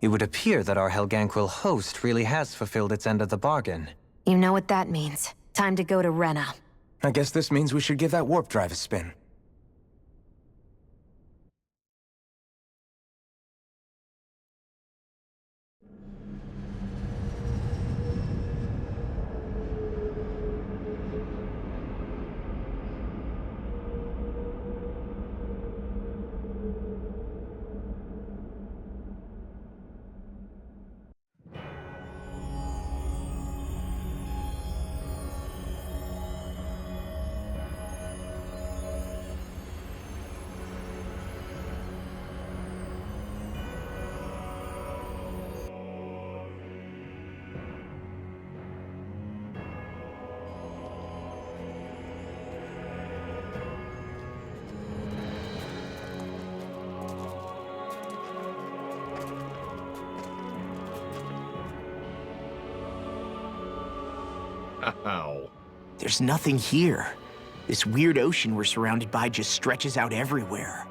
It would appear that our Helganquil host really has fulfilled its end of the bargain. You know what that means. Time to go to Rena. I guess this means we should give that warp drive a spin. Ow. There's nothing here. This weird ocean we're surrounded by just stretches out everywhere.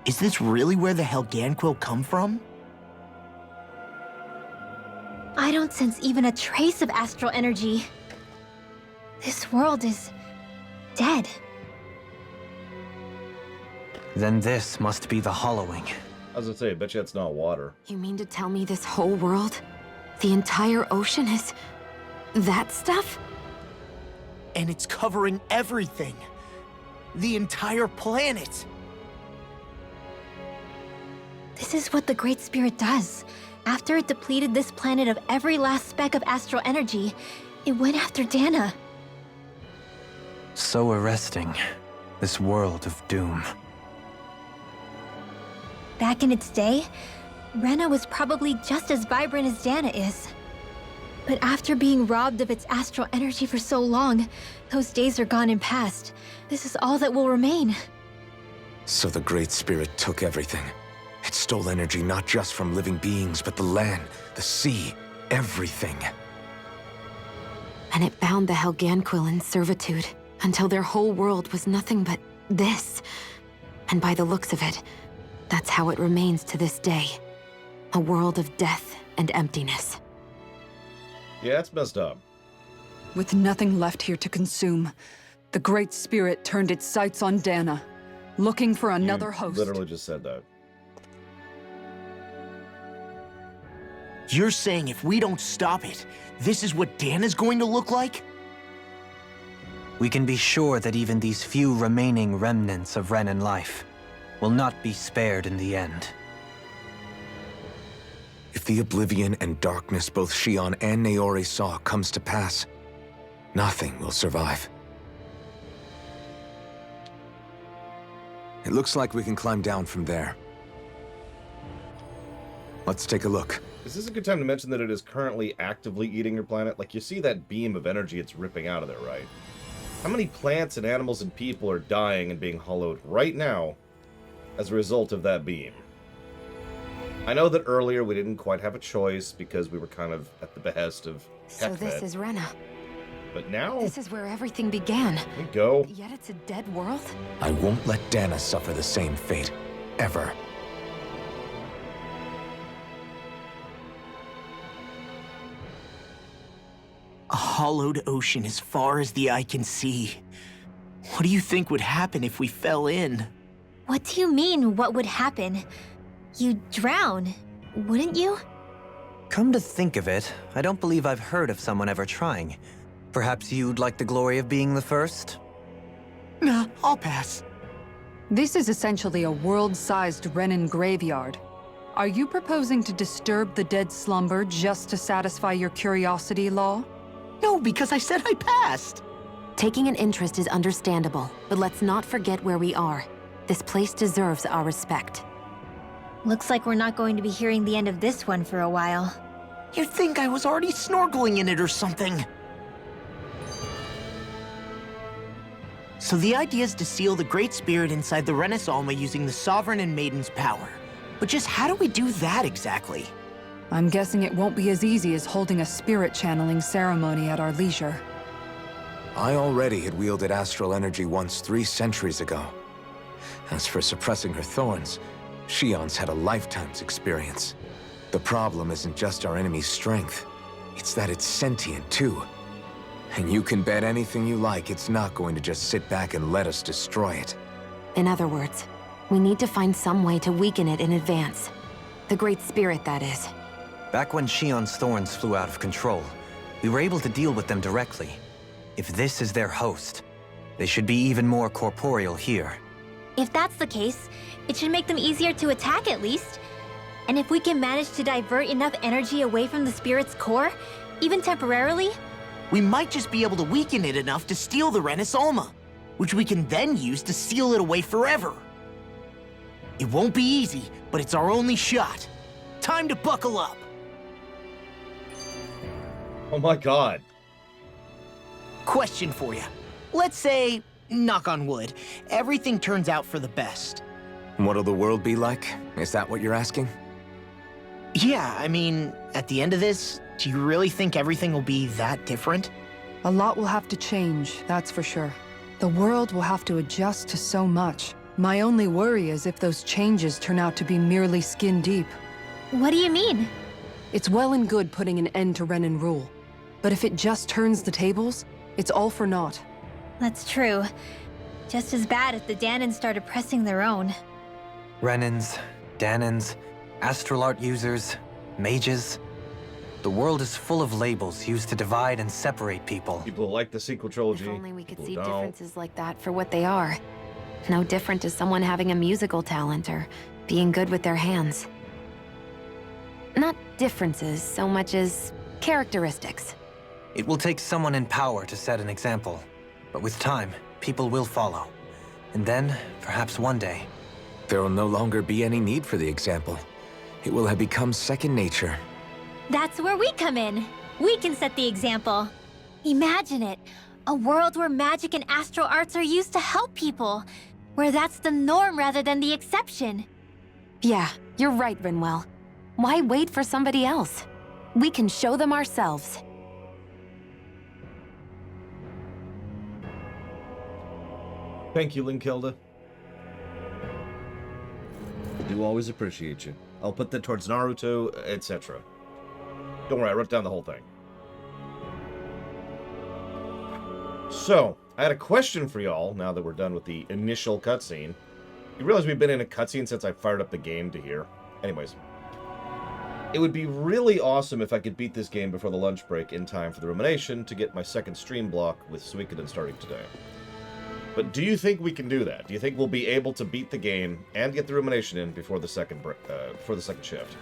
Is this really where the Helganquil come from? I don't sense even a trace of astral energy. This world is dead. Then this must be the hollowing. I was gonna say, I bet you it's not water. You mean to tell me this whole world, the entire ocean is that stuff? And it's covering everything. The entire planet. This is what the Great Spirit does. After it depleted this planet of every last speck of astral energy, it went after Dana. So arresting. This world of doom. Back in its day, Rena was probably just as vibrant as Dana is. But after being robbed of its astral energy for so long, those days are gone and past. This is all that will remain. So the Great Spirit took everything. It stole energy not just from living beings, but the land, the sea, everything. And it bound the Helganquil in servitude, until their whole world was nothing but this. And by the looks of it, that's how it remains to this day. A world of death and emptiness. Yeah, it's messed up. With nothing left here to consume, the Great Spirit turned its sights on Dana, looking for another host. Literally just said that. You're saying if we don't stop it, this is what Dana's going to look like? We can be sure that even these few remaining remnants of Renan life will not be spared in the end. If the oblivion and darkness both Shion and Naori saw comes to pass, nothing will survive. It looks like we can climb down from there. Let's take a look. Is this a good time to mention that it is currently actively eating your planet? Like, you see that beam of energy it's ripping out of there, right? How many plants and animals and people are dying and being hollowed right now as a result of that beam? I know that earlier we didn't quite have a choice because we were kind of at the behest of So this is Rena. But now, This is where everything began. we go. Yet it's a dead world? I won't let Dana suffer the same fate, ever. A hollowed ocean as far as the eye can see. What do you think would happen if we fell in? What do you mean, what would happen? You'd drown, wouldn't you? Come to think of it, I don't believe I've heard of someone ever trying. Perhaps you'd like the glory of being the first? Nah, I'll pass. This is essentially a world-sized Renan graveyard. Are you proposing to disturb the dead slumber just to satisfy your curiosity, Law? No, because I said I passed. Taking an interest is understandable, but let's not forget where we are. This place deserves our respect. Looks like we're not going to be hearing the end of this one for a while. You'd think I was already snorkeling in it or something. So the idea is to seal the Great Spirit inside the Renas Alma using the Sovereign and Maiden's power. But just how do we do that exactly? I'm guessing it won't be as easy as holding a spirit channeling ceremony at our leisure. I already had wielded astral energy once 3 centuries ago. As for suppressing her thorns, Shion's had a lifetime's experience. The problem isn't just our enemy's strength. It's that it's sentient, too. And you can bet anything you like it's not going to just sit back and let us destroy it. In other words, we need to find some way to weaken it in advance. The Great Spirit, that is. Back when Shion's thorns flew out of control, we were able to deal with them directly. If this is their host, they should be even more corporeal here. If that's the case, it should make them easier to attack at least. And if we can manage to divert enough energy away from the spirit's core, even temporarily, We might just be able to weaken it enough to steal the Renis Alma, which we can then use to seal it away forever. It won't be easy, but it's our only shot. Time to buckle up. Oh my god. Question for you. Let's say, knock on wood, everything turns out for the best. What'll the world be like? Is that what you're asking? Yeah, I mean, at the end of this, do you really think everything will be that different? A lot will have to change, that's for sure. The world will have to adjust to so much. My only worry is if those changes turn out to be merely skin deep. what do you mean? It's well and good putting an end to Renin rule. But if it just turns the tables, it's all for naught. That's true. Just as bad if the Danans started pressing their own. Renins, Danans, astral art users, mages. The world is full of labels used to divide and separate people. People who like the sequel trilogy. If only we could people see who don't. differences like that for what they are. No different to someone having a musical talent or being good with their hands. Not differences so much as characteristics. It will take someone in power to set an example. But with time, people will follow. And then, perhaps one day, There will no longer be any need for the example. It will have become second nature. That's where we come in. We can set the example. Imagine it. A world where magic and astral arts are used to help people. Where that's the norm rather than the exception. Yeah, you're right, Rinwell. Why wait for somebody else? We can show them ourselves. Thank you, Linkilda. I do always appreciate you. I'll put that towards Naruto, etc. Don't worry, I wrote down the whole thing. So, I had a question for y'all, now that we're done with the initial cutscene. You realize we've been in a cutscene since I fired up the game to here. Anyways. It would be really awesome if I could beat this game before the lunch break in time for the rumination to get my second stream block with Suikoden starting today. But do you think we can do that? Do you think we'll be able to beat the game and get the rumination in before the second shift?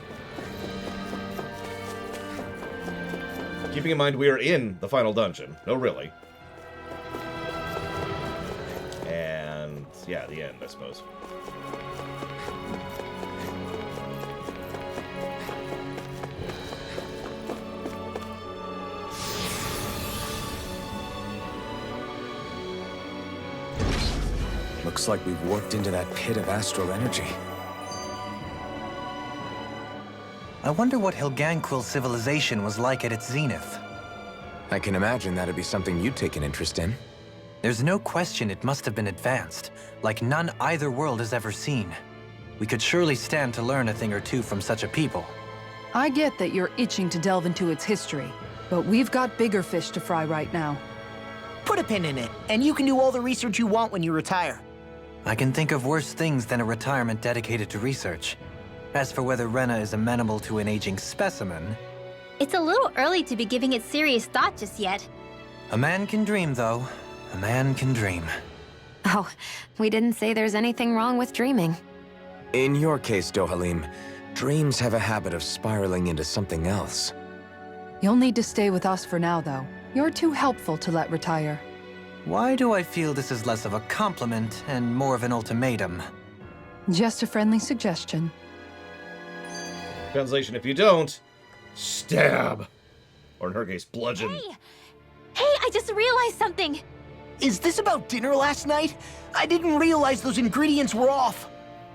Keeping in mind we are in the final dungeon. No, really. And yeah, the end, I suppose. Looks like we've warped into that pit of astral energy. I wonder what Helganquil civilization was like at its zenith. I can imagine that'd be something you'd take an interest in. There's no question it must have been advanced, like none either world has ever seen. We could surely stand to learn a thing or two from such a people. I get that you're itching to delve into its history, but we've got bigger fish to fry right now. Put a pin in it, and you can do all the research you want when you retire. I can think of worse things than a retirement dedicated to research. As for whether Rena is amenable to an aging specimen... It's a little early to be giving it serious thought just yet. A man can dream, though. A man can dream. Oh, we didn't say there's anything wrong with dreaming. In your case, Dohalim, dreams have a habit of spiraling into something else. You'll need to stay with us for now, though. You're too helpful to let retire. Why do I feel this is less of a compliment and more of an ultimatum? Just a friendly suggestion. Translation, if you don't, stab. Or in her case, bludgeon. Hey, I just realized something. Is this about dinner last night? I didn't realize those ingredients were off.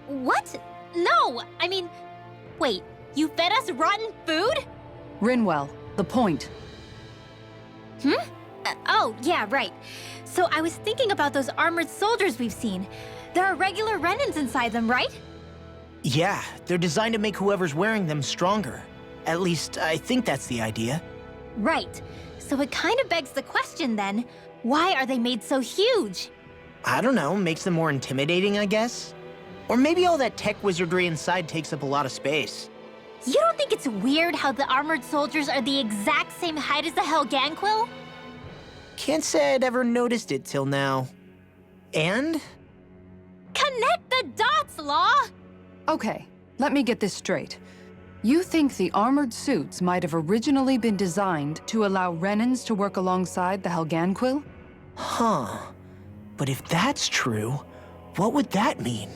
What? No, I mean, wait, you fed us rotten food? Rinwell, the point. Oh, yeah, right. So I was thinking about those armored soldiers we've seen. There are regular Renins inside them, right? Yeah, they're designed to make whoever's wearing them stronger. At least, I think that's the idea. Right. So it kind of begs the question then, why are they made so huge? I don't know, makes them more intimidating, I guess? Or maybe all that tech wizardry inside takes up a lot of space. You don't think it's weird how the armored soldiers are the exact same height as the Helganquil? Can't say I'd ever noticed it till now. And? Connect the dots, Law! Okay, let me get this straight. You think the armored suits might have originally been designed to allow Renans to work alongside the Helganquil? Huh. But if that's true, what would that mean?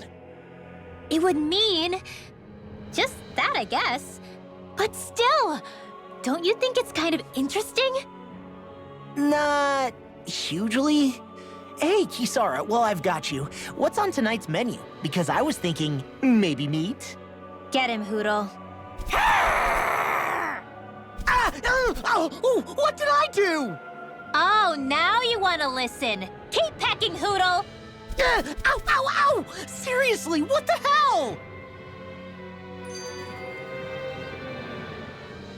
It would mean... just that, I guess. But still, don't you think it's kind of interesting? Not hugely. Hey, Kisara, well, I've got you. What's on tonight's menu? Because I was thinking maybe meat. Get him, Hootle. What did I do? Oh, now you want to listen. Keep pecking, Hootle! Ow, ow, ow! Seriously, what the hell?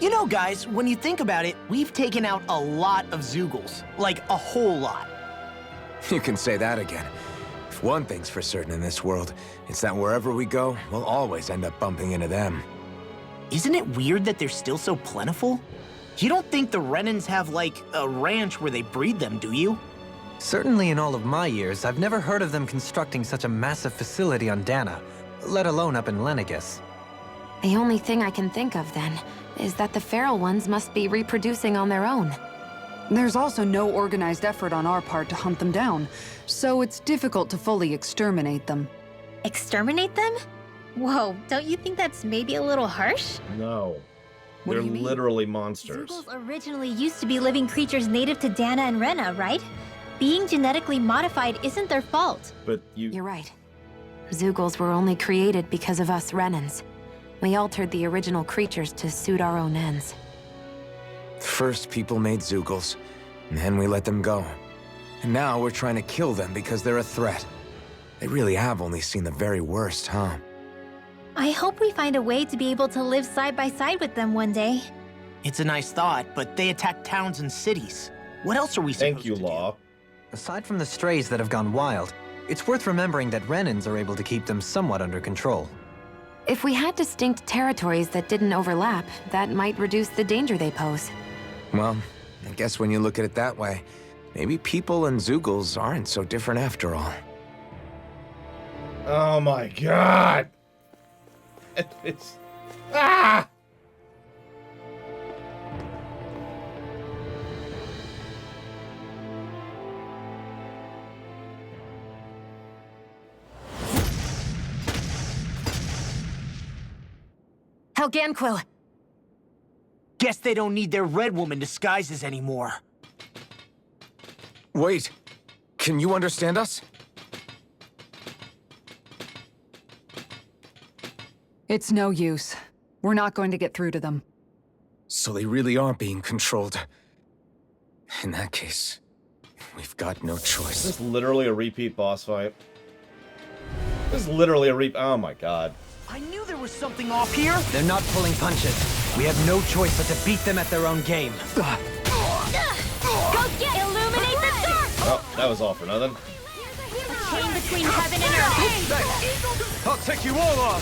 You know, guys, when you think about it, we've taken out a lot of Zeugles. Like, a whole lot. You can say that again. If one thing's for certain in this world, it's that wherever we go, we'll always end up bumping into them. Isn't it weird that they're still so plentiful? You don't think the Renans have, like, a ranch where they breed them, do you? Certainly in all of my years, I've never heard of them constructing such a massive facility on Dana, let alone up in Lenegis. The only thing I can think of, then, is that the feral ones must be reproducing on their own. There's also no organized effort on our part to hunt them down, so it's difficult to fully exterminate them. Exterminate them? Whoa, don't you think that's maybe a little harsh? No. What They're do you mean? literally monsters. Zeugles originally used to be living creatures native to Dana and Rena, right? Being genetically modified isn't their fault. But you... You're right. Zeugles were only created because of us Renans. We altered the original creatures to suit our own ends. First, people made Zeugles, and then we let them go. And now we're trying to kill them because they're a threat. They really have only seen the very worst, huh? I hope we find a way to be able to live side by side with them one day. It's a nice thought, but they attack towns and cities. What else are we supposed Thank you, to Law. do? Aside from the strays that have gone wild, it's worth remembering that Renans are able to keep them somewhat under control. If we had distinct territories that didn't overlap, that might reduce the danger they pose. Well, I guess when you look at it that way, maybe people and Zeugles aren't so different after all. Oh my god! It's... Ah! Helganquil! Guess they don't need their Red Woman disguises anymore. Wait, can you understand us? It's no use. We're not going to get through to them. So they really are being controlled. In that case, we've got no Is choice. this literally a repeat boss fight? This is literally a oh my god. I knew there was something off here. They're not pulling punches. We have no choice but to beat them at their own game. Go get illuminate the dark! Oh, that was all for nothing. Chain between heaven and earth. I'll take you all on!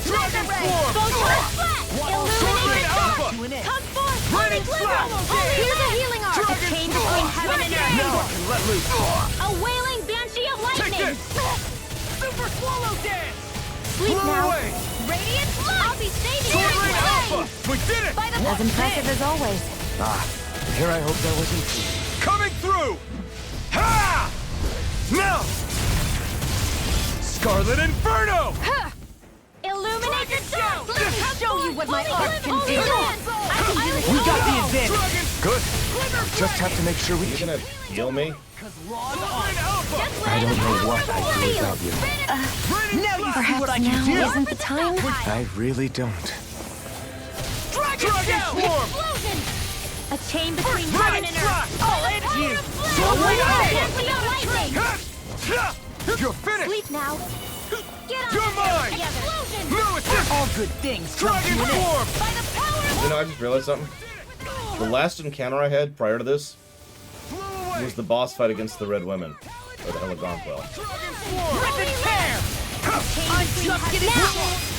Dragon Ray! Go for it flat! Illuminate the dark! Come forth! Holy liberal! Here's a healing arc! A chain between heaven and earth! Now I can let loose! A wailing banshee of lightning! Super swallow dance! Sleep Blow now! away! Radiant light! I'll be saving Sword your Rain flame! Alpha! We did it! By the As impressive as always. Here I hope that wasn't true. Coming through! Ha! Now! Scarlet Inferno! Illuminate the dark! Let me show you what my art can do. We got the advantage. Good. Just have to make sure we You can... gonna heal me? I don't know what I'd do without you. Now you see Perhaps what I can now do. isn't the time? I really don't. Dragon Swarm! A chain between heaven and earth! I'll end you! A wailing banshee of lightning! You're finished! Sleep now! You're mine! No, it's this! All good things come to Dragon an end. form! You know, I just realized something. The last encounter I had prior to this Flew away! was the boss fight against the Red Women, or the Helganquil. Dragon form! Rip and tear! I'm just getting...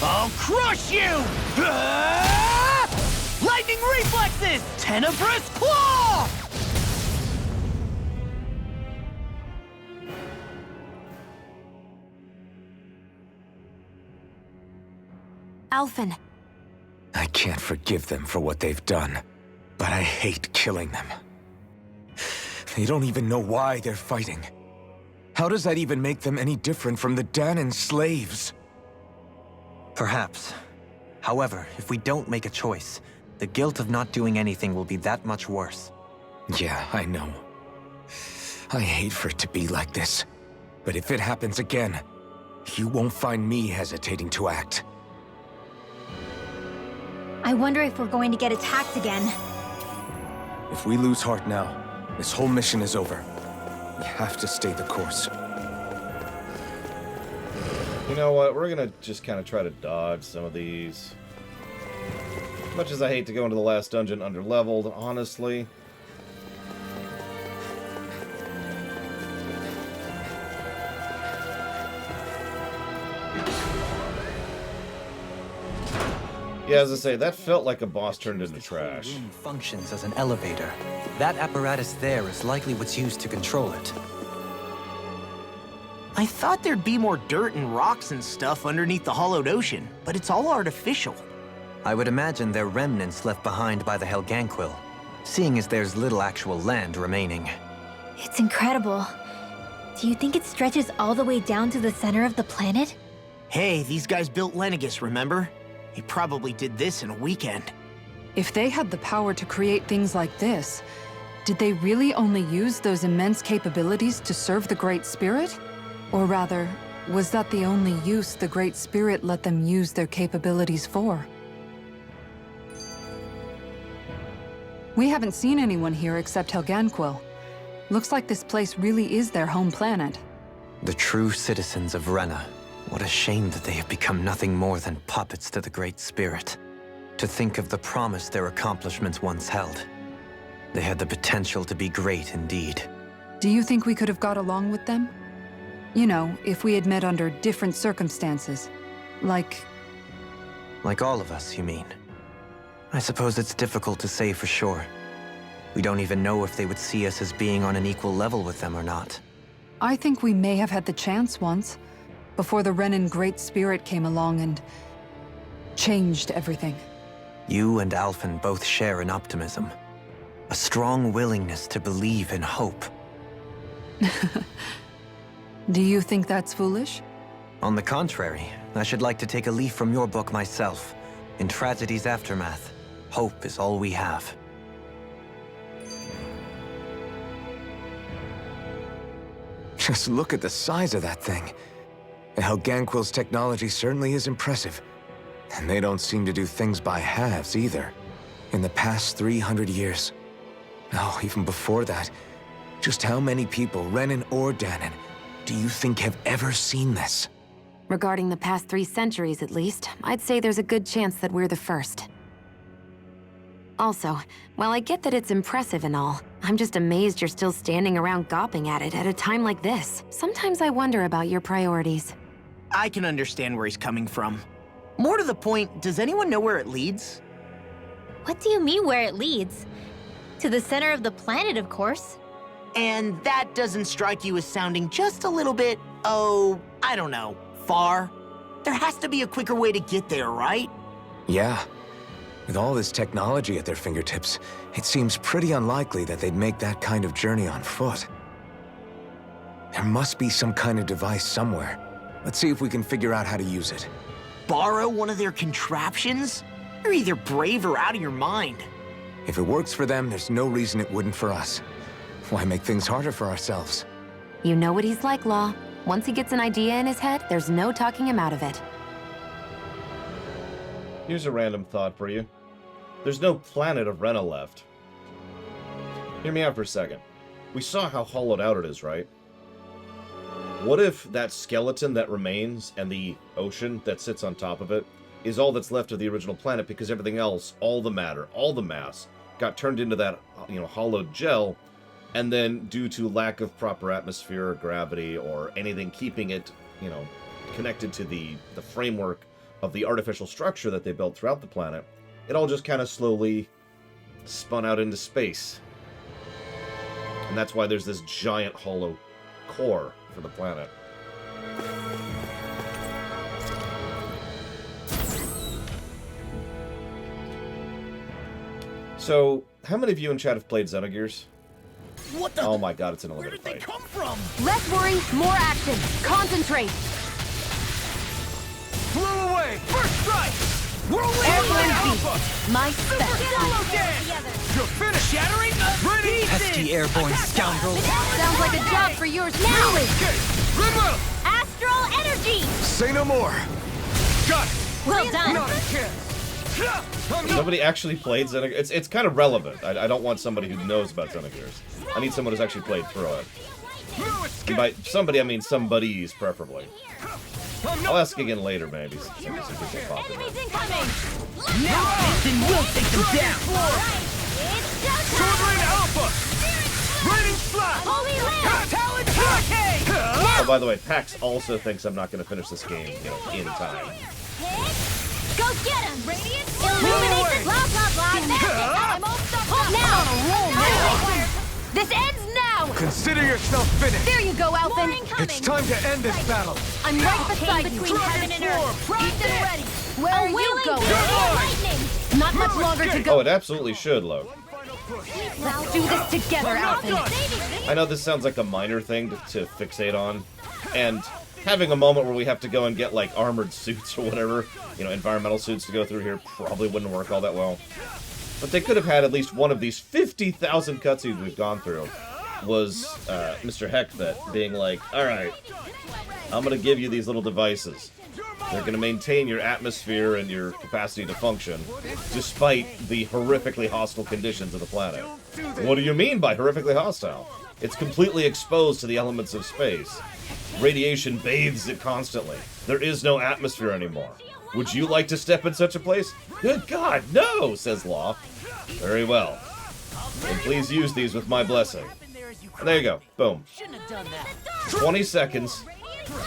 I'll crush you! Ah! Lightning reflexes! Tenebrous claw! Alphen, I can't forgive them for what they've done, but I hate killing them. They don't even know why they're fighting. How does that even make them any different from the Danon slaves? Perhaps. However, if we don't make a choice, the guilt of not doing anything will be that much worse. Yeah, I know. I hate for it to be like this. But if it happens again, you won't find me hesitating to act. I wonder if we're going to get attacked again. If we lose heart now, this whole mission is over. We have to stay the course. You know what? We're gonna just kind of try to dodge some of these. As much as I hate to go into the last dungeon underleveled, honestly. Yeah, as I say, that felt like a boss turned into trash. Room functions as an elevator. That apparatus there is likely what's used to control it. I thought there'd be more dirt and rocks and stuff underneath the hollowed ocean, but it's all artificial. I would imagine they're remnants left behind by the Helganquil, seeing as there's little actual land remaining. It's incredible. Do you think it stretches all the way down to the center of the planet? Hey, these guys built Lenegus, remember? He probably did this in a weekend. If they had the power to create things like this, did they really only use those immense capabilities to serve the Great Spirit? Or rather, was that the only use the Great Spirit let them use their capabilities for? We haven't seen anyone here except Helganquil. Looks like this place really is their home planet. The true citizens of Rena. What a shame that they have become nothing more than puppets to the Great Spirit. To think of the promise their accomplishments once held. They had the potential to be great indeed. Do you think we could have got along with them? You know, if we had met under different circumstances. Like all of us, you mean? I suppose it's difficult to say for sure. We don't even know if they would see us as being on an equal level with them or not. I think we may have had the chance once, before the Renan Great Spirit came along and changed everything. You and Alphen both share an optimism. A strong willingness to believe in hope. Do you think that's foolish? On the contrary, I should like to take a leaf from your book myself. In tragedy's aftermath, hope is all we have. Just look at the size of that thing. The Helganquil's technology certainly is impressive. And they don't seem to do things by halves either. In the past 300 years. No, even before that. Just how many people, Renan or Danon, do you think have ever seen this? regarding the past 3 centuries at least, I'd say there's a good chance that we're the first. Also, while I get that it's impressive and all, I'm just amazed you're still standing around gawping at it at a time like this. Sometimes I wonder about your priorities. I can understand where he's coming from. More to the point, does anyone know where it leads? What do you mean where it leads? To the center of the planet, of course. And that doesn't strike you as sounding just a little bit, oh, I don't know, far? There has to be a quicker way to get there, right? Yeah. With all this technology at their fingertips, it seems pretty unlikely that they'd make that kind of journey on foot. There must be some kind of device somewhere. Let's see if we can figure out how to use it. Borrow one of their contraptions? You're either brave or out of your mind. If it works for them, there's no reason it wouldn't for us. Why make things harder for ourselves? You know what he's like, Law. Once he gets an idea in his head, there's no talking him out of it. Here's a random thought for you. There's no planet of Rena left. Hear me out for a second. We saw how hollowed out it is, right? What if that skeleton that remains and the ocean that sits on top of it is all that's left of the original planet, because everything else, all the matter, all the mass, got turned into that, hollowed gel, and then due to lack of proper atmosphere or gravity or anything keeping it, connected to the framework of the artificial structure that they built throughout the planet, it all just kind of slowly spun out into space. And that's why there's this giant hollow core for the planet. So, how many of you in chat have played Xenogears? What the? Oh my god, it's an Where elevator did they fight. come from? Less worry, more action. Concentrate. Blew away! First strike! Whirlwind Airborne Alpha! beast. My spec. Solo dance! You're finished! Shattering the pieces! Pesky airborne scoundrel. Sounds like a job for yours now. Remove! Astral energy! Say no more! Got it! Well done. Not a chance! Nobody actually played Xenogears. It's kind of relevant. I don't want somebody who knows about Xenogears. I need someone who's actually played through it. And by somebody, I mean somebody's, preferably. I'll ask again later, maybe. Enemies incoming! Now, then we'll take them down! It's showtime! Sword Alpha! Raining Slash! Holy Land! Talon Hurricane! Oh, by the way, Pax also thinks I'm not going to finish this game, in time. Go get him! Radiant illuminate! Blah, blah, blah! That's it! I'm all stuffed up! Now! This ends now! Consider yourself finished! There you go, Alphen! It's time to end this battle! I'm right beside you! Between heaven and earth! Primed and ready! Where are you going? Lightning! Not much longer to go! Oh, it absolutely should, Lo. Let's do this together, Alphen! I know this sounds like a minor thing to fixate on, and having a moment where we have to go and get, like, armored suits or whatever, environmental suits to go through here probably wouldn't work all that well. But they could have had at least one of these 50,000 cutscenes we've gone through was Mr. Heckfet being like, alright, I'm going to give you these little devices. They're going to maintain your atmosphere and your capacity to function, despite the horrifically hostile conditions of the planet. What do you mean by horrifically hostile? It's completely exposed to the elements of space. Radiation bathes it constantly. There is no atmosphere anymore. Would you like to step in such a place? Good God, no, says Law. Very well. Then please use these with my blessing. And there you go. Boom. 20 seconds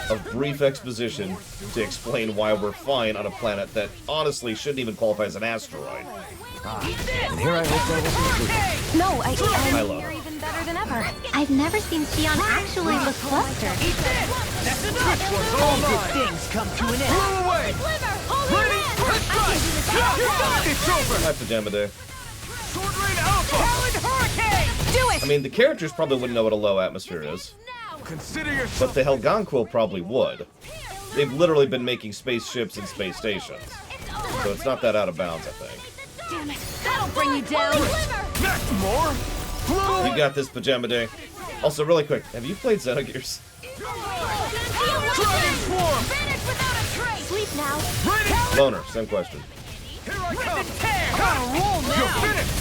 of brief exposition to explain why we're fine on a planet that honestly shouldn't even qualify as an asteroid. And here I hope that wasn't No, I I'm love here it. even better than ever. I've never seen Xion actually look flustered. That's enough! All good things come to an end! Blow away! Raining First Strike! It's over! Hi, Pajama Day. Sword Rain Alpha! Talon Hurricane! Do it! I mean, the characters probably wouldn't know what a low atmosphere is, Consider yourself... but the Helganquil probably would. They've literally been making spaceships and space stations, so it's not that out of bounds, I think. Damn it! That'll bring you down! More? Blow You got this, Pajama Day. Also, really quick, have you played Xenogears? Dragon Swarm! Vanish without a trace! Sleep now! Loner, same question. Here I come! Gotta roll now! You're finished!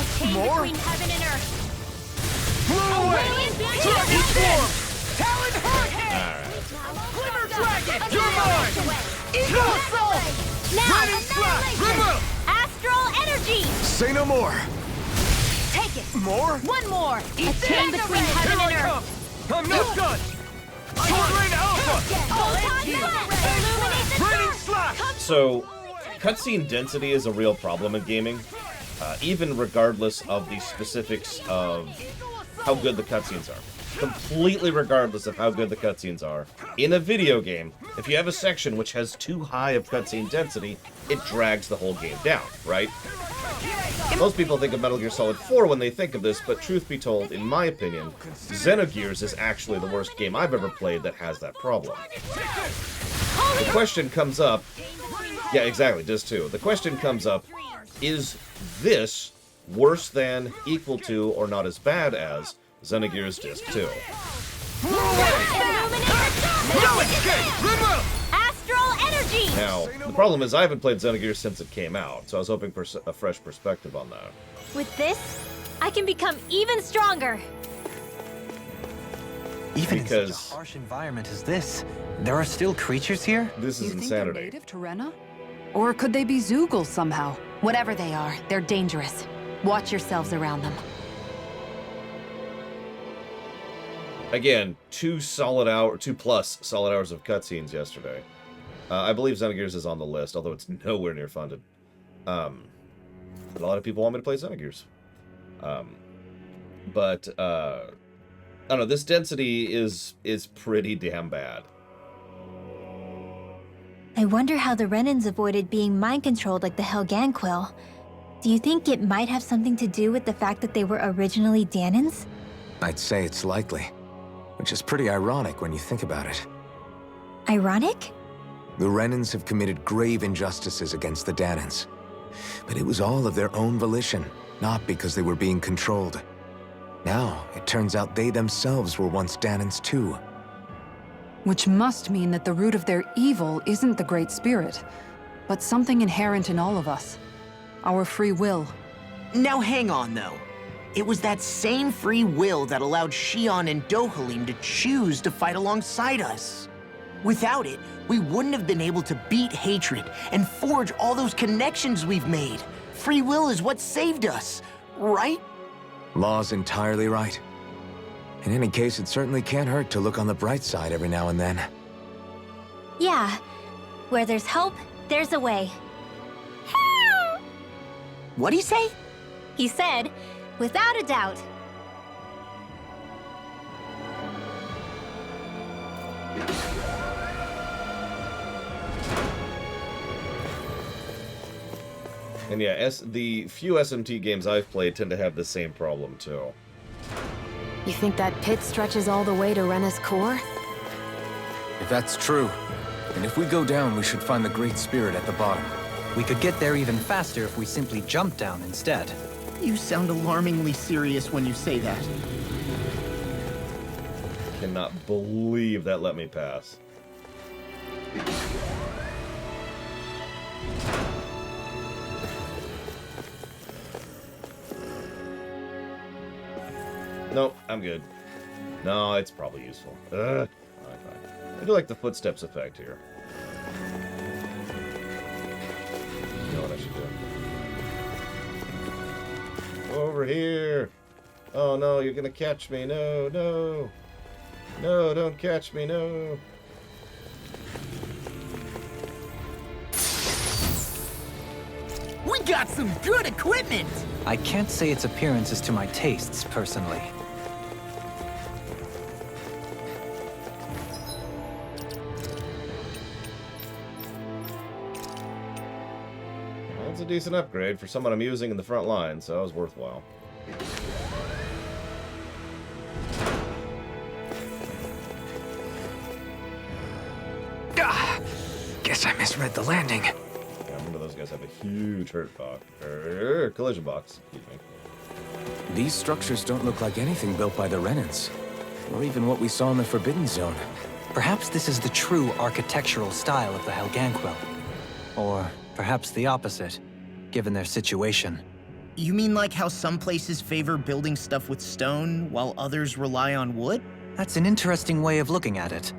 A chain More? between heaven and earth! Blow away! Dragon Swarm! Talon Hurricane! Alright. Glimmer Dragon! You're mine! Eagle Assault! Now! Raining Slash! Remove! Astral energy! Say no more! Take it! More? One more! A chain between Here heaven I and come! earth! I'm not done! Sword Rain Alpha! Illuminate the Raining Slash! So, cutscene density is a real problem in gaming, even regardless of the specifics of how good the cutscenes are. Completely regardless of how good the cutscenes are. In a video game, if you have a section which has too high of cutscene density, it drags the whole game down, right? Most people think of Metal Gear Solid 4 when they think of this, but truth be told, in my opinion, Xenogears is actually the worst game I've ever played that has that problem. The question comes up... Yeah, exactly, Dis 2. The question comes up, is this worse than, equal to, or not as bad as Xenogears Disc 2? No escape! Remove! Astral energy! Now, the problem is I haven't played Xenogears since it came out, so I was hoping for a fresh perspective on that. With this, I can become even stronger. Even in Because- such a harsh environment as this, there are still creatures here? This is You think they're insanity. native to Rena? Or could they be Zoogle somehow? Whatever they are, they're dangerous. Watch yourselves around them. Again, 2+ solid hours of cutscenes yesterday. I believe Xenogears is on the list, although it's nowhere near funded. But a lot of people want me to play Xenogears. But I don't know, this density is pretty damn bad. I wonder how the Renans avoided being mind-controlled like the Helganquil. Do you think it might have something to do with the fact that they were originally Danans? I'd say it's likely, which is pretty ironic when you think about it. Ironic? The Renans have committed grave injustices against the Danans. But it was all of their own volition, not because they were being controlled. Now, it turns out they themselves were once Danans too. Which must mean that the root of their evil isn't the Great Spirit, but something inherent in all of us. Our free will. Now hang on, though. It was that same free will that allowed Xion and Dohalim to choose to fight alongside us. Without it, we wouldn't have been able to beat hatred and forge all those connections we've made. Free will is what saved us, right? Law's entirely right. In any case, it certainly can't hurt to look on the bright side every now and then. Yeah. Where there's hope, there's a way. What'd he say? He said, without a doubt. And yeah, the few SMT games I've played tend to have the same problem, too. You think that pit stretches all the way to Rena's core? If that's true, then if we go down, we should find the Great Spirit at the bottom. We could get there even faster if we simply jump down instead. You sound alarmingly serious when you say that. Cannot believe that let me pass. Nope, I'm good. No, it's probably useful. Fine. I do like the footsteps effect here. You know what I should do? Over here! Oh no, you're gonna catch me. No, no. No, don't catch me, no. We got some good equipment! I can't say its appearance is to my tastes, personally. That's a decent upgrade for someone I'm using in the front line, so it was worthwhile. Guess I misread the landing. Yeah, I remember those guys have a huge hurt box, collision box. Excuse me. These structures don't look like anything built by the Renans, or even what we saw in the Forbidden Zone. Perhaps this is the true architectural style of the Helganquil. Or perhaps the opposite, given their situation. You mean like how some places favor building stuff with stone, while others rely on wood? That's an interesting way of looking at it.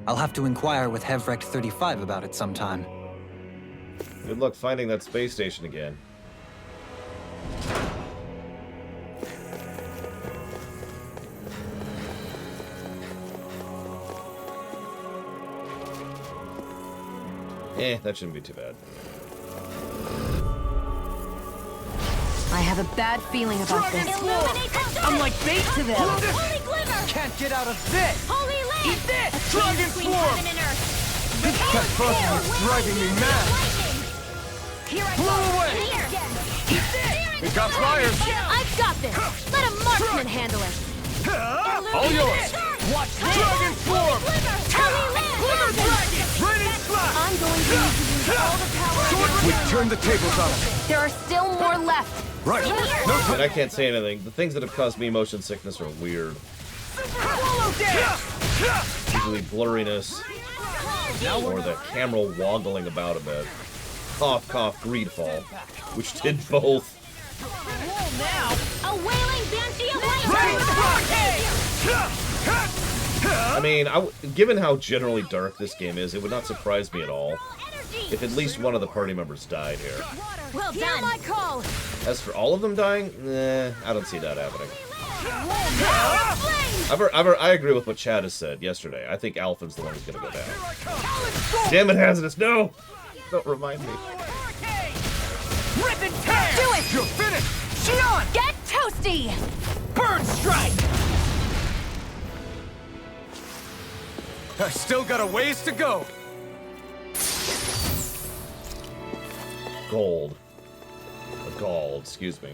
I'll have to inquire with Hevrect 35 about it sometime. Good luck finding that space station again. That shouldn't be too bad. I have a bad feeling about this. I'm like bait to them! Holy glimmer! Can't get out of this! Holy land! Eat this! Dragon between heaven and earth! That frost is driving me mad! Here I Blow go! away! Here! Eat this! It got fires! I've got this! Let a marksman handle it! All yours! Watch this! Dragon form! Holy land! Raining slash! I'm going to need to use all the power. We turned the tables on them. There are still more left. Right. No I time. mean, I can't say anything. The things that have caused me motion sickness are weird. Usually blurriness, or the camera woggling about a bit. Cough, cough, greedfall, which did both. A wailing banshee of light! I mean, given how generally dark this game is, it would not surprise me at all if at least one of the party members died here. Well done. My call. As for all of them dying, I don't see that happening. I agree with what Chad has said yesterday. I think Alphen's the one who's going to go down. Damn it, Hazardous, no! Don't remind me. Rip and tear! Do it! You're finished! Xion! Get toasty! Bird strike! I still got a ways to go. Gold. Gold, excuse me.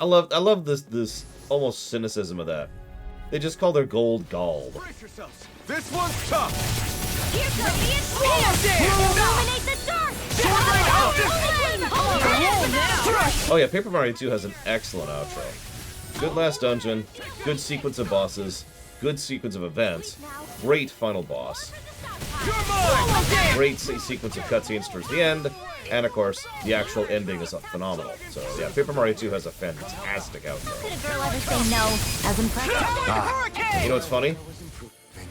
I love this almost cynicism of that. They just call their gold gold. Brace yourselves. This one's tough. Here comes the explosion! Illuminate the dark! Oh yeah, Paper Mario 2 has an excellent outro. Good last dungeon, good sequence of bosses, good sequence of events, great final boss, great sequence of cutscenes towards the end, and of course, the actual ending is phenomenal. So yeah, Paper Mario 2 has a fantastic outro. Could a girl ever say no? As impressive. You know what's funny?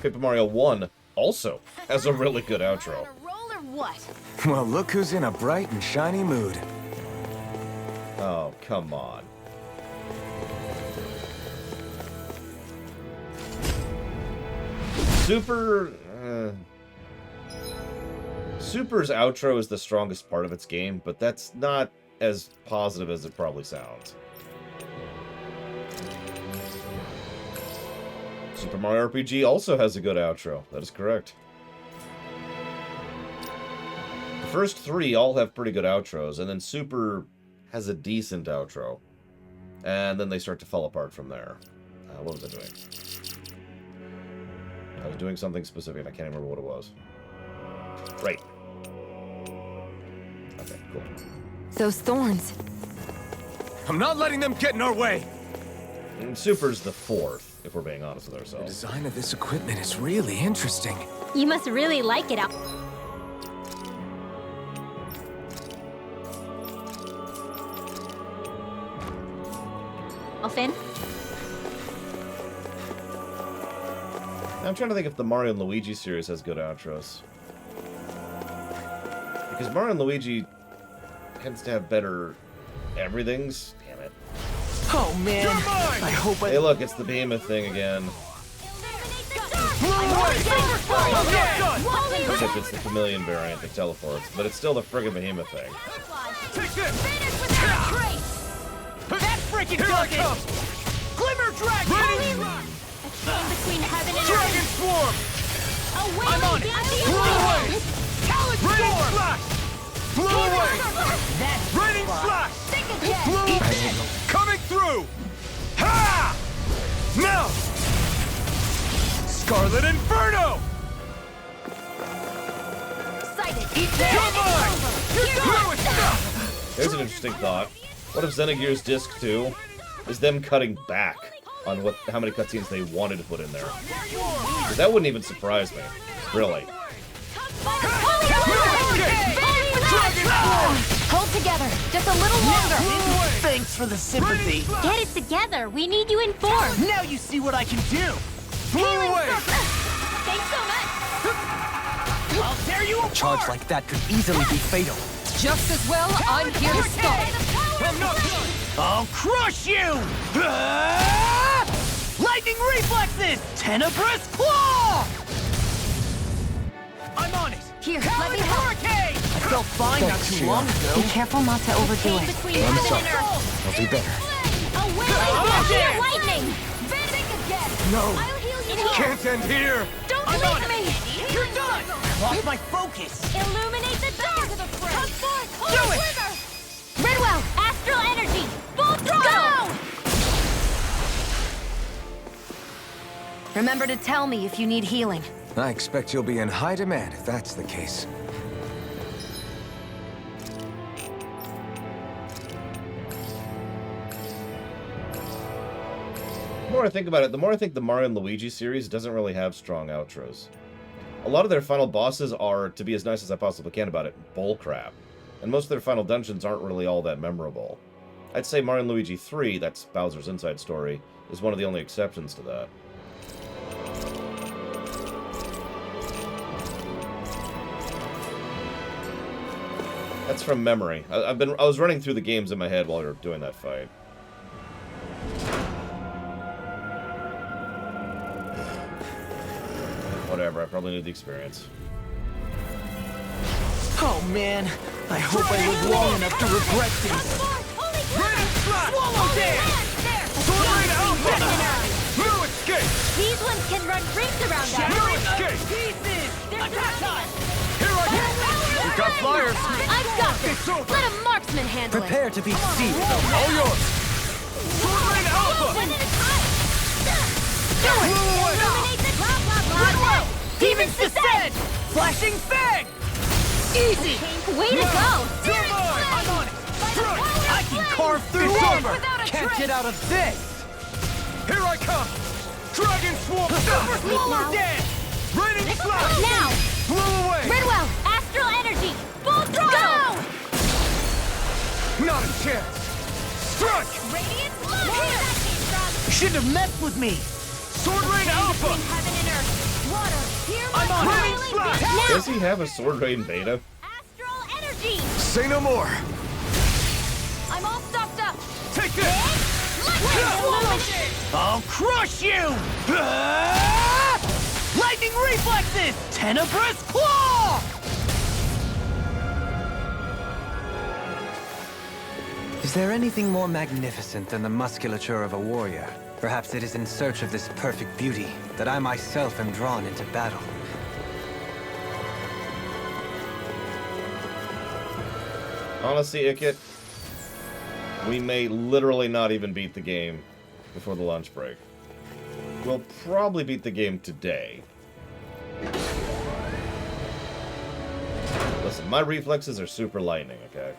Paper Mario 1 also has a really good outro. Roll or what? Well, look who's in a bright and shiny mood. Oh, come on. Super's outro is the strongest part of its game, but that's not as positive as it probably sounds. Super Mario RPG also has a good outro. That is correct. The first three all have pretty good outros, and then Super has a decent outro. And then they start to fall apart from there. What was I doing? I was doing something specific, and I can't remember what it was. Right. Okay, cool. Those thorns. I'm not letting them get in our way. And Super's the fourth, if we're being honest with The ourselves. design of this equipment is really interesting. You must really like it. Alphen? I'm trying to think if the Mario and Luigi series has good outros. Because Mario and Luigi tends to have better everythings. Damn it. Oh man, I hope I... Hey look, it's the Behemoth thing again. Except it's the Chameleon variant that teleports, but it's still the friggin' Behemoth thing. Take this. That freaking does it! Glimmer Dragon! Between heaven and Dragon Swarm. I'm on it! Blow away. Raining Flash. Blow away. That's Raining fun. Flash. Blow away. Coming through. Ha! Now. Scarlet Inferno. There's an interesting thought. What if Xenogears Disc 2 is them cutting back on how many cutscenes they wanted to put in there? 'Cause that wouldn't even surprise me. Really. Hold together, just a little longer. Thanks for the sympathy. Get it together. We need you informed. Now you see what I can do. Blow away. Thanks so much. I'll tear you apart. Charge like that could easily be fatal. Just as well, I'm here to stop. I'm not done. I'll crush you! Ah! Lightning reflexes! Tenebrous claw! I'm on it! Here, let me help. Hurricane! I felt fine not too long ago. Be careful not to overdo it. Between I'm heaven sorry. and earth. I'll do better. Away! Lightning! Think again. No. I'll heal you here. Can't end here. Don't I'm on leave it. me. You're done! I lost my focus. Illuminate the dark. Come forth. Do it! Redwell, astral energy. Full throttle. Go! Remember to tell me if you need healing. I expect you'll be in high demand if that's the case. The more I think about it, the more I think the Mario and Luigi series doesn't really have strong outros. A lot of their final bosses are, to be as nice as I possibly can about it, bullcrap. And most of their final dungeons aren't really all that memorable. I'd say Mario and Luigi 3, that's Bowser's Inside Story, is one of the only exceptions to that. That's from memory. I was running through the games in my head while we were doing that fight. Whatever, I probably need the experience. Oh man, I hope I live long enough to regret this. Swallow dance! No escape! These ones can run rings around us. No escape! Pieces! Attack us! Here I go! We got flyers! I've got this. Let a marksman handle it. Prepare to be seized. All yours! Sword Alpha! One at a time. Do it! Illuminate the blah, blah, blah. Demons descend! Flashing fang! Easy! Way to go. I'm on it! I can carve through It's armor! over. Can't get out of this! Here I come! Dragon Swarm! Super swallow now. dance! Raining Flash! Now. Blow away! Redwell, astral energy. Full throttle. Not a chance! Strike! Radiant blood. You shouldn't have messed with me! Sword Rain Alpha! Heaven and earth. Water. Here I'm on Raining boiling Flash! now. Does he have a Sword Rain beta? Astral energy. Say no more! I'm all stocked up. Take this! I'll crush you! Lightning reflexes! Tenebrous claw! Is there anything more magnificent than the musculature of a warrior? Perhaps it is in search of this perfect beauty that I myself am drawn into battle. Honestly, Ikit, we may literally not even beat the game before the lunch break. We'll probably beat the game today. Listen, my reflexes are super lightning, okay?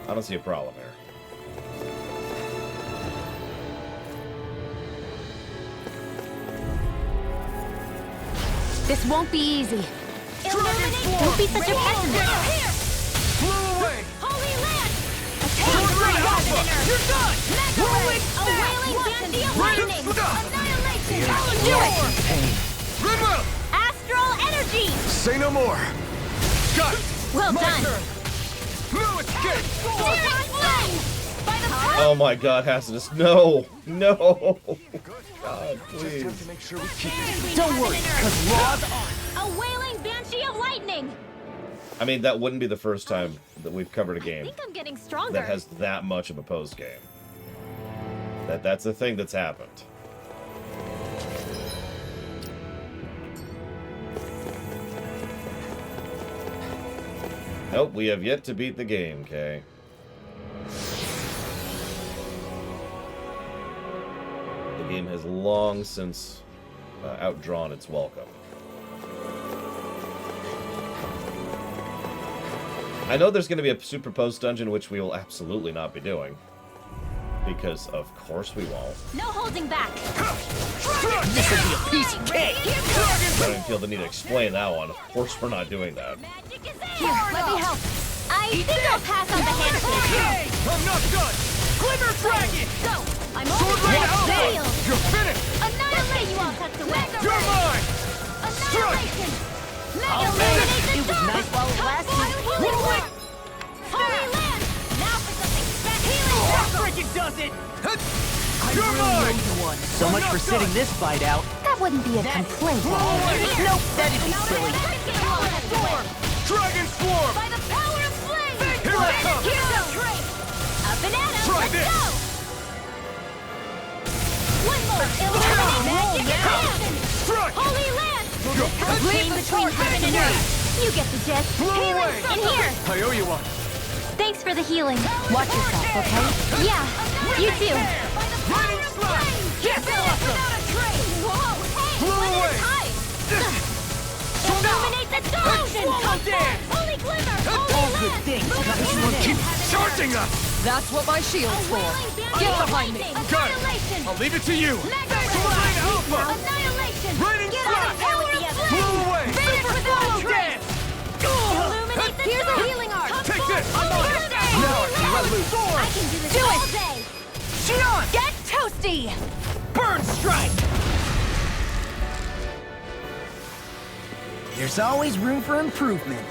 I don't see a problem here. This won't be easy. Illuminate. Don't be such a pessimist. Blow away! Holy land. You're done! Rolling a wailing banshee of lightning. Annihilation. Do it. Redwell! Astral energy. Say no more! Got it! Well My done. turn! No escape! Searing flame. By the power. Oh my god, Hasidus, no! No! God, please. Have to make sure we keep it. Don't worry, because Raw's on. A wailing banshee of lightning. I mean, that wouldn't be the first time that we've covered a I game think I'm getting stronger. that has that much of a post game. That's a thing that's happened. Nope, we have yet to beat the game, Kay. The game has long since outdrawn its welcome. I know there's going to be a super post dungeon, which we will absolutely not be doing. Because, of course, we won't. No holding back. This will be a piece of cake! I don't even feel the need to explain that one. Of course we're not doing that. Magic is in. Here, let me help. I think I'll pass on the handshake. I'm not done! Glimmer dragon! Go. I'm Sword over Rain to Alpha! fail. You're finished! Annihilate you all cuts away. You're mine! Annihilation. Oh, man, it was nice while it lasted. Holy land. Now for something special. Freaking does it! I You're really mine! owe you one. So much for sitting this fight out. That wouldn't be a complaint. Nope, that'd be silly. Dragon Swarm! By the power of flame. Here I come! Hero trait. Up and at 'em. Try Let's this. go. One more. Illuminate magic action. Strike! Holy land. Between heaven and earth. You get the gist. Blow away! In here. I owe you one. Thanks for the healing. Watch yourself, okay? Yeah. You too. Raining Slash! Yes, awesome. Whoa. Hey. Blow one away. at a time. Illuminate the illusion. Swallow dance. Holy glimmer. All Holy good land. things. This one keeps charging us! That's what my shield's for. Get behind me. Got it! I'll leave it to you! Sword Rain Alpha! Annihilation. Raining Get Slash! out of power of flame. Blow away! Finish without a trace. Illuminate the Here's a healing arc. Take this! Now Now I can let loose! I can do this all day. Shion! Get toasty! Burn strike! There's always room for improvement.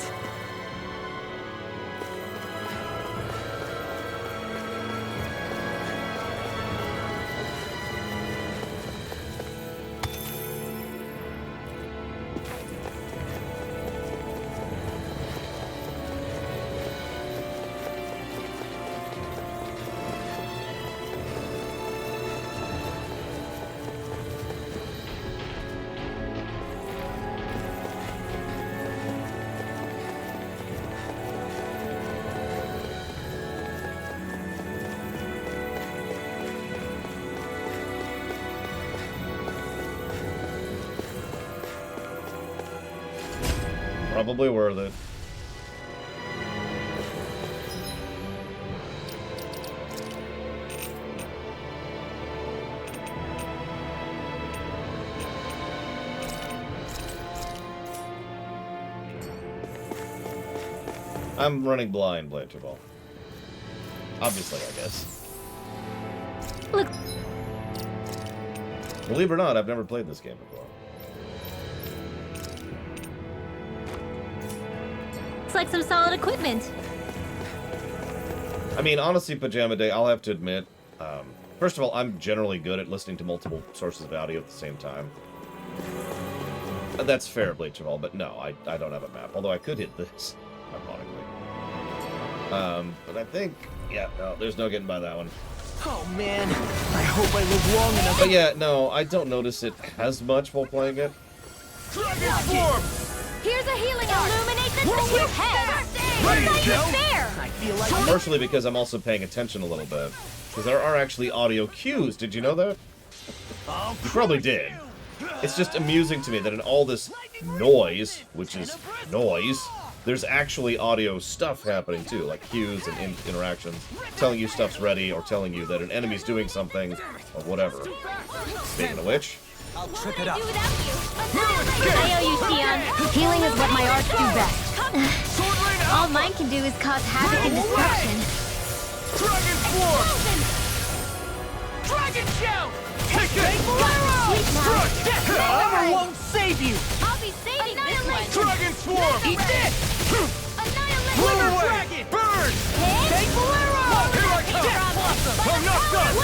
Probably worth it. I'm running blind, Blanchard. Obviously, I guess. Look. Believe it or not, I've never played this game before. It's like some solid equipment. I mean, honestly, Pajama Day, I'll have to admit, first of all, I'm generally good at listening to multiple sources of audio at the same time. That's fair, Bleacherval, but no, I don't have a map, although I could hit this, ironically. But I think, yeah, no, there's no getting by that one. Oh man, I hope I live long enough. But yeah, no, I don't notice it as much while playing it. Here's a healing illumination to your head. That's not even fair. I feel like Partially because I'm also paying attention a little bit. Because there are actually audio cues, did you know that? You probably did. It's just amusing to me that in all this noise, which is noise, there's actually audio stuff happening too, like cues and interactions, telling you stuff's ready or telling you that an enemy's doing something or whatever. Speaking of which, I'll trip it up. I owe you, Tion. Healing is what my arts do best. All mine can do is cause havoc and destruction. Dragon form! Dragon shout! Take it! Never won't save you! I'll be saving this one. Dragon swarm! Eat this! Blow away! Burn! Take Bolero! Here I come! I'm not done!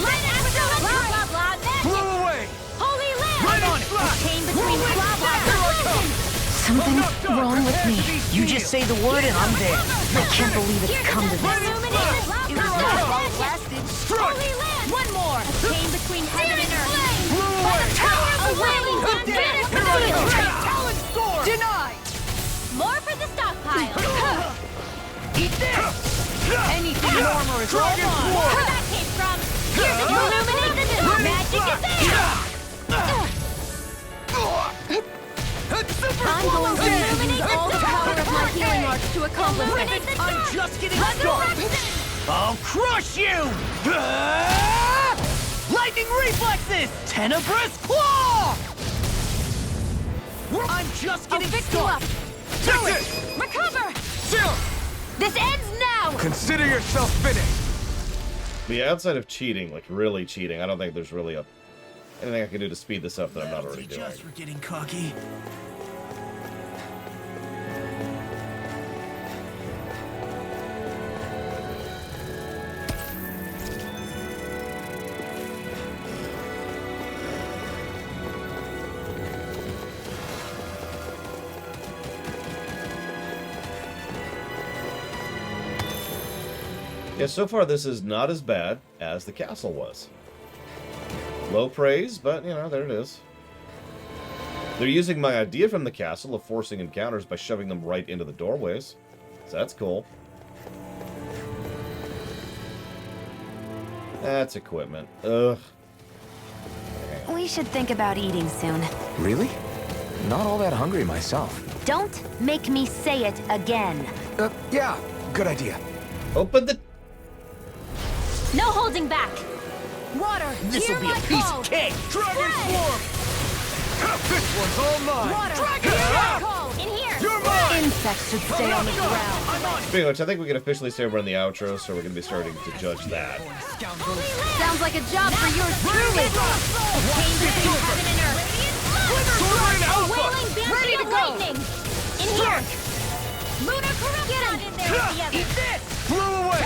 Light after blah blah blah. Blow away! Holy land. Right on it! Chain between blah blah blah. Something's wrong with me. You just say the word and I'm there. I can't believe it's come to this. Illuminated blah blah blah. Holy land. One more. A chain between heaven and earth. By the power of the wailing Denied! More for the stockpile. Eat this! Anything warmer is all Where mine! that came from. Here's the illumination. Magic is there. I'm going to use all the power of my healing arts to accomplish it. I'm just getting started! I'll crush you! Lightning reflexes! Tenebrous claw! I'm just getting started! Do it! Recover! This ends now! Consider yourself finished. but yeah, outside of cheating, like really cheating, I don't think there's really anything I can do to speed this up that I'm not already doing. Just for getting cocky. Yeah, so far this is not as bad as the castle was. Low praise, but, you know, there it is. They're using my idea from the castle of forcing encounters by shoving them right into the doorways. So that's cool. That's equipment. Ugh. We should think about eating soon. Really? Not all that hungry myself. Don't make me say it again. Yeah, good idea. Open the... No holding back. Water! This'll be a piece of cake! Dragon form! This one's all mine! Water! In here! You're mine! Insects should stay on the ground. Speaking of which, I think we can officially say we're in the outro, so we're going to be starting to judge that. Sounds like a job for yours truly. Chain between heaven and earth. A wailing banshee of lightning. In here. Lunar corruption. Get him in there with the others. Eat this! Blow away!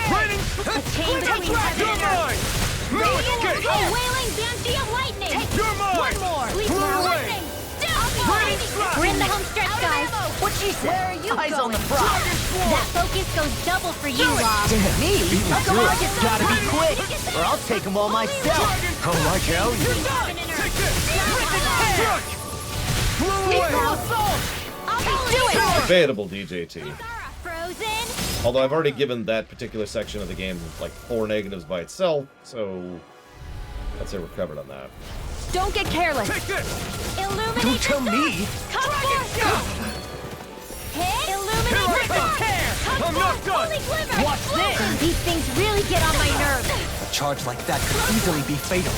Raining... A chain between heaven You're and earth. mine! No escape! A wailing banshee of lightning. You're mine! One more. Leap Blow now. away! Lightning. We're in the home stretch, guys. What she said? Where are you Eyes going? on the prize! That focus goes double for you, Rob. Me? Gotta be quick, or I'll take them all myself. Oh, like hell, you... Take Blow away! Do it! Debatable, DJT. Frozen. Although I've already given that particular section of the game like 4 negatives by itself, so I'd say we're covered on that. Don't get careless. Take this! Illuminate Don't tell me! Come forth! Hit! Illuminate the dark! Come I'm not forth! done! Holy glimmer! Watch this! These things really get on my nerves. A charge like that could easily be fatal.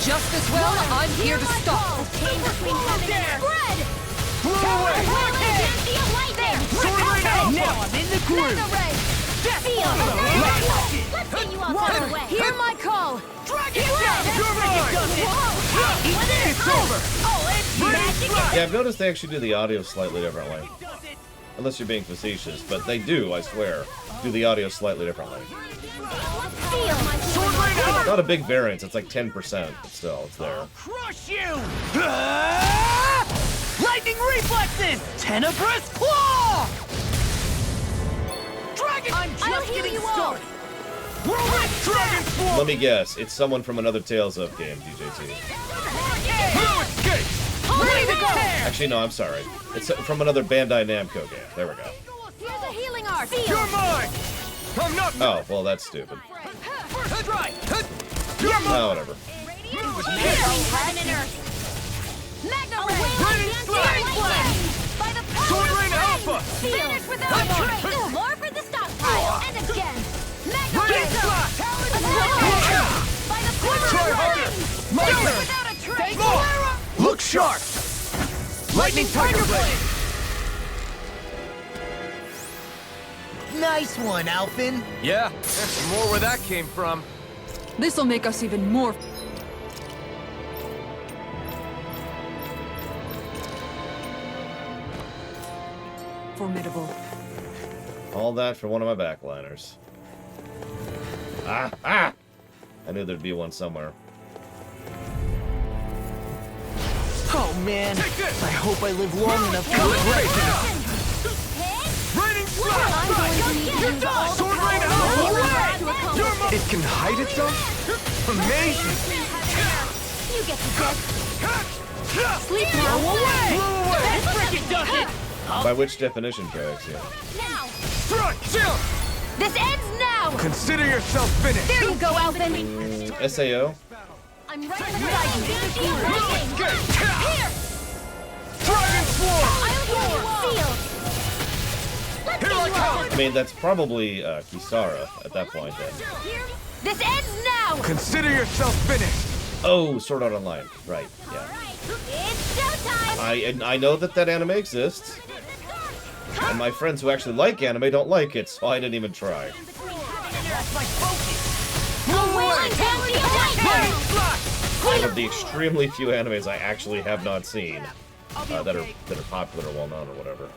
Just as well, I'm here to stop. The chain between heaven and earth. Spread! Blow away! Whirling Density of lightning! Now I'm in the groove! Mega ray! Feel! Let's get you all out of the way. Hear my call! Dragon Blade! You're mine! It's over! Oh, it's magic! Yeah, I've noticed they actually do the audio slightly differently. Unless you're being facetious, but they do, I swear, do the audio slightly differently. Feel! Not a big variance, it's like 10%, but still, it's there. Crush you! Lightning reflexes! Tenebrous claw! Dragon! I'm just getting started! Whirlwind dragon form! Let me guess, it's someone from another Tales of game, DJT. Ready to go! Actually, no, I'm sorry. It's from another Bandai Namco game. There we go. Here's a healing art! You're mine! I'm not... Oh, well, that's stupid. That's right! No, whatever. Heaven and earth! Magna Ray! Raining Lightning! By the power Sword of Rain Ray! Alpha! Finish without a trace! More for the stockpile! And again! Magna Ray! Raining Slash! By the power Try of harder! Ray! My Finish turn! without a trace! Look sharp! Lightning Tiger Blade! Nice one, Alphin. Yeah, there's more where that came from. This'll make us even more... formidable. All that for one of my backliners. Ah! Ah! I knew there'd be one somewhere. Oh man, I hope I live long enough to Raining Slash! You're done! Sword Rain Alpha! It can hide itself? Amazing! You get the death! Sleep now! That frickin' does it! By which definition, Trax? Yeah. Now! Strike! Chill! This ends now! Consider yourself finished! There you go, Alvin! SAO? I'm ready to ride you! Here! Dragon Swarm! I'll heal you all! Let's get you all! I mean, that's probably Kisara at that point, then. This ends now! Consider yourself finished! Oh, Sword Art Online. Right, yeah. It's showtime! I know that anime exists, and my friends who actually like anime don't like it, so I didn't even try. One of the extremely few animes I actually have not seen that are popular or well known or whatever.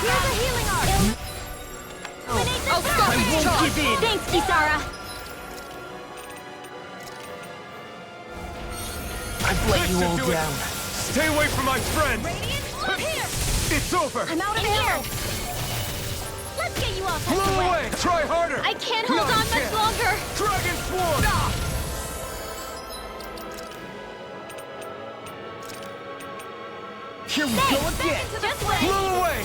Here's a healing art! I won't give in! Thanks, Kisara! I've let you all down. Stay away from my friends! Here! It's over! I'm out of here! Let's get you all tucked Blow away! away! Try harder! I can't hold No, you on much can't. longer! Dragon Swarm! Here we go again! Just wait! Blow away!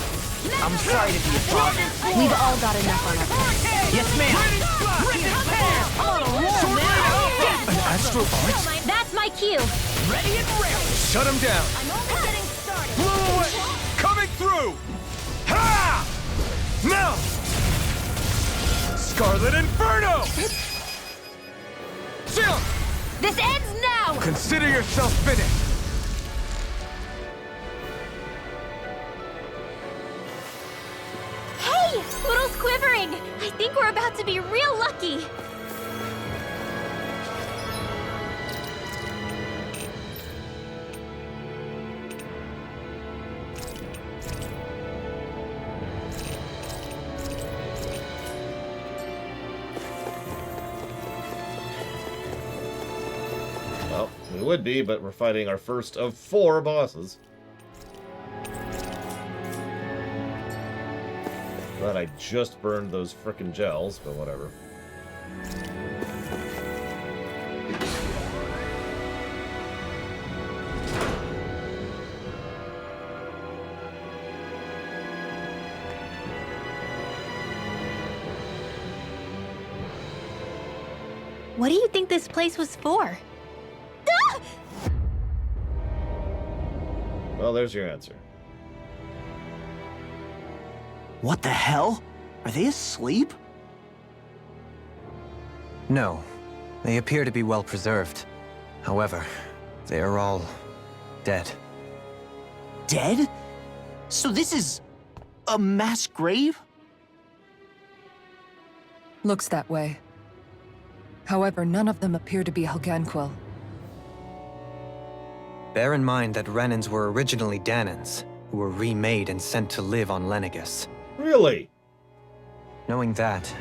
I'm sorry to be a problem. We've all got enough on our plates. Yes, ma'am! I'm on a roll now! An astral arts? That's my cue! Ready and ready! Shut him down! I'm only getting started! Blow away! Coming through! Ha! Now! Scarlet Inferno! Chill! This ends now! Consider yourself finished! Hey! Poodle's quivering! I think we're about to be real lucky! Well, we would be, but we're fighting our first of 4 bosses. Glad I just burned those frickin' gels, but whatever. What do you think this place was for? Well, there's your answer. What the hell? Are they asleep? No, they appear to be well preserved. However, they are all dead. Dead? So this is a mass grave? Looks that way. However, none of them appear to be Helganquil. Bear in mind that Renans were originally Danans, who were remade and sent to live on Lenegus. Really? Knowing that,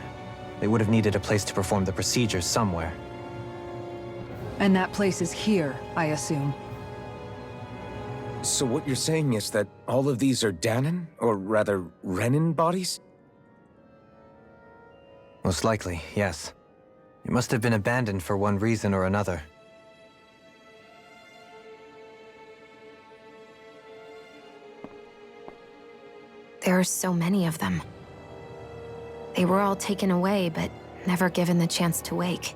they would have needed a place to perform the procedures somewhere. And that place is here, I assume. So what you're saying is that all of these are Danan, or rather, Renan bodies? Most likely, yes. It must have been abandoned for one reason or another. There are so many of them. They were all taken away, but never given the chance to wake.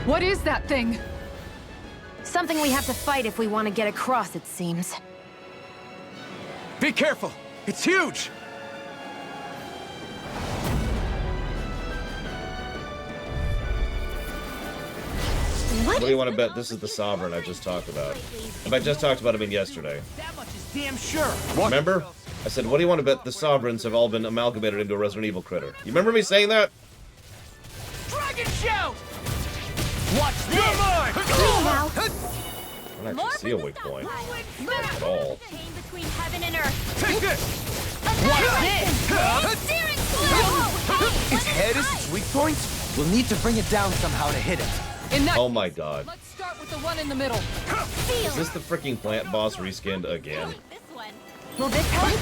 What is that thing? Something we have to fight if we want to get across, it seems. Be careful! It's huge! What do you want to bet this is the Sovereign I just talked about? If I just talked about him yesterday. That much is damn sure. What? Remember? I said, what do you want to bet the Sovereigns have all been amalgamated into a Resident Evil critter? You remember me saying that? Dragon shout! Watch this! You're mine! I don't actually see a weak point. Not at all. Between heaven and earth. Take this! Watch this! Its head is its weak point? We'll need to bring it down somehow to hit it. In that Oh my god. let's start with the one in the middle. Is this the freaking plant boss reskinned again? This one. Will this help?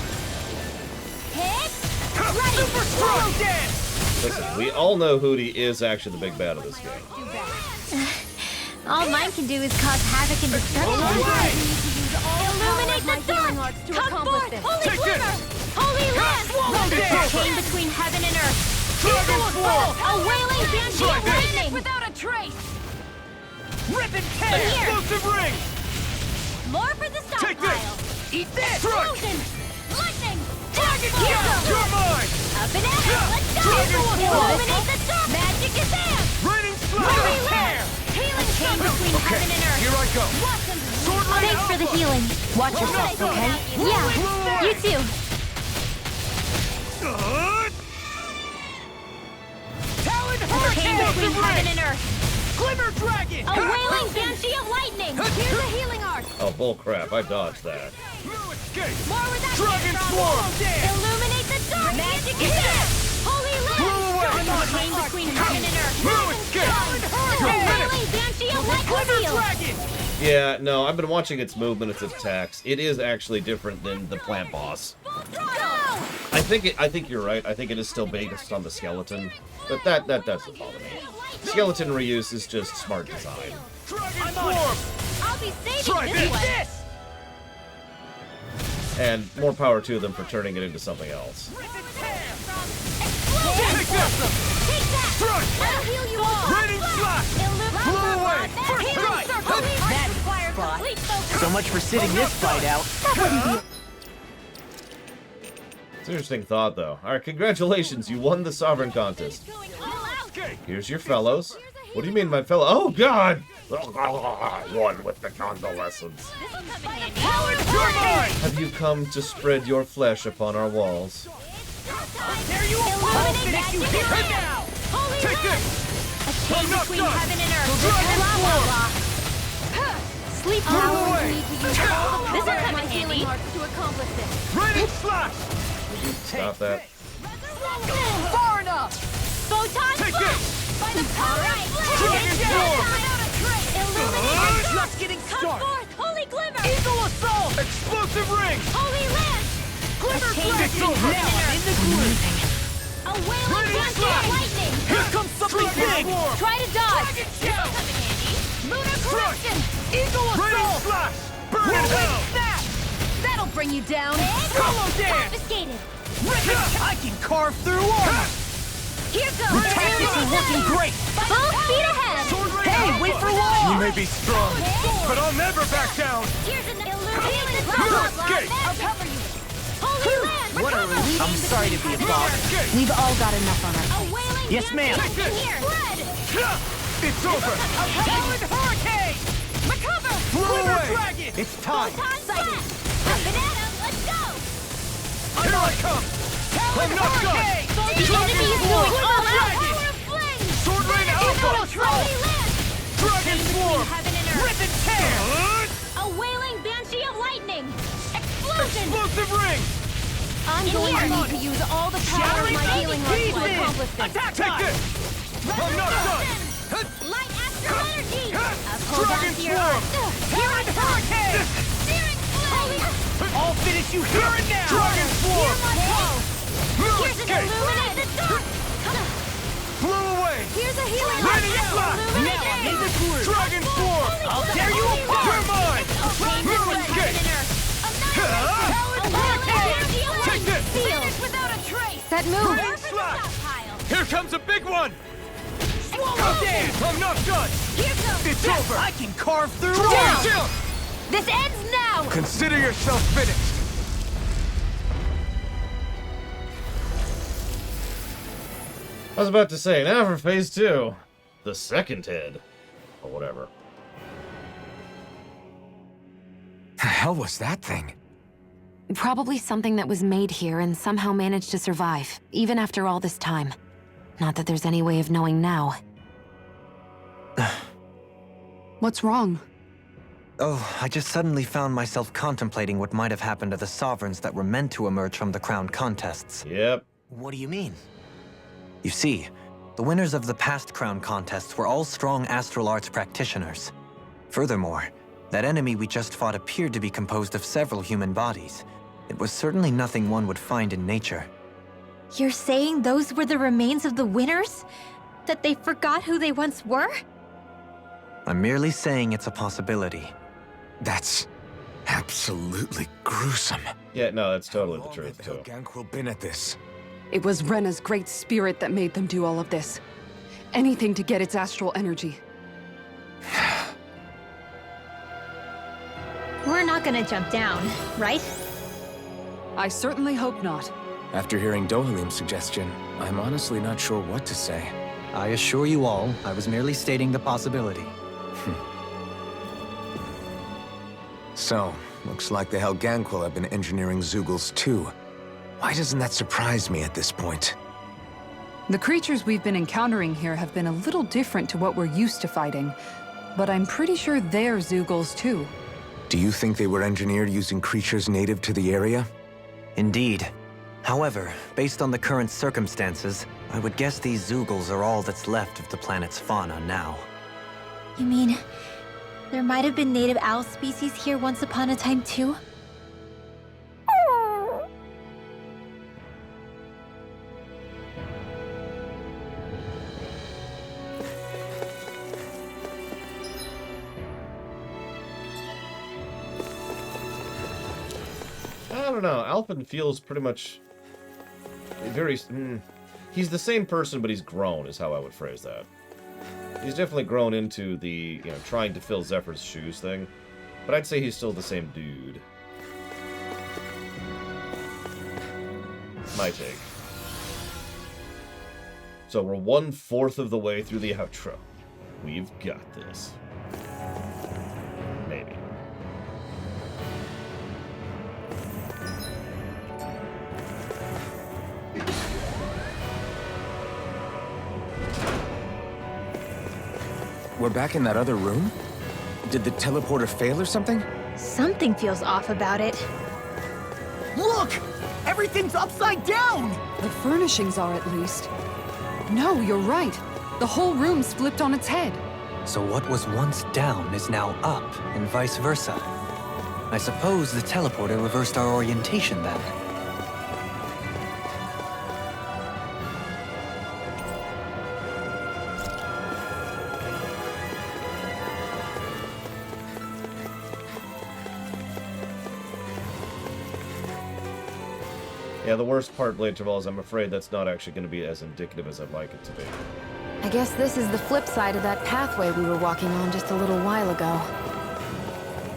Hit! Super strong dance! Listen, we all know Hootie is actually the big bad of this game. All mine can do is cause havoc and destruction. Illuminate the dark! Come forth! Holy Take glimmer! this! Holy lamp! this! Chain between heaven and earth! Dragon Sword! A wailing banshee Try of this! lightning! Without a trace! Rip and tear! Explosive ring! More for the Take stockpile! this! Eat this! Strike! Explosion! Lightning! Dragon Here! You're mine! Up and at it! Let's go! Dragon Sword! Illuminate the dark! Magic is there! Raining Holy slash! lamp! Healing chain between Okay, heaven and earth! here I go. Watch them! Sword Ring Thanks for the Alpha! healing. Watch yourself, okay? Yeah, you too. Talon Chain Hurricane! between heaven and earth! Glimmer dragon! A wailing banshee of lightning! Here's a healing arc! Oh, bull crap, I dodged that. No escape! More where that Dragon came from! Swarm! Illuminate the dark! Magic is there! Holy Blew away! lamp! Chain between heaven and earth! No escape! A wailing banshee of lightning! Dragon! Yeah, no, I've been watching its movement, its attacks. It is actually different than the plant boss. Go! I think you're right. I think it is still based on the skeleton. But that doesn't bother me. Skeleton reuse is just smart design. Dragon Swarm! I'll be saving Try this one! this! And more power to them for turning it into something else. Explosion! Take this! Take that! Strike! I'll heal you all! Raining slash! Blew away! First strike! That spot. So much for sitting this fight out. It's an interesting thought, though. Alright, congratulations, you won the Sovereign Contest. Going all out! Here's your fellows. What do you mean, my fellow? Oh, God! One with the convalescents. This will come in handy. You're mine! Have you come to spread your flesh upon our walls? There you are! Illuminate Finish you magic here is there! now! Holy Take lamp! this! A chain I'm not between done. heaven and earth! Dragon Blah, blah, Swarm. blah. Sleep Move now. away! This will come in handy. To accomplish this. Raining slash! Stop that. Far enough! Photon Take flash! this! By the power of flame! has changed. Now I'm in the groove. A wailing blast of lightning. Here comes something big! Try to dodge. Dragon This will come in handy. Lunar corruption. Eagle assault! Flash! Burn in hell! Snap. That'll bring you down. Solo dance! Confiscated. I can carve through armor! Here goes. Tactics are working great! Full speed ahead. Hey, wait for Law! You may be strong, but I'll never back down! Here's an Your escape! I'll cover you. Holy land. What a relief! I'm sorry to be a bother. We've all got enough on our A plates. wailing Yes, ma'am. blast in here. Spread. It's over! Talon Hurricane! Recover. Blow away! Dragon! It's time! Photon sighted. Banana, let's go. Here I come! I'm not done! The enemy is going all out. Power of flame. Sword Rain Alpha! Holy land. Dragon Swarm! Heaven and earth. Rip and tear! A wailing banshee of lightning. Explosion. Explosive ring! I'm going to need to use all the power of my healing arts to accomplish this. Attack Take time! this! I'm not done! Light astral energy. Hold on Dragon to your Swarm! Talon Hurricane! searing flame. I'll finish you here and now! Dragon Swarm! Here's an Escape! illuminate the dark. Blow away! Here's a healing Radiant arts. blast! Now I'm in the groove! Dragon Swarm! I'll tear you apart! You're mine! Escape. Take this! Finish without a trace. That move! Rain slash! Here comes a big one! Swallow dance! I'm not done! Here goes. It's over! I can carve through Down! armor! This ends now. Consider yourself finished. I was about to say, now for phase 2. The second head. Or whatever. The hell was that thing? Probably something that was made here and somehow managed to survive, even after all this time. Not that there's any way of knowing now. What's wrong? Oh, I just suddenly found myself contemplating what might have happened to the sovereigns that were meant to emerge from the crown contests. Yep. What do you mean? You see, the winners of the past crown contests were all strong astral arts practitioners. Furthermore, that enemy we just fought appeared to be composed of several human bodies. It was certainly nothing one would find in nature. You're saying those were the remains of the winners? That they forgot who they once were? I'm merely saying it's a possibility. That's absolutely gruesome. Yeah, no, that's totally the How long truth, had the too. Helganquil been at this? It was Rena's great spirit that made them do all of this. Anything to get its astral energy. We're not gonna jump down, right? I certainly hope not. After hearing Dohalim's suggestion, I'm honestly not sure what to say. I assure you all, I was merely stating the possibility. So, looks like the Helganquil have been engineering Zeugles too. Why doesn't that surprise me at this point? The creatures we've been encountering here have been a little different to what we're used to fighting, but I'm pretty sure they're Zeugles too. Do you think they were engineered using creatures native to the area? Indeed. However, based on the current circumstances, I would guess these Zeugles are all that's left of the planet's fauna now. You mean, there might have been native owl species here once upon a time too? I don't know. Alpin feels pretty much very. He's the same person, but he's grown, is how I would phrase that. He's definitely grown into the, trying to fill Zephyr's shoes thing. But I'd say he's still the same dude. My take. So we're 1/4 of the way through the outro. We've got this. Maybe. We're back in that other room? Did the teleporter fail or something? Something feels off about it. Look! Everything's upside down! The furnishings are at least. No, you're right. The whole room's flipped on its head. So what was once down is now up, and vice versa. I suppose the teleporter reversed our orientation then. Yeah, the worst part, Blade Travell, is I'm afraid that's not actually going to be as indicative as I'd like it to be. I guess this is the flip side of that pathway we were walking on just a little while ago.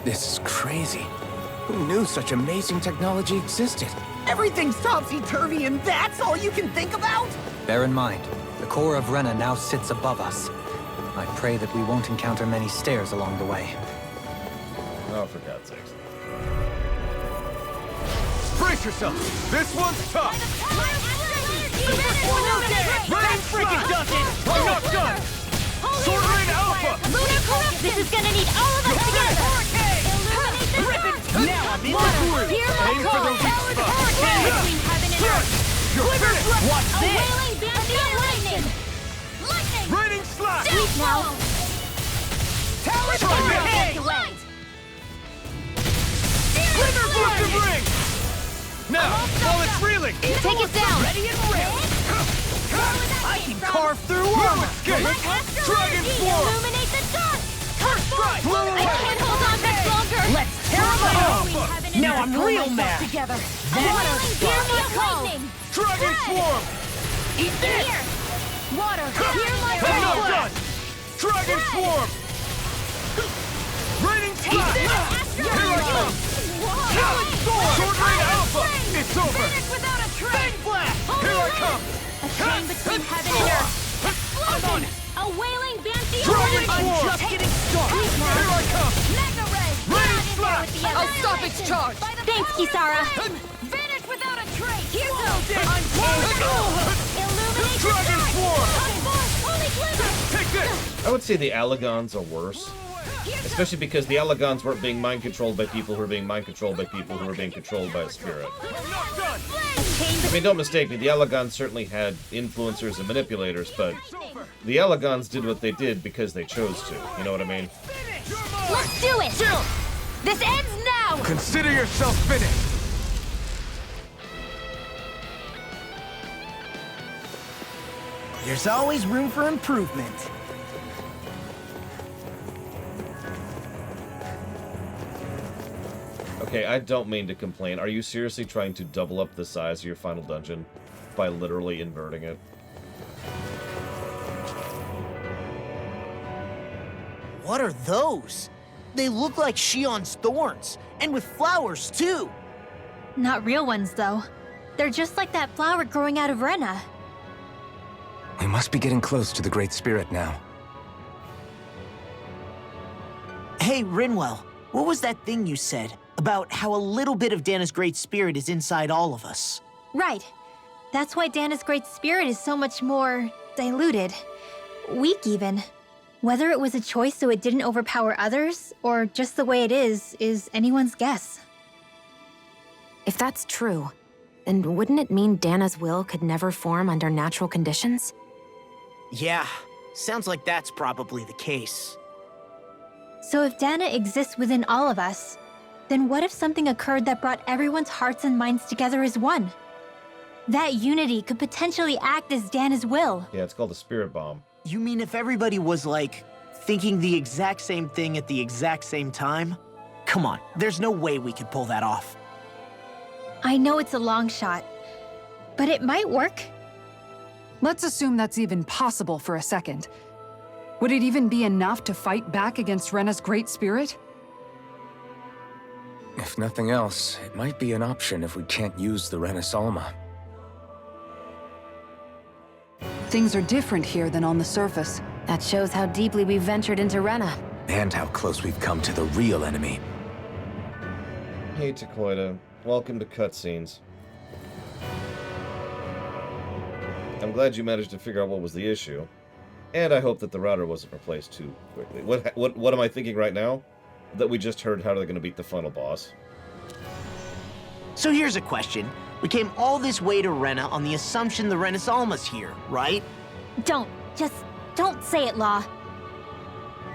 This is crazy. Who knew such amazing technology existed? Everything's topsy-turvy and that's all you can think about? Bear in mind, the core of Rena now sits above us. I pray that we won't encounter many stairs along the way. Oh, for God's sakes. Brace yourself! This one's tough! That freaking does it! I'm not done! Sword Rain Alpha! Lunar Corruption! This is gonna need all of us together! Illuminate the Now I'm in water! Hear my Aim for call! the weak spot! Between heaven and earth! You're finished! Watch this! A wailing banshee of lightning! Lightning! Raining slash! Sweep now! Tower Hey! Light! Glitter Blossom Ring! Now, while it's reeling! Take it down! Ready and ready! I can carve through armor! Escape! Dragon Energy! Form! Illuminate the dark! First strike! Blow I away! can't hold on much longer! Let's tear them apart! Between heaven and Now earth, I'm pull real myself mad! Together. Water! Hear my call! Dragon Form! Eat this! Here! Water! Hear my I'm not call! done! Dragon Swarm! Raining Slash! Here I come! Talent Sword! Sword Rain Alpha! It's over! Finish without a trace! Here I come! A chain between heaven and earth! Explosion! A wailing banshee! Dragon lightning! Swarm! Just getting started! Here I come! Mega ray! Rain Slash! I'll stop its charge! Thanks, Kisara! Vanish without a trace! Here goes! I'm Illuminate the Dragon dark! Swarm! Holy glimmer! Take this! I would say the Allagons are worse. Especially because the Allagons weren't being mind-controlled by people who were being mind-controlled by people who were being controlled by a spirit. I'm not done! I mean, don't mistake me, the Allagons certainly had influencers and manipulators, but the Allagons did what they did because they chose to. You know what I mean? Let's do it! This ends now! Consider yourself finished! There's always room for improvement. Okay, I don't mean to complain. Are you seriously trying to double up the size of your final dungeon by literally inverting it? What are those? They look like Shion's thorns, and with flowers too. Not real ones, though. They're just like that flower growing out of Rena. We must be getting close to the Great Spirit now. Hey, Rinwell, what was that thing you said about how a little bit of Dana's Great Spirit is inside all of us? Right. That's why Dana's Great Spirit is so much more diluted. Weak, even. Whether it was a choice so it didn't overpower others, or just the way it is anyone's guess. If that's true, then wouldn't it mean Dana's will could never form under natural conditions? Yeah, sounds like that's probably the case. So if Dana exists within all of us, then what if something occurred that brought everyone's hearts and minds together as one? That unity could potentially act as Dana's will. Yeah, it's called a spirit bomb. You mean if everybody was, like, thinking the exact same thing at the exact same time? Come on, there's no way we could pull that off. I know it's a long shot, but it might work. Let's assume that's even possible for a second. Would it even be enough to fight back against Rena's Great Spirit? If nothing else, it might be an option if we can't use the Renasalma. Things are different here than on the surface. That shows how deeply we've ventured into Rena. And how close we've come to the real enemy. Hey, Takoida. Welcome to Cutscenes. I'm glad you managed to figure out what was the issue. And I hope that the router wasn't replaced too quickly. What am I thinking right now? That we just heard how they're going to beat the final boss. So here's a question. We came all this way to Rena on the assumption the Renasalma's here, right? Just don't say it, Law.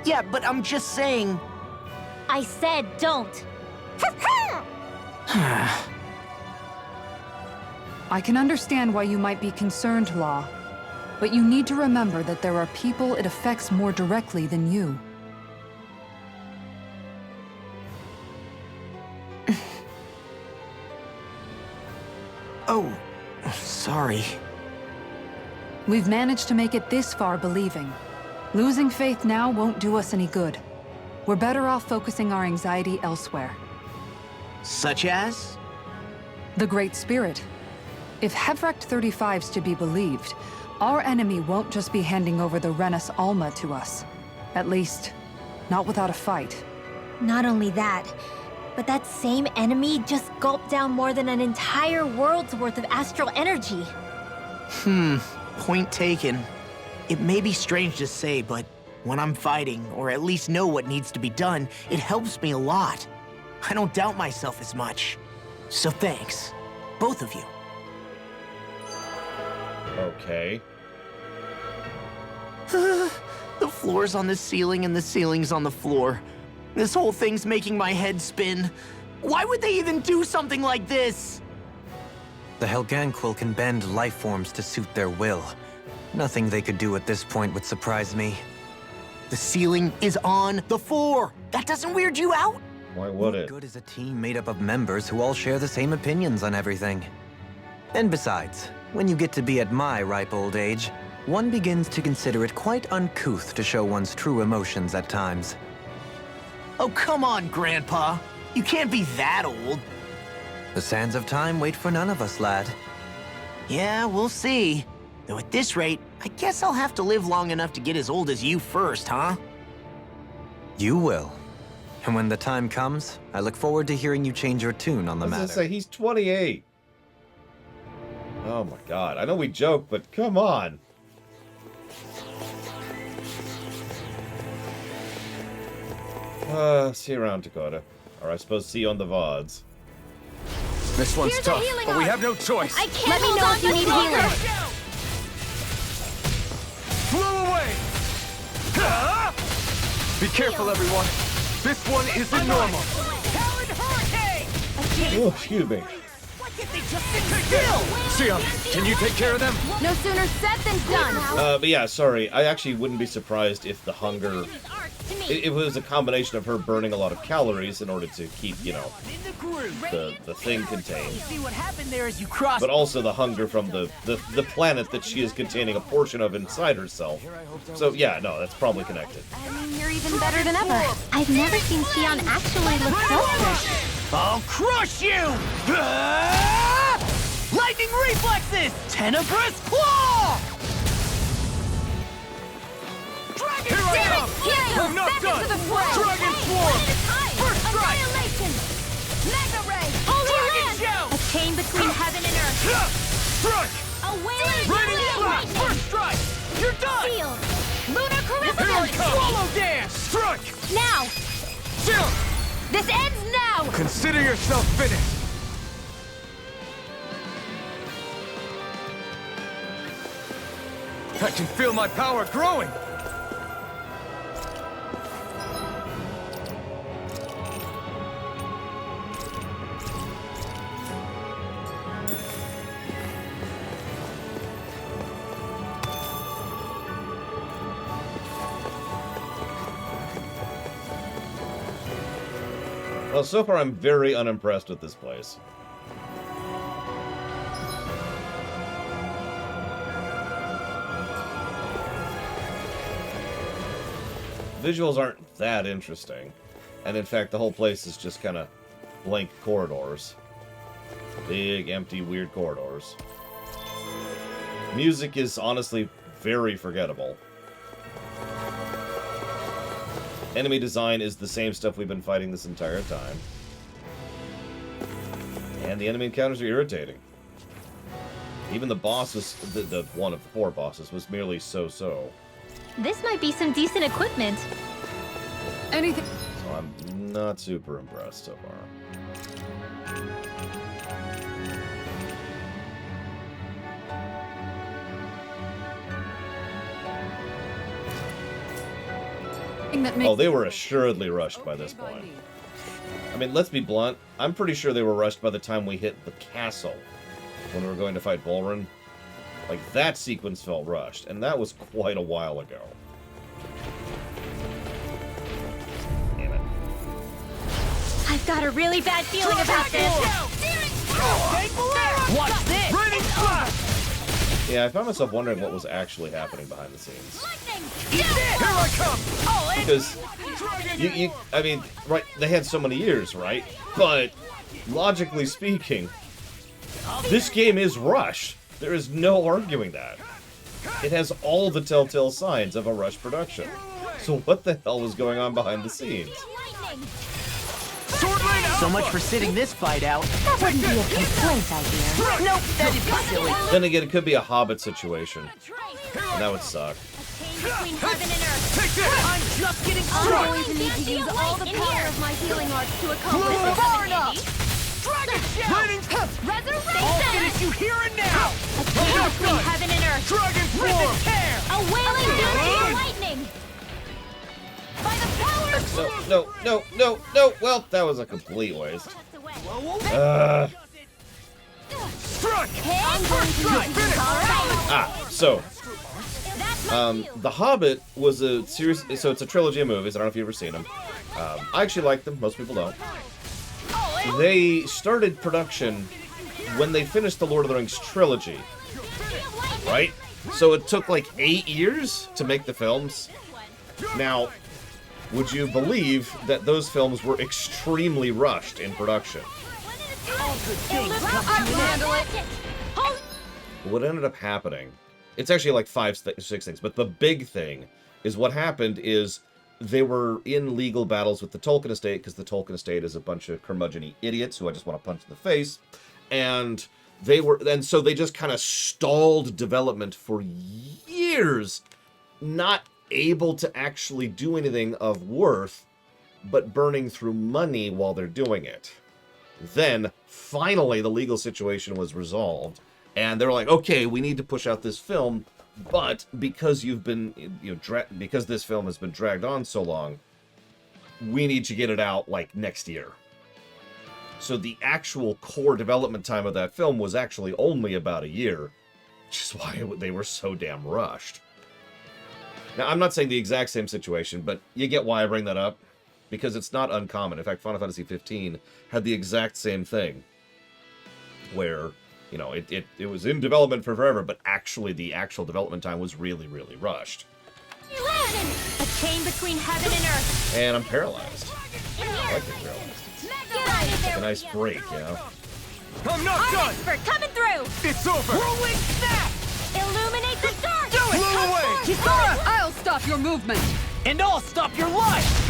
Yeah, but I'm just saying... I said don't. I can understand why you might be concerned, Law. But you need to remember that there are people it affects more directly than you. Oh, sorry. We've managed to make it this far believing. Losing faith now won't do us any good. We're better off focusing our anxiety elsewhere. Such as? The Great Spirit. If Hevrecht 35's to be believed, our enemy won't just be handing over the Renis Alma to us. At least, not without a fight. Not only that, but that same enemy just gulped down more than an entire world's worth of astral energy. Point taken. It may be strange to say, but when I'm fighting, or at least know what needs to be done, it helps me a lot. I don't doubt myself as much. So thanks, both of you. Okay. The floor's on the ceiling and the ceiling's on the floor. This whole thing's making my head spin. Why would they even do something like this? The Helganquil can bend life forms to suit their will. Nothing they could do at this point would surprise me. The ceiling is on the floor. That doesn't weird you out? Why would What it? good is a team made up of members who all share the same opinions on everything? And besides, when you get to be at my ripe old age, one begins to consider it quite uncouth to show one's true emotions at times. Oh, come on, Grandpa. You can't be that old. The sands of time wait for none of us, lad. Yeah, we'll see. Though at this rate, I guess I'll have to live long enough to get as old as you first, huh? You will. And when the time comes, I look forward to hearing you change your tune on the I was gonna matter. say, he's 28. Oh my god. I know we joke, but come on. See you around, Dakota. Or I suppose see you on the VODs. This one's Here's a tough, healing but we arm. have no choice. I can't Let me hold know on if you much need longer. healing. Flew away! Ah! Be careful, everyone. This one isn't normal. Oh, excuse me. Why can't they just sit still? Sion, can you take care of them? No sooner said than done. But yeah, sorry. I actually wouldn't be surprised if the hunger... It was a combination of her burning a lot of calories in order to keep, you know, In the groove. the thing contained. See what happened there as you crossed. But also the hunger from the planet that she is containing a portion of inside herself. So yeah, no, that's probably connected. I mean, you're even better than ever. I've never seen Sion actually look so I'll crush you! Ah! Lightning reflexes! Tenebrous claw! Dragon Here I come! I'm not done! Dragon Swarm! First strike! Mega Ray! Holy Dragon Land! Shell! A chain between heaven and earth. Strike! A wailing Raining Slash! First strike! You're done! Field. Lunar Here I Charisma! come! Swallow dance! Strike! Now! Sion! This ends now! Consider yourself finished! I can feel my power growing! Well, so far I'm very unimpressed with this place. Visuals aren't that interesting. And in fact, the whole place is just kind of blank corridors. Big, empty, weird corridors. Music is honestly very forgettable. Enemy design is the same stuff we've been fighting this entire time. And the enemy encounters are irritating. Even the boss was, the one of the 4 bosses, was merely so-so. This might be some decent equipment. Anything... So I'm not super impressed so far. that makes Oh, they were assuredly rushed by this point. I mean, let's be blunt. I'm pretty sure they were rushed by the time we hit the castle. When we were going to fight Vholran. Like, that sequence felt rushed. And that was quite a while ago. Damn it. I've got a really bad feeling about this. Watch this! Raining Slash! Yeah, I found myself wondering what was actually happening behind the scenes. Here I come! Because, I mean, right, they had so many years, right? But, logically speaking, this game is rushed. There is no arguing that. It has all the telltale signs of a rush production. So what the hell was going on behind the scenes? Sword lane out! So much for sitting this fight out. That wouldn't be a complaint, I hear. Nope, that'd be silly. Then again, it could be a Hobbit situation. And that would suck. Between heaven and earth. Take this! I'm just getting I'm started. going to need to use all the power of my healing arts to accomplish Blow this. far enough! Dragon Shell! Raining Resurrection! I'll finish you here and now! A chain between heaven and earth. Dragon form! Tear! A wailing doom of lightning! By the power No. Well, that was a complete waste. Strike! I'm going to need to use all So, The Hobbit was a series, so it's a trilogy of movies. I don't know if you've ever seen them. I actually like them. Most people don't. They started production when they finished the Lord of the Rings trilogy, right? So it took like 8 years to make the films. Now, would you believe that those films were extremely rushed in production? What ended up happening, it's actually like 6 things, but the big thing is what happened is they were in legal battles with the Tolkien estate, because the Tolkien estate is a bunch of curmudgeon-y idiots who I just want to punch in the face, and so they just kind of stalled development for years, not able to actually do anything of worth, but burning through money while they're doing it. Then, finally, the legal situation was resolved, and they're like, okay, we need to push out this film, but because you've been, because this film has been dragged on so long, we need to get it out, like, next year. So the actual core development time of that film was actually only about a year, which is why they were so damn rushed. Now, I'm not saying the exact same situation, but you get why I bring that up, because it's not uncommon. In fact, Final Fantasy 15 had the exact same thing, where, it was in development for forever, but actually the actual development time was really, really rushed. A chain between heaven and earth. And I'm paralyzed. I like being paralyzed. It's like a nice break, I'm not done! Expert coming through. It's over! Whirlwind snap! Illuminate the dark. Do it! Blow away! Kisara, I'll stop your movement! And I'll stop your life!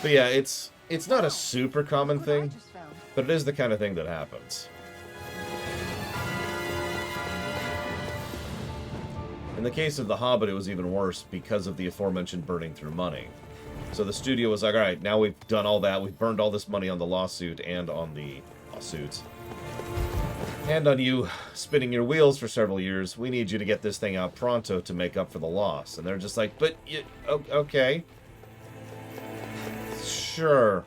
But yeah, it's not a super common thing, but it is the kind of thing that happens. In the case of The Hobbit, it was even worse because of the aforementioned burning through money. So the studio was like, all right, now we've done all that. We've burned all this money on the lawsuit and on the lawsuits. And on you spinning your wheels for several years. We need you to get this thing out pronto to make up for the loss. And they're just like, but, okay. Sure.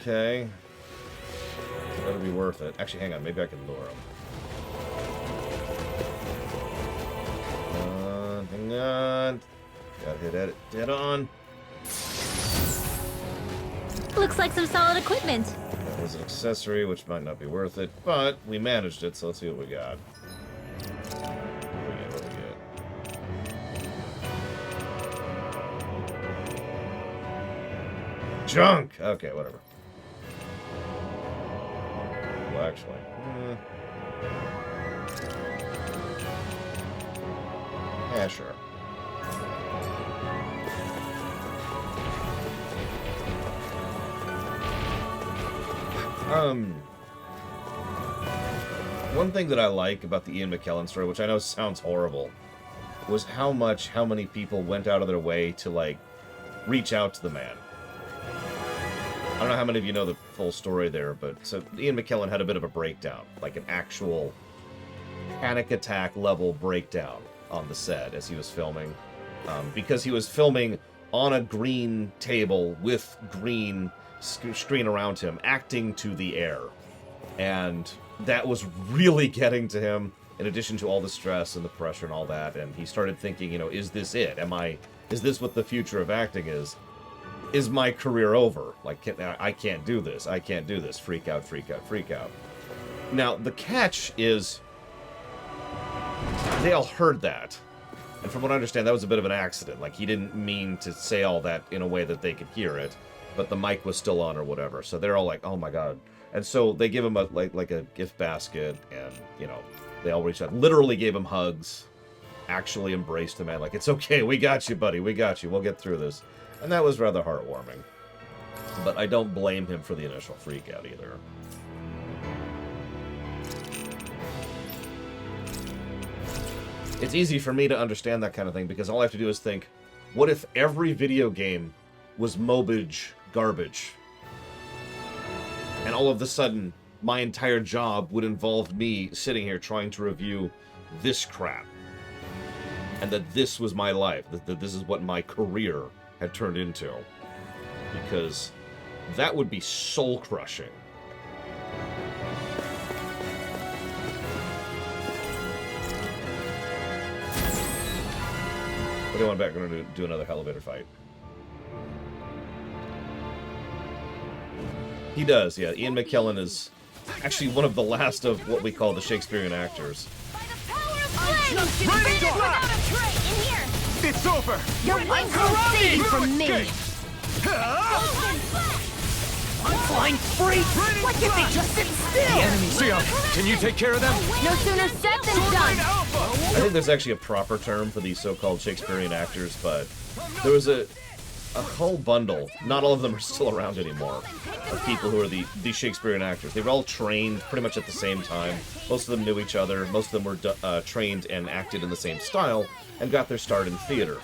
Okay. It's gotta be worth it. Actually, hang on. Maybe I can lure him. Hang on. Gotta hit it dead on. Looks like some solid equipment. That was an accessory, which might not be worth it, but we managed it, so let's see what we got. What do we get? Junk! Okay, whatever. Well, actually... Yeah, sure. One thing that I like about the Ian McKellen story, which I know sounds horrible, was how many people went out of their way to, like, reach out to the man. I don't know how many of you know the full story there, but so Ian McKellen had a bit of a breakdown, like an actual panic attack level breakdown on the set as he was filming, because he was filming on a green table with green screen around him, acting to the air, and that was really getting to him. in addition to all the stress and the pressure and all that, and he started thinking, you know, is this it? Is this what the future of acting is? Is my career over? Like, I can't do this. I can't do this. Freak out, freak out, freak out. Now, the catch is, they all heard that. And from what I understand, that was a bit of an accident. Like, he didn't mean to say all that in a way that they could hear it, but the mic was still on or whatever. So they're all like, oh my god. And so they give him a like a gift basket, and, you know, they all reached out. Literally gave him hugs. Actually embraced him, and like, it's okay, we got you, buddy. We got you. We'll get through this. And that was rather heartwarming. But I don't blame him for the initial freak out either. It's easy for me to understand that kind of thing, because all I have to do is think, what if every video game was mobage garbage? And all of a sudden, my entire job would involve me sitting here trying to review this crap. And that this was my life, that this is what my career had turned into. Because that would be soul-crushing. What do you want back? We're going to do another elevator fight. He does, yeah. Ian McKellen is actually one of the last of what we call the Shakespearean actors. It's over! Your wings will save from me! I'm flying free! Why can't they just sit still? The enemy! Sion, can you take care of them? No sooner said than done! I think there's actually a proper term for these so-called Shakespearean actors, but there was a whole bundle, not all of them are still around anymore, of people who are the Shakespearean actors. They were all trained pretty much at the same time. Most of them knew each other. Most of them were trained and acted in the same style and got their start in theater.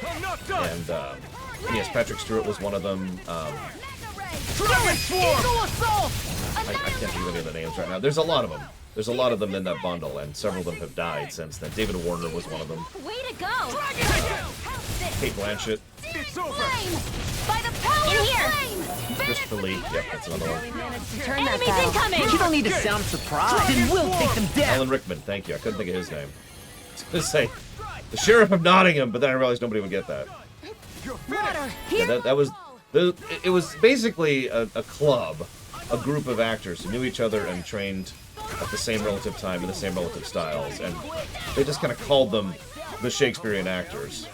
And yes, Patrick Stewart was one of them. I can't think of any of the names right now. There's a lot of them. There's a lot of them in that bundle, and several of them have died since then. David Warner was one of them. Way to go! Kate Blanchett. It's over! By the power in here! Christopher Lee. Yep, that's another one. Enemies incoming! You don't need to sound surprised, and we'll take them down! Alan Rickman, thank you. I couldn't think of his name. I was going to say, the Sheriff of Nottingham, but then I realized nobody would get that. Yeah, that was... It was basically a club, a group of actors who knew each other and trained at the same relative time in the same relative styles, and they just kind of called them the Shakespearean actors.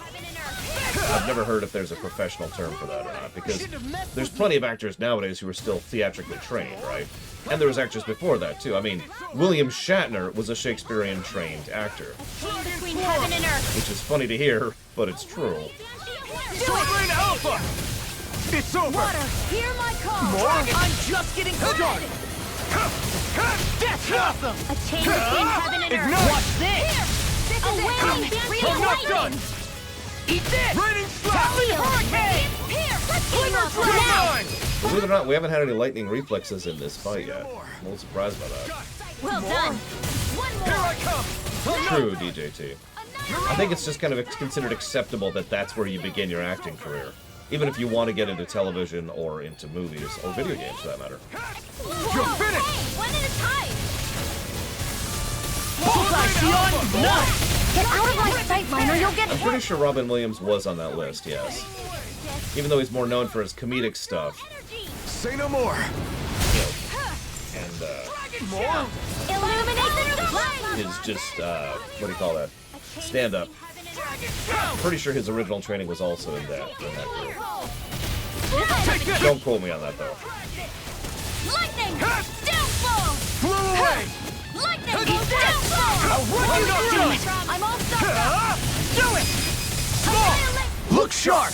I've never heard if there's a professional term for that or not, because there's plenty of actors nowadays who are still theatrically trained, right? And there was actors before that, too. I mean, William Shatner was a Shakespearean-trained actor. Between heaven and earth. Which is funny to hear, but it's true. Sword Alpha! It's over! Water, hear my call! More? I'm just getting started! That's awesome! A chain between heaven and earth! Ignite! Watch this! This is wailing bandit I'm not done! lightning! Eat this! Raining slap! Hurricane! Here, let's get now! Believe it or not, we haven't had any lightning reflexes in this fight yet. I'm a little surprised by that. Well done! One Here more! I come! True, DJT. I think it's just kind of considered acceptable that that's where you begin your acting career. Even if you want to get into television or into movies, or video games for that matter. You're finished! Hey, one at a time! Bullseye, Sion! Nice! Get out of my sight line or you'll get I'm pretty sure Robin Williams was on that list, yes. Even though he's more known for his comedic stuff. Say no more. You know, and, More? illuminate the flame! his just, what do you call that? Stand-up. Pretty sure his original training was also in that group. Don't quote me on that, though. Lightning! Downfall! Flew away! Lightning! Downfall! What you don't do it! I'm all stuck Do it! Small! Look sharp!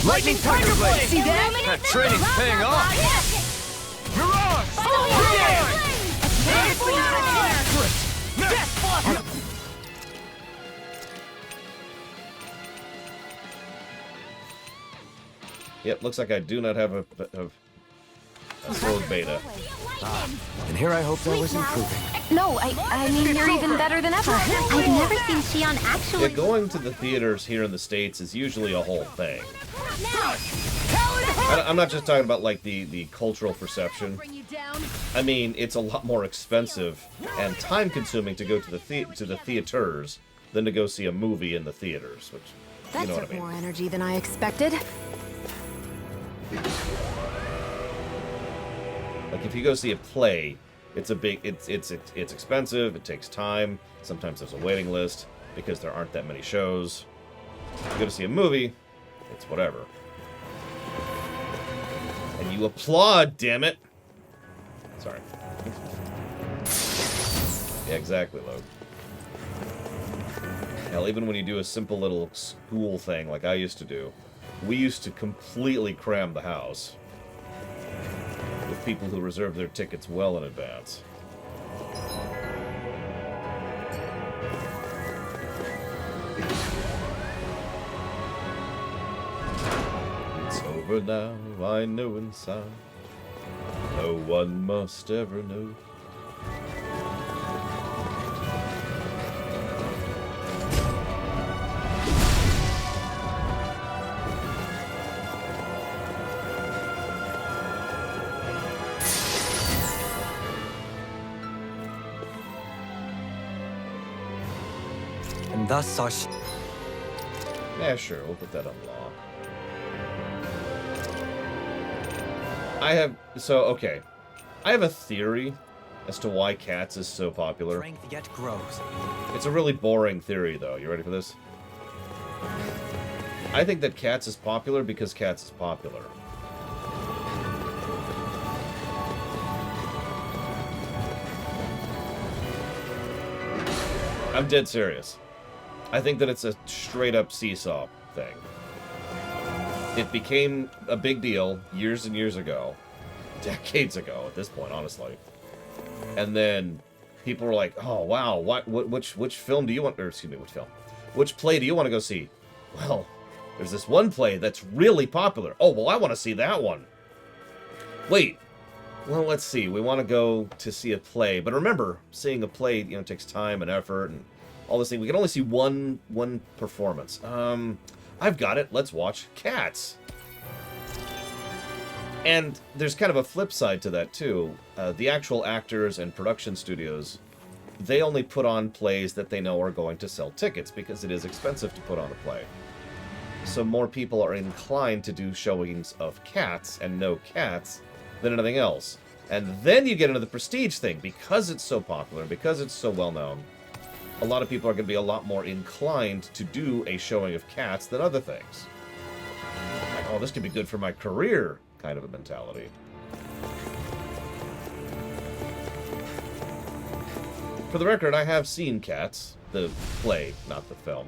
Lightning Tiger Blade! See that? That training's paying off! Mirage! Yep, looks like I do not have a sword beta. And here I hope that was improving. No, I mean, you're even better than ever. I've never seen Xion Yeah, actually. going to the theaters here in the States is usually a whole thing. I'm not just talking about, like, the cultural perception. I mean, it's a lot more expensive and time-consuming to go to the theaters than to go see a movie in the theaters, which, you know what I mean. More energy than I expected. Like, if you go see a play, it's expensive, it takes time, sometimes there's a waiting list, because there aren't that many shows. If you go to see a movie, it's whatever. And you applaud, damn it! Sorry. Yeah, exactly, Logan. Hell, even when you do a simple little school thing like I used to do, we used to completely cram the house with people who reserved their tickets well in advance. It's over now, I know inside. No one must ever know. And thus our... Yeah, sure, we'll put that on law. Okay. I have a theory as to why Cats is so popular. Strength yet grows. It's a really boring theory, though. You ready for this? I think that Cats is popular because Cats is popular. I'm dead serious. I think that it's a straight-up seesaw thing. It became a big deal years and years ago. Decades ago, at this point, honestly. And then people were like, oh, wow, which film do you want... Or, excuse me, which film? Which play do you want to go see? Well, there's this one play that's really popular. Oh, well, I want to see that one. Wait. Well, let's see. We want to go to see a play. But remember, seeing a play, you know, takes time and effort and all this thing. We can only see one performance. I've got it. Let's watch Cats. And there's kind of a flip side to that, too. The actual actors and production studios, they only put on plays that they know are going to sell tickets because it is expensive to put on a play. So more people are inclined to do showings of Cats and know Cats than anything else. And then you get into the prestige thing. Because it's so popular, because it's so well-known, a lot of people are going to be a lot more inclined to do a showing of Cats than other things. Like, oh, this could be good for my career, kind of a mentality. For the record, I have seen Cats, the play, not the film.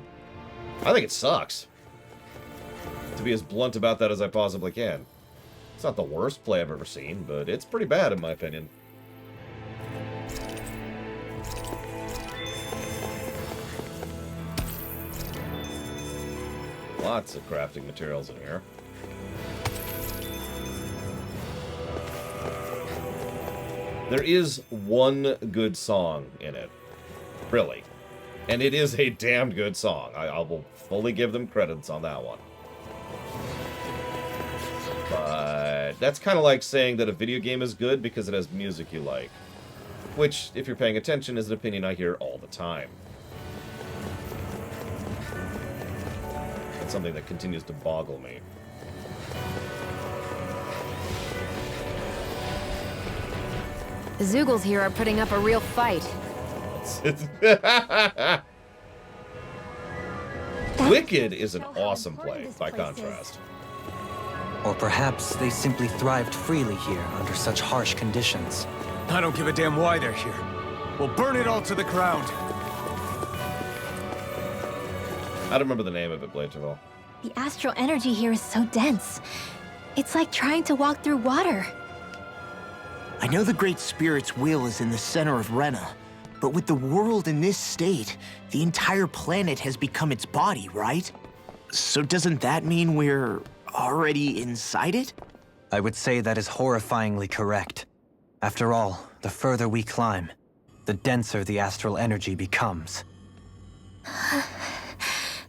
I think it sucks. To be as blunt about that as I possibly can. It's not the worst play I've ever seen, but it's pretty bad in my opinion. Lots of crafting materials in here. There is one good song in it. Really. And it is a damn good song. I will fully give them credits on that one. But that's kind of like saying that a video game is good because it has music you like. Which, if you're paying attention, is an opinion I hear all the time. It's something that continues to boggle me. The Zoogles here are putting up a real fight. Wicked is an awesome play, by contrast. Or perhaps they simply thrived freely here under such harsh conditions. I don't give a damn why they're here. We'll burn it all to the ground. I don't remember the name of it, Blaterville. The astral energy here is so dense. It's like trying to walk through water. I know the Great Spirit's will is in the center of Rena, but with the world in this state, the entire planet has become its body, right? So doesn't that mean we're already inside it? I would say that is horrifyingly correct. After all, the further we climb, the denser the astral energy becomes.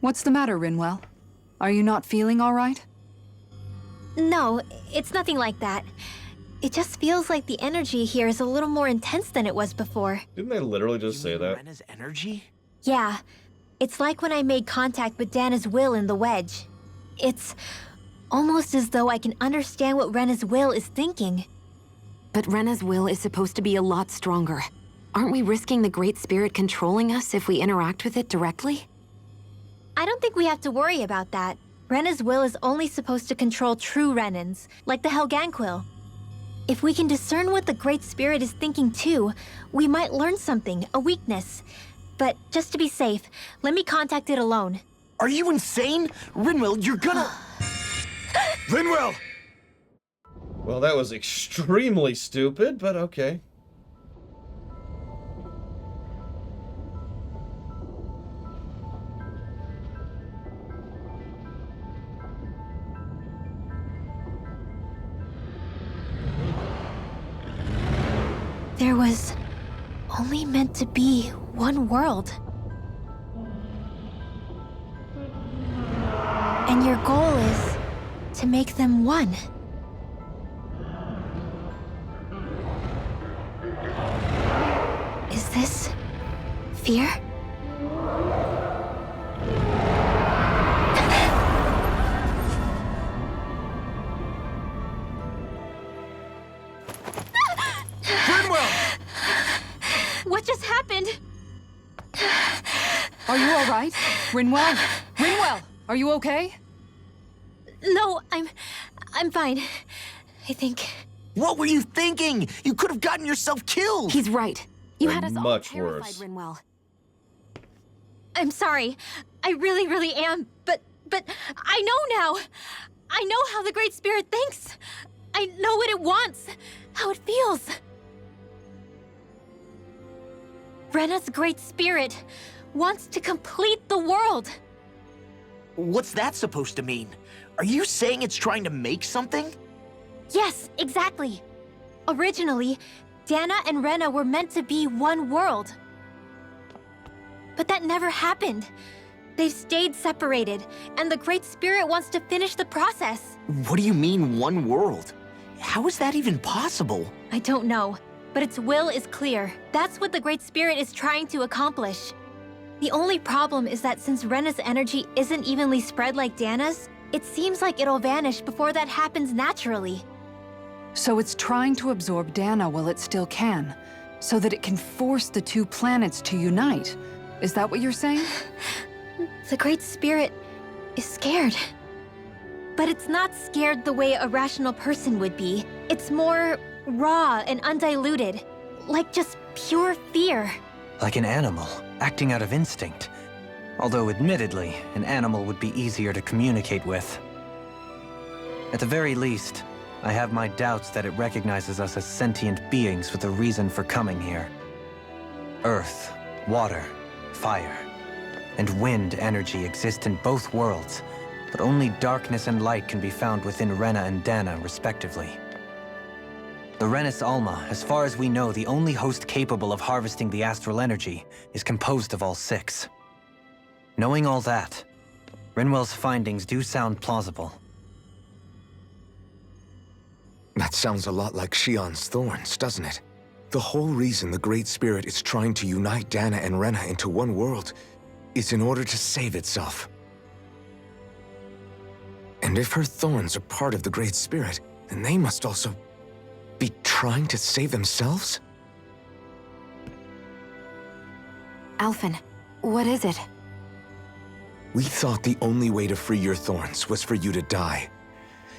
What's the matter, Rinwell? Are you not feeling all right? No, it's nothing like that. It just feels like the energy here is a little more intense than it was before. Didn't they literally just say that? Rena's energy? Yeah, it's like when I made contact with Dana's will in the wedge. It's almost as though I can understand what Rena's will is thinking. But Rena's will is supposed to be a lot stronger. Aren't we risking the Great Spirit controlling us if we interact with it directly? I don't think we have to worry about that. Rena's will is only supposed to control true Renans, like the Helganquil. If we can discern what the Great Spirit is thinking too, we might learn something, a weakness. But just to be safe, let me contact it alone. Are you insane? Rinwell, you're gonna... Rinwell! Well, that was extremely stupid, but okay. There was only meant to be one world. And your goal is to make them one. Is this fear? What just happened? Are you all right? Rinwell? Rinwell, are you okay? No, I'm fine. I think. What were you thinking? You could have gotten yourself killed! He's right. You had us all Much terrified, worse. Rinwell. I'm sorry. I really am. But I know now. I know how the Great Spirit thinks. I know what it wants, how it feels. Rena's Great Spirit wants to complete the world. What's that supposed to mean? Are you saying it's trying to make something? Yes, exactly. Originally, Dana and Rena were meant to be one world. But that never happened. They've stayed separated, and the Great Spirit wants to finish the process. What do you mean, one world? How is that even possible? I don't know, but its will is clear. That's what the Great Spirit is trying to accomplish. The only problem is that since Rena's energy isn't evenly spread like Dana's, it seems like it'll vanish before that happens naturally. So it's trying to absorb Dana while it still can, so that it can force the two planets to unite. Is that what you're saying? The Great Spirit is scared. But it's not scared the way a rational person would be. It's more raw and undiluted, like just pure fear. Like an animal, acting out of instinct. Although admittedly, an animal would be easier to communicate with. At the very least, I have my doubts that it recognizes us as sentient beings with a reason for coming here. Earth, water, fire, and wind energy exist in both worlds, but only darkness and light can be found within Rena and Dana, respectively. The Renis Alma, as far as we know, the only host capable of harvesting the astral energy, is composed of all six. Knowing all that, Rinwell's findings do sound plausible. That sounds a lot like Shion's thorns, doesn't it? The whole reason the Great Spirit is trying to unite Dana and Rena into one world is in order to save itself. And if her thorns are part of the Great Spirit, then they must also be trying to save themselves? Alphen, what is it? We thought the only way to free your thorns was for you to die.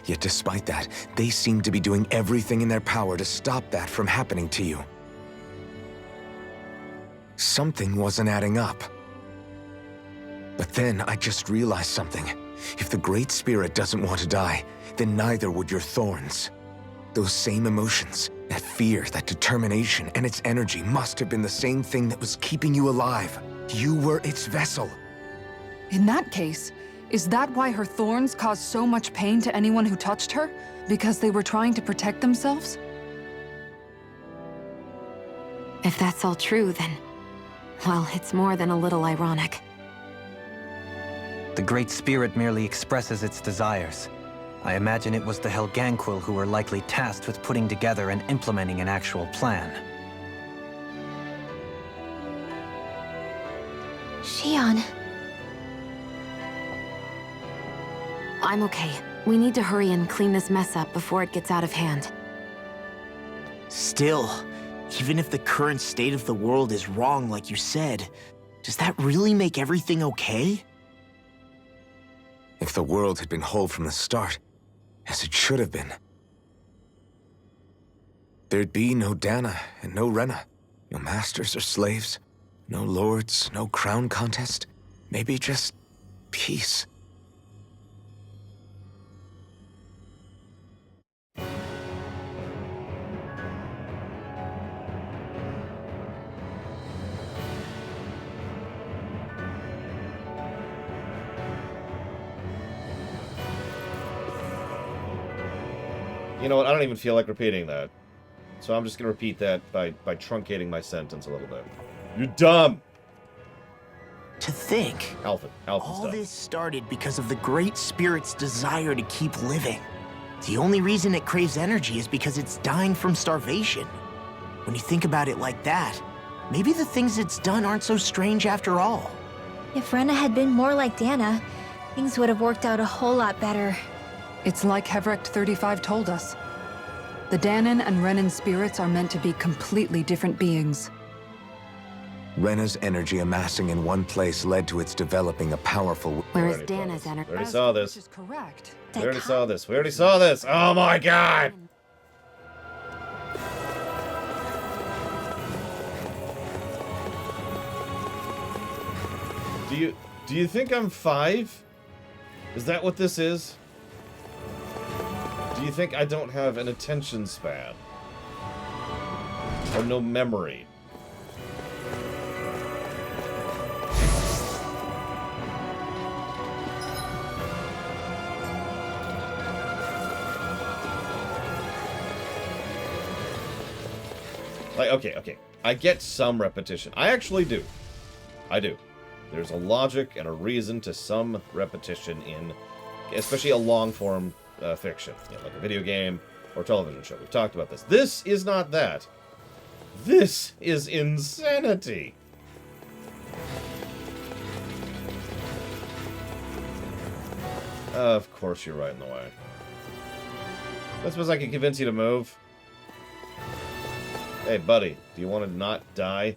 Yet despite that, they seem to be doing everything in their power to stop that from happening to you. Something wasn't adding up. But then I just realized something. If the Great Spirit doesn't want to die, then neither would your thorns. Those same emotions, that fear, that determination, and its energy must have been the same thing that was keeping you alive. You were its vessel. In that case, is that why her thorns caused so much pain to anyone who touched her? Because they were trying to protect themselves? If that's all true, then... well, it's more than a little ironic. The Great Spirit merely expresses its desires. I imagine it was the Helganquil who were likely tasked with putting together and implementing an actual plan. Xion. I'm okay. We need to hurry and clean this mess up before it gets out of hand. Still, even if the current state of the world is wrong like you said, does that really make everything okay? If the world had been whole from the start, as it should have been, there'd be no Dana and no Rena, no masters or slaves, no lords, no crown contest, maybe just peace. You know what? I don't even feel like repeating that. So I'm just going to repeat that by truncating my sentence a little bit. You're dumb! To think, Alpha all stuff. this started because of the Great Spirit's desire to keep living. The only reason it craves energy is because it's dying from starvation. When you think about it like that, maybe the things it's done aren't so strange after all. If Rena had been more like Dana, things would have worked out a whole lot better. It's like Hevrecht 35 told us. The Danan and Renan spirits are meant to be completely different beings. Rena's energy amassing in one place led to its developing a powerful... Whereas already Dana's saw this. energy... We already saw this. Which is correct. We already saw this. We already saw this. Oh my god! Do you think I'm 5? Is that what this is? Do you think I don't have an attention span? Or no memory? Like, okay. I get some repetition. I actually do. I do. There's a logic and a reason to some repetition in, especially a long-form fiction, you know, like a video game or television show. We've talked about this. This is not that. This is insanity. Of course you're right in the way. I suppose I can convince you to move. Hey, buddy, do you want to not die?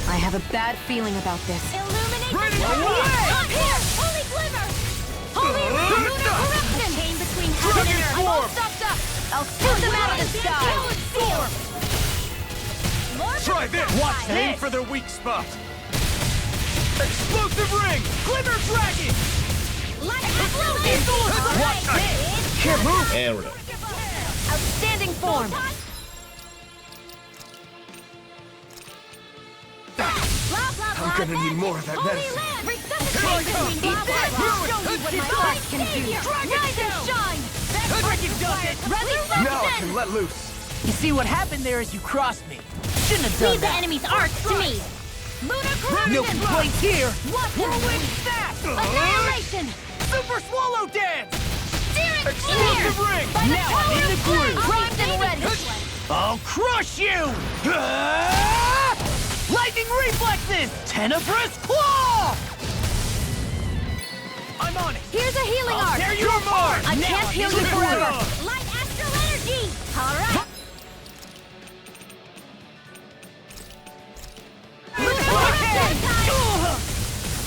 I have a bad feeling about this. Illuminate the Up here! Holy Glimmer! Holy Lunar Corruption! Chain between heaven and earth. I'm all stopped up! I'll shoot them out of the sky! Try this! Watch Aim for their weak spot! Explosive ring! Glimmer dragon! Light explosion! Watch this! Can't move! And we're done. Outstanding form! I'm gonna need more of that medicine. Now I can let loose. You see, what happened there is you crossed me. Shouldn't have done Leave the that. enemy's arcs to me! Lunar Corruption! No complaints here. Whirlwind Staff! Annihilation! Super swallow dance! Steering Explosive ring! Now I'm in the groove. Primed and ready! I'll crush you! Lightning reflexes! Tenebrous claw! I'm on it! Here's a healing I'll arc! tear you apart! I Now can't I'm heal in you the forever! groove. Light astral energy! Alright!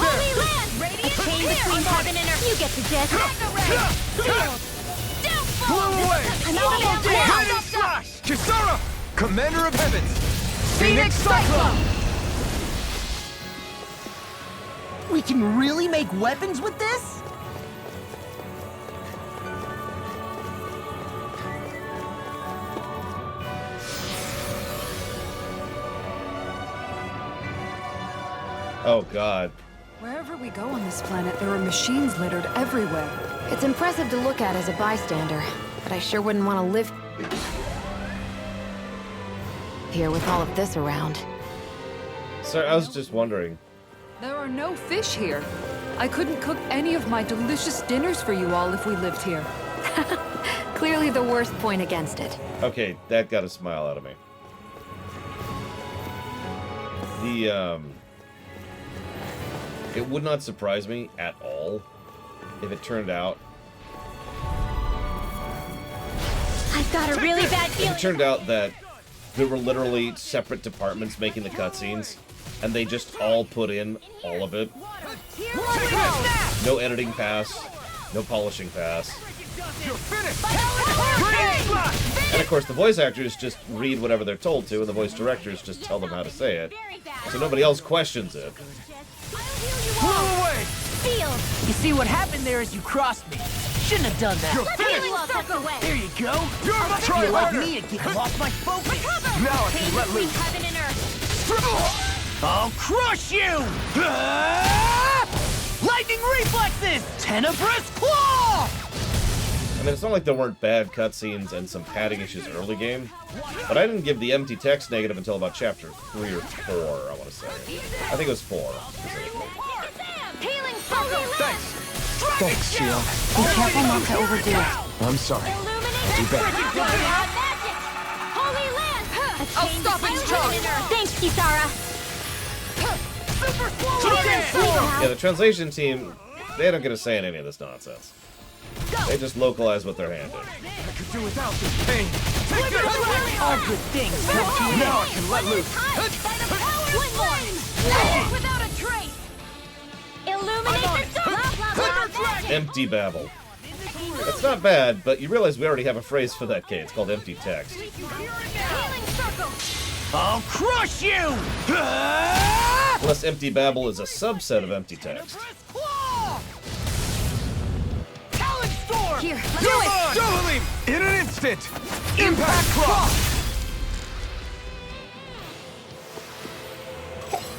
Holy land! Radiant chain between heaven and earth! You get the gist! Sealed! Downfall! Blow away! Lightning flash! Kisara! Commander of Heavens! Phoenix Cyclone! We can really make weapons with this? Oh, God. Wherever we go on this planet, there are machines littered everywhere. It's impressive to look at as a bystander, but I sure wouldn't want to live here with all of this around. Sorry, I was just wondering. There are no fish here. I couldn't cook any of my delicious dinners for you all if we lived here. Clearly the worst point against it. Okay, that got a smile out of me. It would not surprise me at all if it turned out... I've got a really bad If feeling. it turned out that there were literally separate departments making the cutscenes, and they just all put in all of it. No editing pass, no polishing pass. You're finished! And of course, the voice actors just read whatever they're told to, and the voice directors just tell them how to say it. So nobody else questions it. Blow away! Field. You see, what happened there is you crossed me. Shouldn't have done that. You're Let's heal you all tucked away. There you go. You're about to try You like harder! me to get you off my focus. Now I Change can let between loose. heaven and earth. I'll crush you! Lightning reflexes! Tenebrous claw! I mean, it's not like there weren't bad cutscenes and some padding issues early game, but I didn't give the empty text negative until about chapter 3 or 4, I want to say. I think it was 4, specifically. Healing circle. Thanks, Shion. Be careful not to overdo it. I'm sorry. Illuminate Do better. magic. Holy land. I'll stop its charge. Thanks, Kisara. Yeah, the translation team, they don't get a say in any of this nonsense. They just localize what they're handed. I could do without this pain. Take this! All good things come to an Now I end. can let loose. One more. Without a trace. Illuminate the dark. Blah, blah, blah. Empty babble. That's not bad, but you realize we already have a phrase for that, Kate. It's called empty text. Healing circle. I'll crush you! Unless empty babble is a subset of empty text. Here, Do it! Dohalim! In an instant! Impact Claw!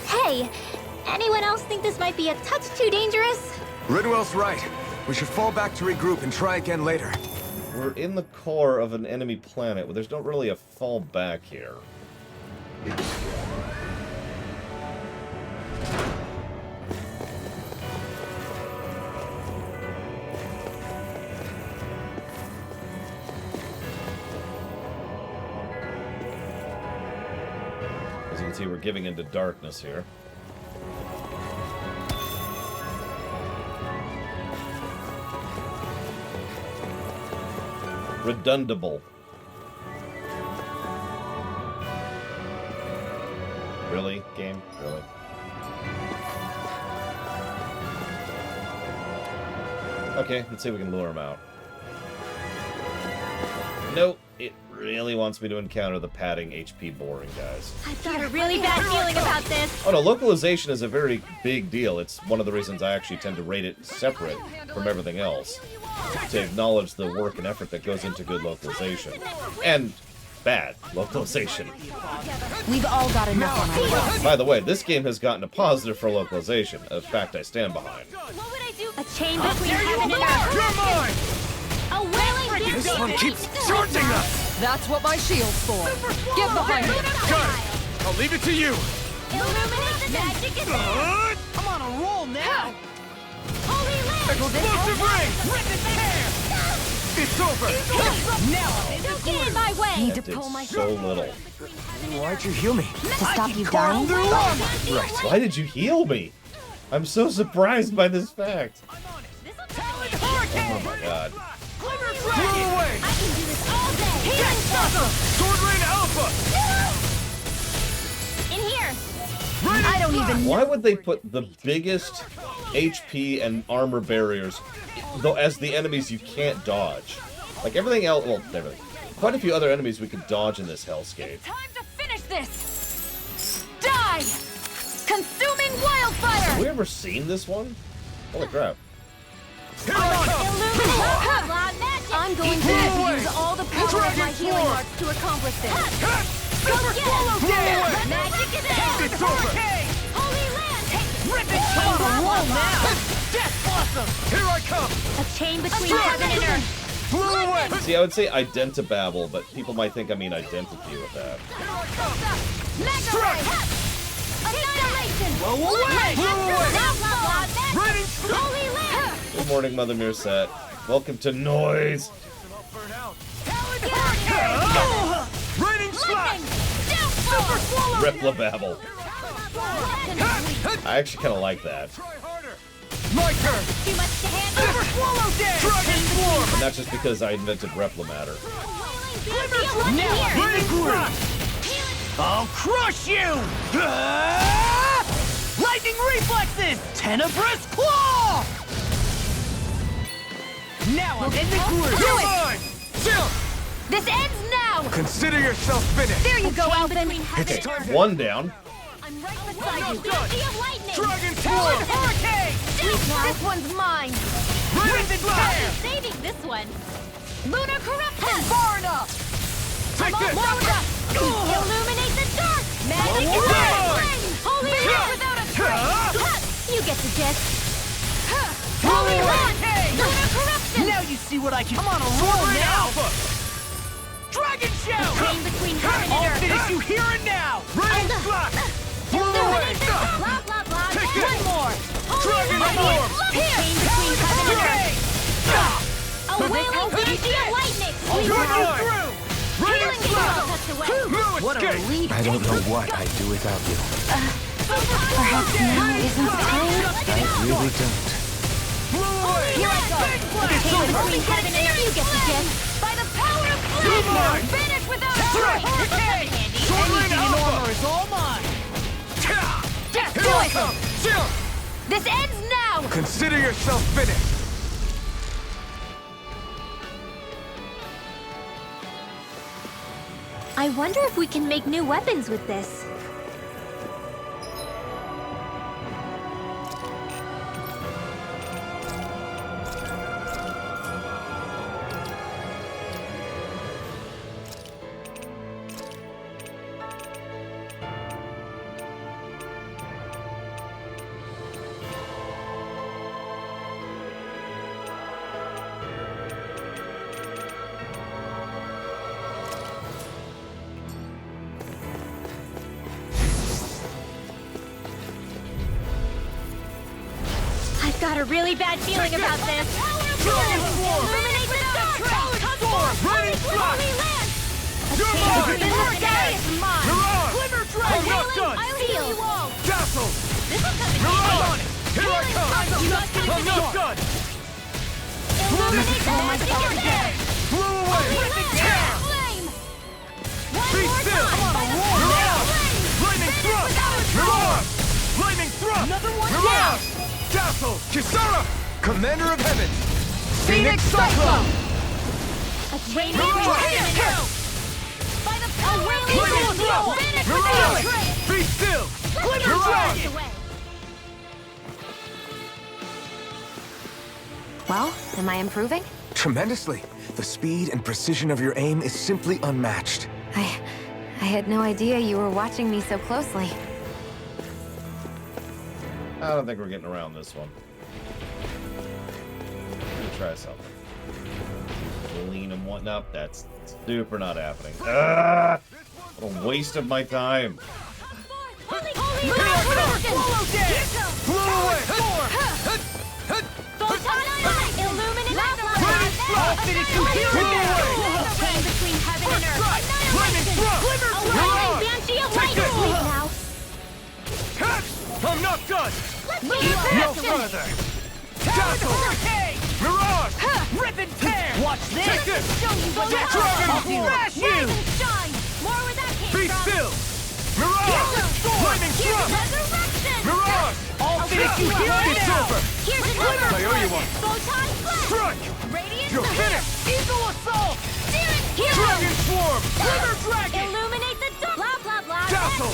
Hey, anyone else think this might be a touch too dangerous? Ridwell's right. We should fall back to regroup and try again later. We're in the core of an enemy planet where there's not really a fallback here. As you can see, we're giving into darkness here. Redundable. Really, game? Really? Okay, let's see if we can lure him out. Nope, it really wants me to encounter the padding HP boring guys. I've got a really bad feeling about this. Oh no, localization is a very big deal. It's one of the reasons I actually tend to rate it separate from everything else. To acknowledge the work and effort that goes into good localization. And bad localization. We've all got enough on our plate. By the way, this game has gotten a positive for localization, a fact I stand behind. What would I do? A chain between heaven and earth. You're mine! A wailing This one keeps charging us! That's what my shield's for. Get behind me. Good! I'll leave it to you! Illuminate the magic is there. I'm on a roll now! Holy land. Explosive ray! Rip its hair! It's over! Now I'm in Don't get in my way. Need to That did pull my so little. Why'd you heal me? to stop you dying. Right. Why did you heal me? I'm so surprised by this fact. Oh my god. Blow away! I can do this all day. Healing circle. Sword Rain Alpha! In here. I don't even Why would they put the biggest HP and armor barriers though as the enemies you can't dodge? Like everything else, well, everything. Quite a few other enemies we could dodge in this hellscape. Time to finish this! Die! Consuming wildfire! Have we ever seen this one? Holy crap. Here I come! Blah, magic. I'm going to need to use all the power of my healing arts to accomplish this. Go get it. Yeah! Magic is there. It's over! Holy land. Rip its hair! I'm on a roll now! Death blossom! Here I come! A chain between heaven and earth. Blow away! See, I would say identibabble, but people might think I mean identity with that. Mega ray. Annihilation. Blow away! Raining Holy Land! Good morning, Mother Mirset. Welcome to Noise. Raining slash! Super swallow! Replababble. I actually kind of like that. Try harder! My turn! Too much to handle! Super swallow dance! Dragon form! And that's just because I invented Replamatter. Raining slash! I'll crush you! Lightning reflexes! Tenebrous claw! Now I'm in the groove! You're mine! Chill! This ends now! Consider yourself finished! There you go, Alvin! Okay, one down. I'm right beside you. Not done. Energy of lightning! Dragon form! Hurricane! This one's mine! Raining slash! Saving this one. Lunar corruption! Far enough! Take this! Illuminate the dark! Magic Whoa, flame! whoa. Holy Land without a trace! You get the gist. Holy Land! Lunar corruption! Now you see what I can. I'm on a roll Rain now! Alpha! Dragon shout! Chain between heaven I'll and earth! finish you here and now! Raining slash! Blow away! Illuminate the dark! Blah, blah, blah! Take this. One more! Dragon Holy form! Chain between heaven and earth! A wailing energy of lightning! We You're work mine. through! Raining Healing is slash! all tucked away! No What a escape! relief! I don't know what I'd do without you. Perhaps now isn't the time? I really don't. Blow away! Here I go! Chain between heaven and earth! You get the gist! By the power of You're flame! mine. Finish without a Strike! trace! Okay. Handy! Sword Rain Anything in Alpha! armor is all mine! Just Here do I it! come! Chill! This ends now! Consider yourself finished! I wonder if we can make new weapons with this. I've got a really bad feeling about this. Dragon form! Illuminate the dark! Storm! Raining slash! You're mine! Is mine! Mirage! Glimmer I'm not done! I'll heal you all! Dazzle! This will come in Mirage! handy! Here I come! I'm not done! Illuminate the magic of there! Blow away! Tear! Flame! One Be more still! time! I'm on a By the roll power now! of flame! Lightning Finish thrust! without a trace! Mirage! Lightning thrust! Another one Mirage! Dazzle! Kisara! Commander of Heaven! Phoenix Cyclone! Radiant Mirage! tornado! By the power of Lightning flame! thrust! Finish without a Mirage! trace! Be still! Let's go Mirage! away! Well, am I improving? Tremendously. The speed and precision of your aim is simply unmatched. I had no idea you were watching me so closely. I don't think we're getting around this one. Let me try something. Lean and whatnot. That's super not happening. Ah! What a waste of my time. Holy corruption! Blow away! Illuminate Raining slash! I'll finish you here and now! Chain between heaven and earth! Lightning thrust! A Mirage! wailing banshee of Take this! lightning! Now, I'm not done! let's No keep further! Dazzle! Mirage! Rip and tear! Watch this! Take this! Show you what Dragon I'll form! Smash you! Rise and shine! More where that came Be from! still! Mirage! Lightning Here's thrust! resurrection! Mirage! I'll finish you here and It's now! over! Here's another I owe you one. Photon flash! Strike! Radiant You're finished! Eagle assault! Spirit hero! Dragon swarm! Glimmer dragon! Illuminate the dark! Blah, blah, blah! Dazzle!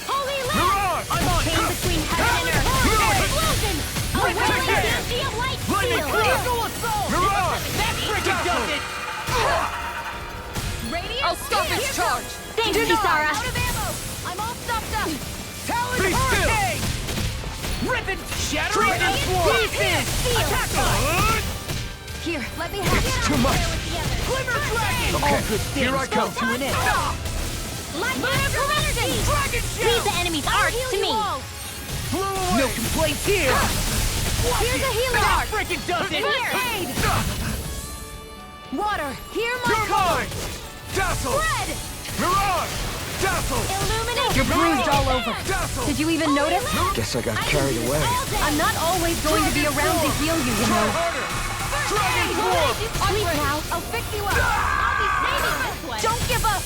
Holy land! Mirage! I'm on Chain between heaven and earth! Mirage! Explosion! A Take wailing this! banshee of light Lightning steel! thrust! Eagle assault! Mirage! That frickin' does it! Radiant I'll stop spear! its charge! Thanks, Denied. Kisara! Out of ammo! I'm all stopped up! Talon Be still! hurricane! Rip and shatter it Dragon in form! pieces! Attack Here, let me have It's too much. Glimmer dragon! Okay, All good things here I come. to an end. Lunar corruption! Dragon Leave the enemy's art to me! Blow complaints here! Here's a healing That arc! frickin' does it! First aid! Water, hear my You're call! mine! Dazzle! Spread! Mirage! Dazzle! Illuminate! You're bruised all over. Dazzle! Did you even notice? Guess I got carried away. I'm not always going to be around to heal you, you know. Harder! Dragon Form! Sleep now. I'll fix you up. I'll be saving this one. Don't give up.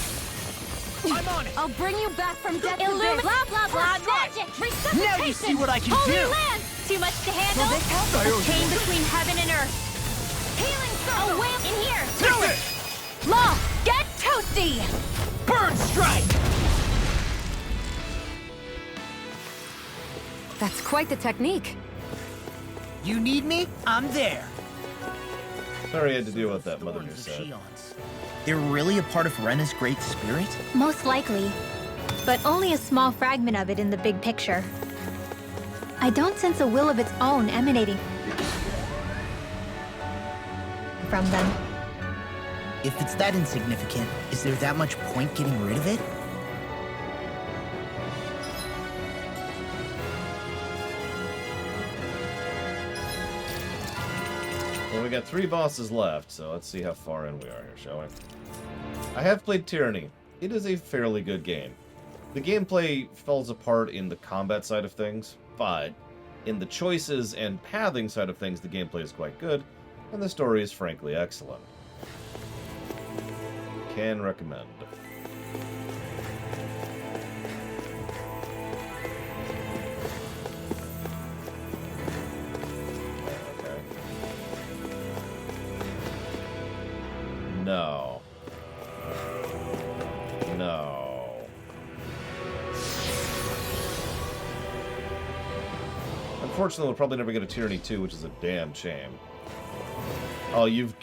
I'm on it! I'll bring you back from death to this. Blah, blah, blah. Magic. Resuscitation. Now you see what I can Holy do. Land. Too much to handle? I owe A you chain one. between heaven and earth. Healing circle. A whale in here. Do it! Law, get toasty. Bird strike! That's quite the technique. You need me? I'm there. Sorry I had to deal with that, Mother Thorns Mirror of said. Shion's. They're really a part of Rena's great spirit? Most likely. But only a small fragment of it in the big picture. I don't sense a will of its own emanating from them. If it's that insignificant, is there that much point getting rid of it? Well, we got 3 bosses left, so let's see how far in we are here, shall we? I have played Tyranny. It is a fairly good game. The gameplay falls apart in the combat side of things, but in the choices and pathing side of things, the gameplay is quite good, and the story is frankly excellent. Can recommend. Okay. No. No. Unfortunately, we'll probably never get a Tyranny 2, which is a damn shame. Oh, you've...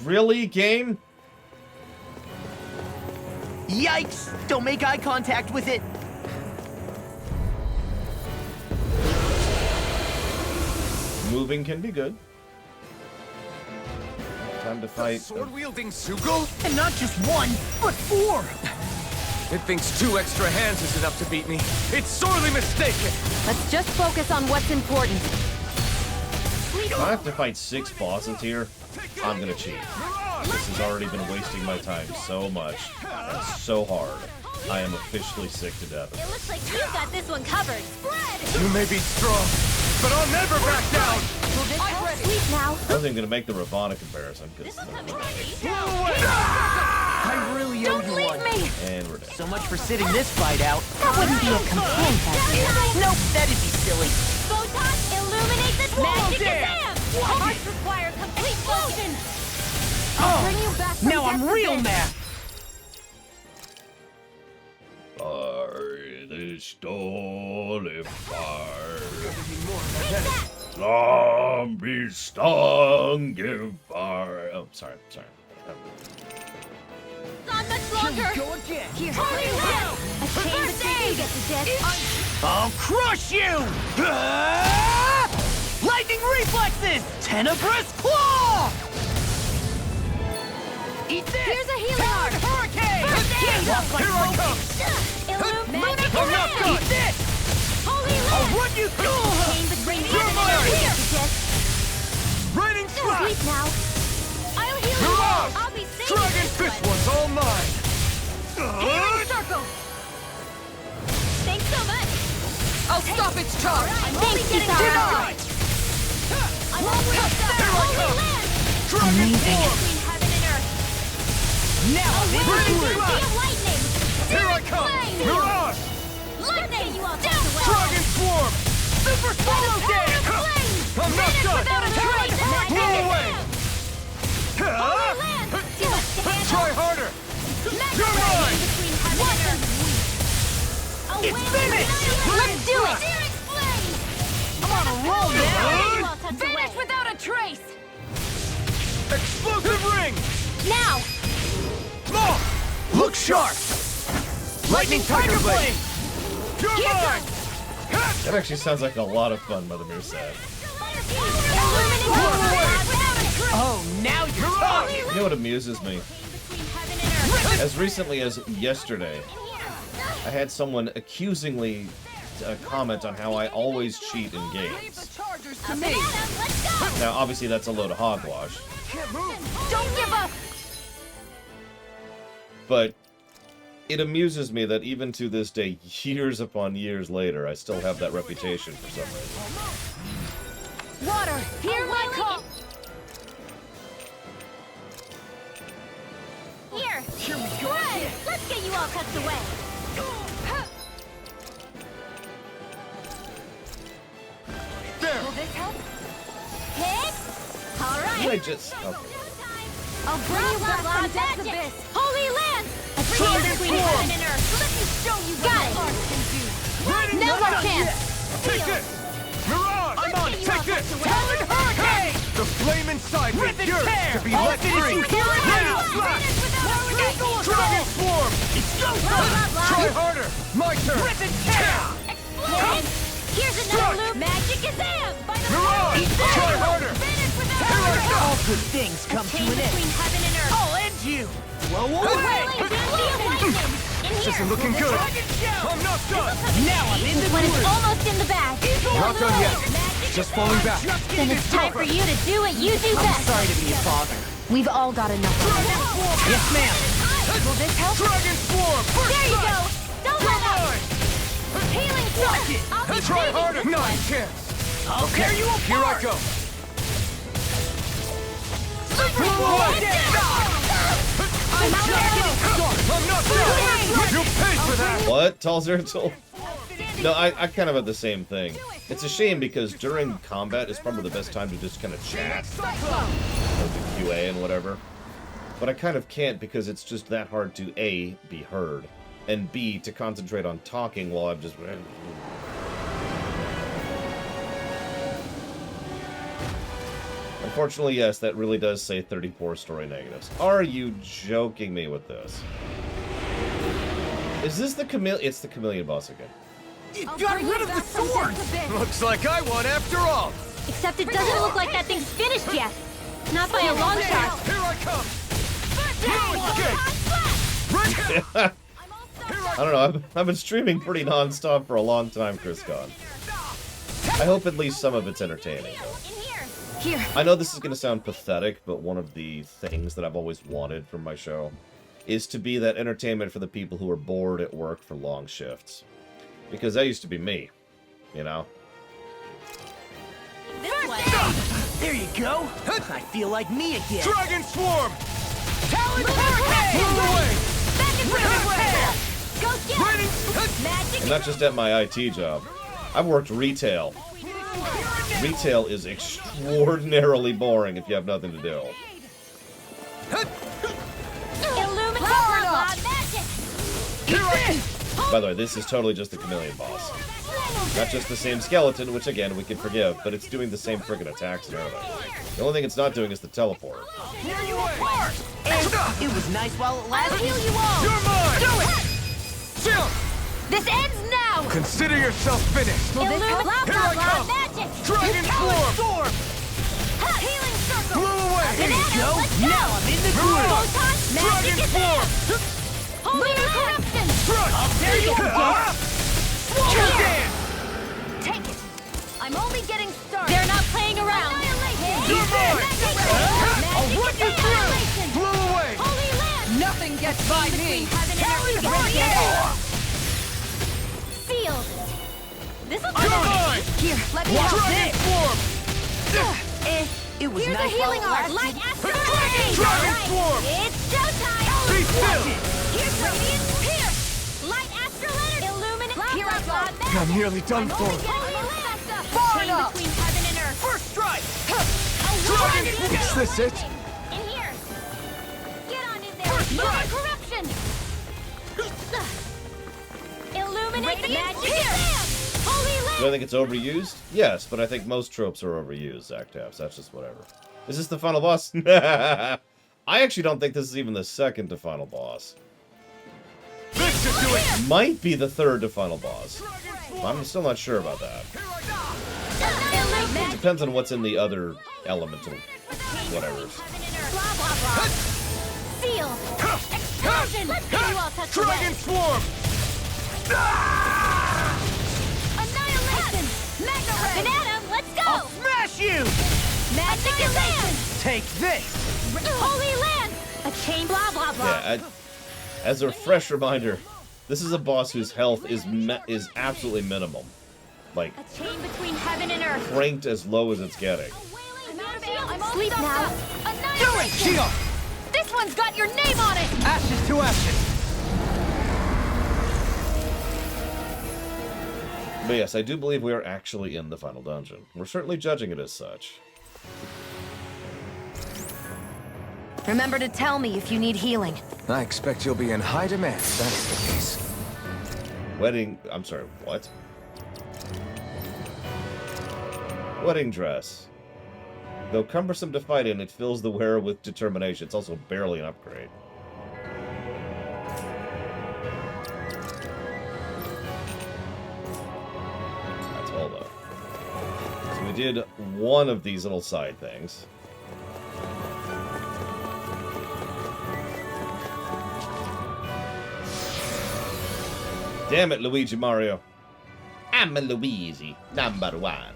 Really, game? Yikes! Don't make eye contact with it! Moving can be good. Time to fight... Sword-wielding Sugel? And not just 1, but 4! It thinks 2 extra hands is enough to beat me. It's sorely mistaken! Let's just focus on what's important. If I have to fight 6 bosses here, I'm gonna cheat. This has already been wasting my time so much and so hard. I am officially sick to death. It looks like you've got this one covered. Spread! You may be strong, but I'll never back down! Sleep now. I wasn't even gonna make the Ravana comparison because I really owe Don't you leave one. me. and we're dead. So much for sitting this fight out. That wouldn't be a complaint, Nope, that'd be silly. Photon, illuminate this magic Damn. exam. Hearts require complete motion. I'll bring you back from Now I'm death to real this. mad. By the stolen fire, Take that. zombie stung in fire. Oh, sorry. Not much longer. Go again. Here, holy land. A chain between you get to death. I'll crush you! Ah! Lightning reflexes! Tenebrous claw! Eat this! Here's a healing arc. Hurricane! First aid. Walk like Here I smoke. come! Magic I'm not command. done! Eat this! Holy I'll land. run you through! Chain between You're heaven mine. and earth. Here. Death. Raining slash! Sleep now. I'll heal you. Mirage! I'll be saving Dragon this Fist one. one's all mine! Healing circle. Thanks so much. I'll stop its charge! I'm only getting Denied! I'm always there. Holy land. Dragon Between Form! heaven and earth. Now I'm in Raining the beam groove! of lightning. Here I come! Flame. Mirage! Lightning. You all down. Dragon Swarm! Super swallow damage! I'm not done! Without a trace. Blow away! Holy land. Too much to handle. Try harder! You're mine! Between heaven and earth. It's finished! Let's do it. I'm on a roll now! Finish without a trace. Explosive ring! Now. Law! Look sharp! Lightning Tiger Blade! You're mine! That actually sounds like a lot of fun, Mother Mirror said. Oh, now you're talking! You know what amuses me? As recently as yesterday, I had someone accusingly comment on how I always cheat in games. Up and at 'em, let's go! Now, obviously, that's a load of hogwash. Don't give up! But it amuses me that even to this day, years upon years later, I still have that reputation for some reason. Water, hear my call! Here! Here we go! Right. Let's get you all tucked away! There! Will this help? Hit! Alright! I just... Okay. I'll bring you back from death's abyss! Holy land! Dragon Between form! heaven and earth! Let me show you what my art can do! Ready? Now's our chance! Take Seal. this! Mirage! I'm on it! Take this! Talon Hurricane! The flame inside me yearns to be let free! Now! Dragon Swarm! It's go time! Try harder! My turn! Rip and tear! Explode! Here's another loop! Magic Kazam! By the Mirage! Try harder! Here I go! All good things come to Chain an end. between heaven and earth! I'll end you! Blow away! Whirling Dynasty of Lightning! In This here! isn't looking good! I'm not done! Now I'm in the When it's groove! almost in the bag! Not done yet! Magic Just falling back! Then it's time for you to do what you do I'm best! sorry to be a father. We've all got enough of it. Yes, ma'am. Will this help? Dragon Swarm! There you go! Don't let up! Healing Sword! I'll be Try saving harder! this Not one. a chance! I'll tear you apart! Here I go! I'm out there! I'm not done! You'll pay for that! What? Tall Zeratul? No, I kind of have the same thing. It's a shame because during combat is probably the best time to just kind of chat. Or do QA and whatever. But I kind of can't because it's just that hard to A, be heard, and B, to concentrate on talking while I'm just... Unfortunately, yes, that really does say 34 story negatives. Are you joking me with this? Is this the chameleon? It's the chameleon boss again. It got rid of the sword! Looks like I won after all! Except it doesn't look like that thing's finished yet. Not by a long shot. Here I come! I don't know, I've been streaming pretty non-stop for a long time, Chris Con. I hope at least some of it's entertaining, though. Here. I know this is going to sound pathetic, but one of the things that I've always wanted from my show is to be that entertainment for the people who are bored at work for long shifts. Because that used to be me, you know? This way. There you go! I feel like me again! Dragon Swarm! Talon Move away! Back and forth. Go get it. Magic. And not just at my IT job. I've worked retail. Retail is extraordinarily boring if you have nothing to do. Illuminate magic. By the way, this is totally just the chameleon boss. Not just the same skeleton, which again, we can forgive, but it's doing the same friggin' attacks and everything. The only thing it's not doing is the teleport. Tear you apart! And it was nice while it I'll lasted. heal you all. You're mine! Do it! Jump! This ends now. Consider yourself finished! Illuminate blah Here blah I blah come. magic. Dragon Talon Swarm! sword! Healing circle. Blew away! There you go! Let's go. Now I'm in the groove! Photon magic Dragon is Swarm! there. Holy corruption. I'll tear you apart! Here. Take it. I'm only getting started. They're not playing around. You're mine! I'll run you through! Blew away! Holy land. Nothing gets by me! Sealed. This'll You're mine! Here, let me Dragon help. Swarm! It was Here's a nice healing while it art. Light lasted. astral Dragon Swarm! It's showtime. Be still! Here's Radiant Spear. Light astral energy. Illuminate. Here I go. I'm nearly done for. Chain between heaven and earth. First strike! Dragon! Is this it? In here. Get on in there. Lunar corruption. Illuminate the magic. Holy Do I think it's overused? Yes, but I think most tropes are overused, Zactaps. That's just whatever. Is this the final boss? I actually don't think this is even the second to final boss. This should do it! Might be the third to final boss. I'm still not sure about that. Depends on what's in the other elemental whatever's. Blah blah blah. Seal. Explosion. Let's get you all tucked Dragon away. Swarm! I'll smash you! Magic land! Take this! Holy land! A chain blah blah blah. Yeah, as a fresh reminder, this is a boss whose health is absolutely minimum. Like, A chain between heaven and earth. cranked as low as it's getting. I'm sleep now. Do it, Shield! This one's got your name on it! Ashes to ashes! But yes, I do believe we are actually in the final dungeon. We're certainly judging it as such. Remember to tell me if you need healing. I expect you'll be in high demand if that is the case. I'm sorry, what? Wedding dress. Though cumbersome to fight in, it fills the wearer with determination. It's also barely an upgrade. That's all though. So we did one of these little side things. Damn it, Luigi Mario. I'm a Luigi, number one.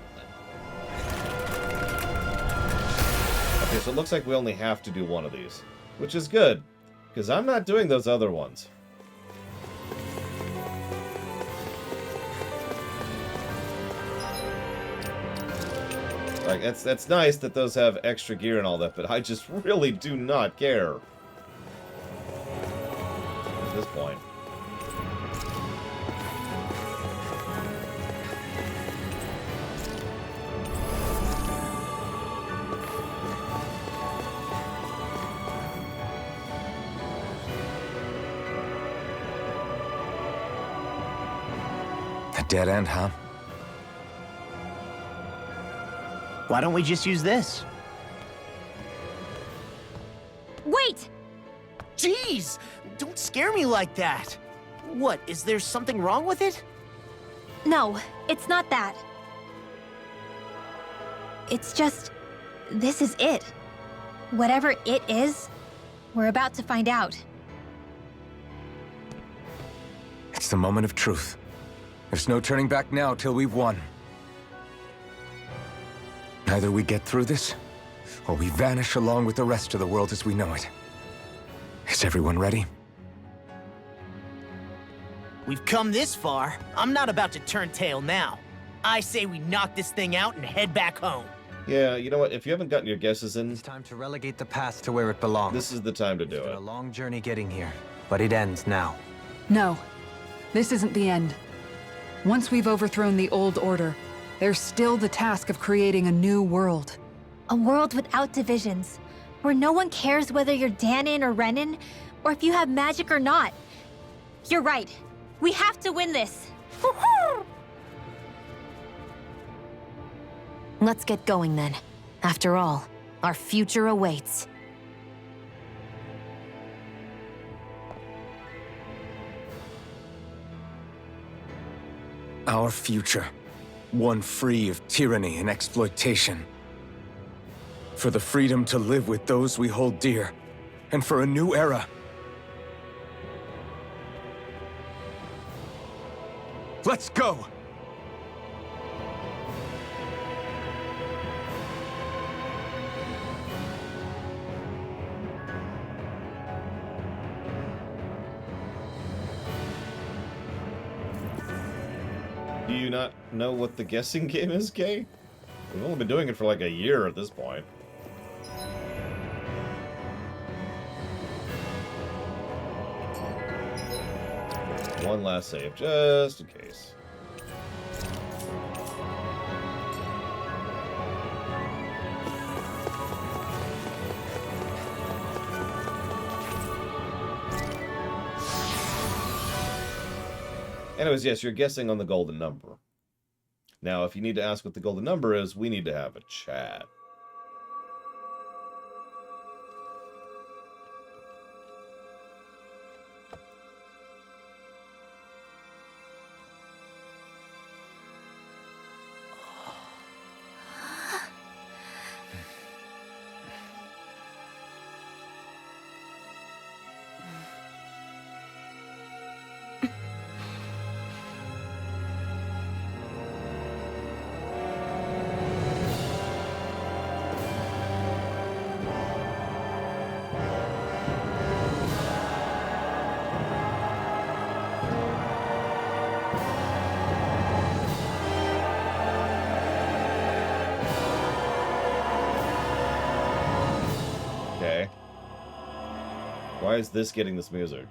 Okay, so it looks like we only have to do one of these. Which is good, because I'm not doing those other ones. Like, that's nice that those have extra gear and all that, but I just really do not care. At this point. A dead end, huh? Why don't we just use this? Wait! Jeez! Don't scare me like that! What, is there something wrong with it? No, it's not that. It's just, this is it. Whatever it is, we're about to find out. It's the moment of truth. There's no turning back now till we've won. Either we get through this, or we vanish along with the rest of the world as we know it. Is everyone ready? We've come this far. I'm not about to turn tail now. I say we knock this thing out and head back home. Yeah, you know what? If you haven't gotten your guesses in, It's time to relegate the past to where it belongs. this is the time to do It's been it. a long journey getting here, but it ends now. No, this isn't the end. Once we've overthrown the old order, there's still the task of creating a new world. A world without divisions, where no one cares whether you're Danon or Renan, or if you have magic or not. You're right. We have to win this. Let's get going then. After all, our future awaits. Our future. One free of tyranny and exploitation. For the freedom to live with those we hold dear. And for a new era. Let's go! Do you not know what the guessing game is, Kay? We've only been doing it for like a year at this point. One last save, just in case. Anyways, yes, you're guessing on the golden number. Now, if you need to ask what the golden number is, we need to have a chat. Why is this getting this music?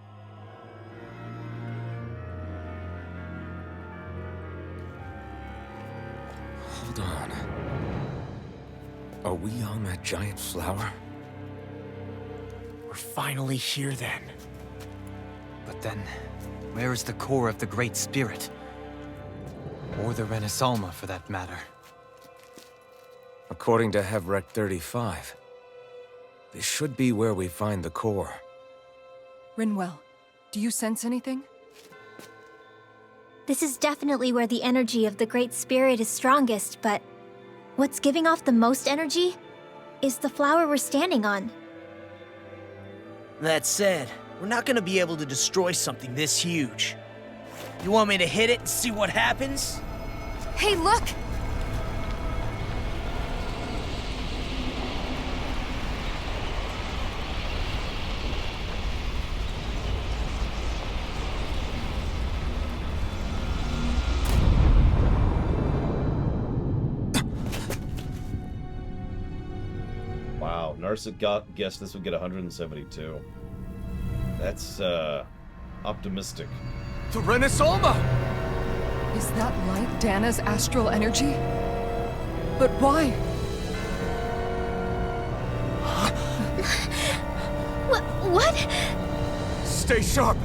Hold on. Are we on that giant flower? We're finally here then. But then, where is the core of the Great Spirit? Or the Renaissance, for that matter? According to Hevrek 35, this should be where we find the core. Rinwell, do you sense anything? This is definitely where the energy of the Great Spirit is strongest, but what's giving off the most energy is the flower we're standing on. That said, we're not gonna be able to destroy something this huge. You want me to hit it and see what happens? Hey, look! Wow, Narset guessed this would get 172. That's, optimistic. The Renaissance! Is that light Dana's astral energy? But why? What? Stay sharp!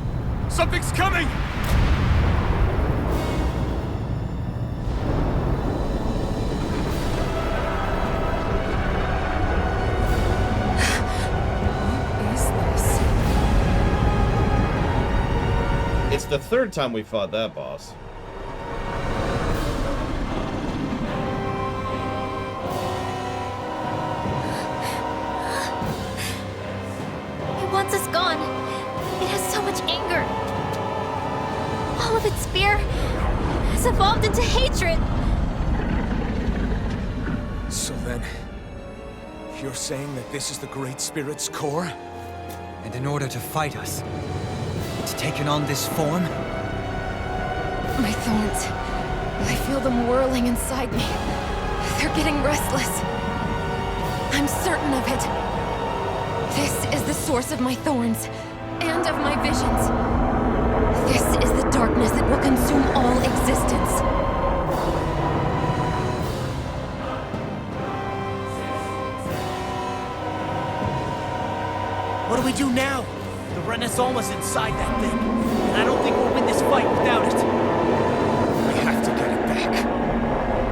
Something's coming! What is this? It's the third time we fought that boss. It wants us gone. It has so much anger. All of its fear has evolved into hatred. So then, you're saying that this is the Great Spirit's core? And in order to fight us, it's taken on this form? My thorns. I feel them whirling inside me. They're getting restless. I'm certain of it. This is the source of my thorns, and of my visions. This is the darkness that will consume all existence. What do we do now? The Renaissance is inside that thing, and I don't think we'll win this fight without it. We have to get it back.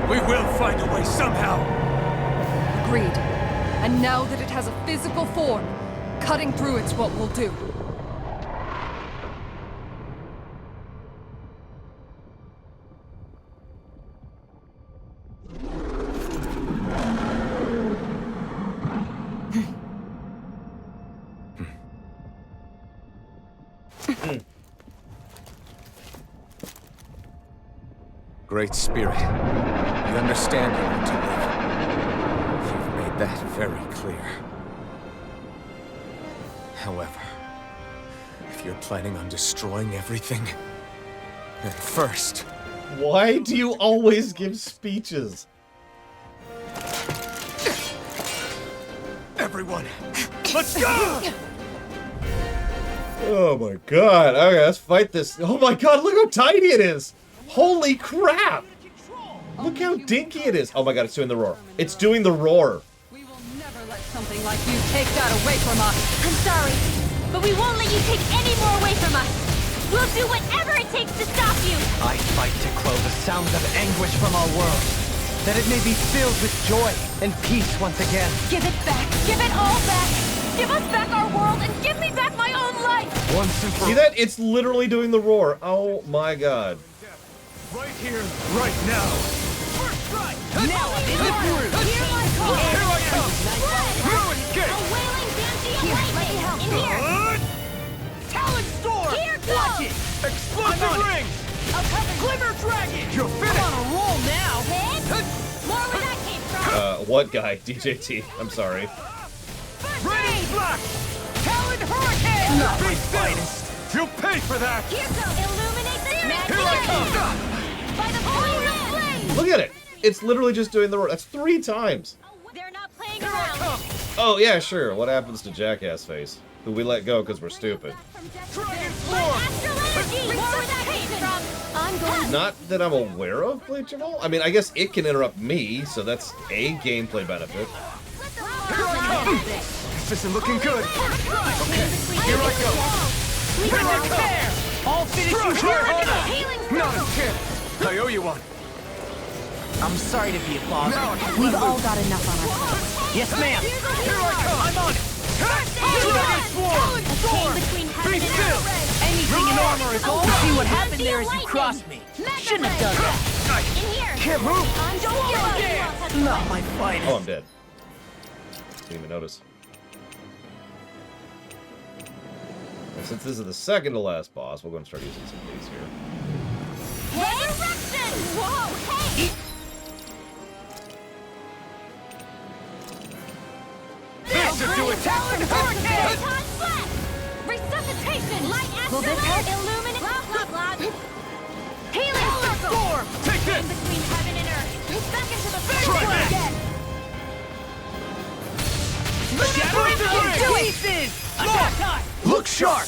We will find a way somehow. Agreed. And now that it has a physical form, cutting through it's what we'll do. Great Spirit, we understand you want to live. You've made that very clear. However, if you're planning on destroying everything, then first... Why do you always give speeches? Everyone, let's go! Oh my god. Okay, let's fight this. Oh my god, look how tiny it is! Holy crap! Look how dinky it is. Oh my god, it's doing the roar. It's doing the roar. We will never let something like you take that away from us. I'm sorry, but we won't let you take any more away from us. We'll do whatever it takes to stop you. I fight to quell the sounds of anguish from our world, that it may be filled with joy and peace once again. Give it back. Give it all back. Give us back our world and give me back my own life. Once and for See that? It's literally doing the roar. Oh my god. right here, right now. First strike. Now I'm in the room. Here I come. Here I come. No escape. A wailing banshee of lightning. In here. Talon Storm! Here goes. Watch it! Explosive ring. I'll cover you. Glimmer Dragon! You're I'm finished. on a roll now! Hit. More where that came from. What guy? DJT. I'm sorry. Rain Flash. Talon Hurricane! Not my finest. You'll pay for that. Here goes. Illuminate the magic. Here I come. By the holy land. Look at it. It's literally just doing the roar. That's 3 times. They're not playing Here I around. come. Oh yeah, sure. What happens to Jackass Face? who we let go because we're stupid. Not that I'm aware of, Bleachable. I mean, I guess it can interrupt me, so that's a gameplay benefit. This isn't looking good. Okay, here I go. I'll finish you Try harder. Not a chance. I owe you one. I'm sorry to be a bother. We've all got enough on our plates. Yes, ma'am. Here I come. I'm on it. Dragon Swarm! Be still! Anything in armor is all. See what happened there as you crossed me. Shouldn't have done that. Can't move! Not my fight. Oh, I'm dead. Didn't even notice. And since this is the second to last boss, we'll go and start using some of these here. Resurrection! Whoa, hey! This should do it! Hurricane! Resuscitation! Light Will this help? Illuminate! Blah, blah, blah. Healing circle! Storm! Take this! Between heaven and earth. Back into the Try first that. again. Attack time! Look sharp!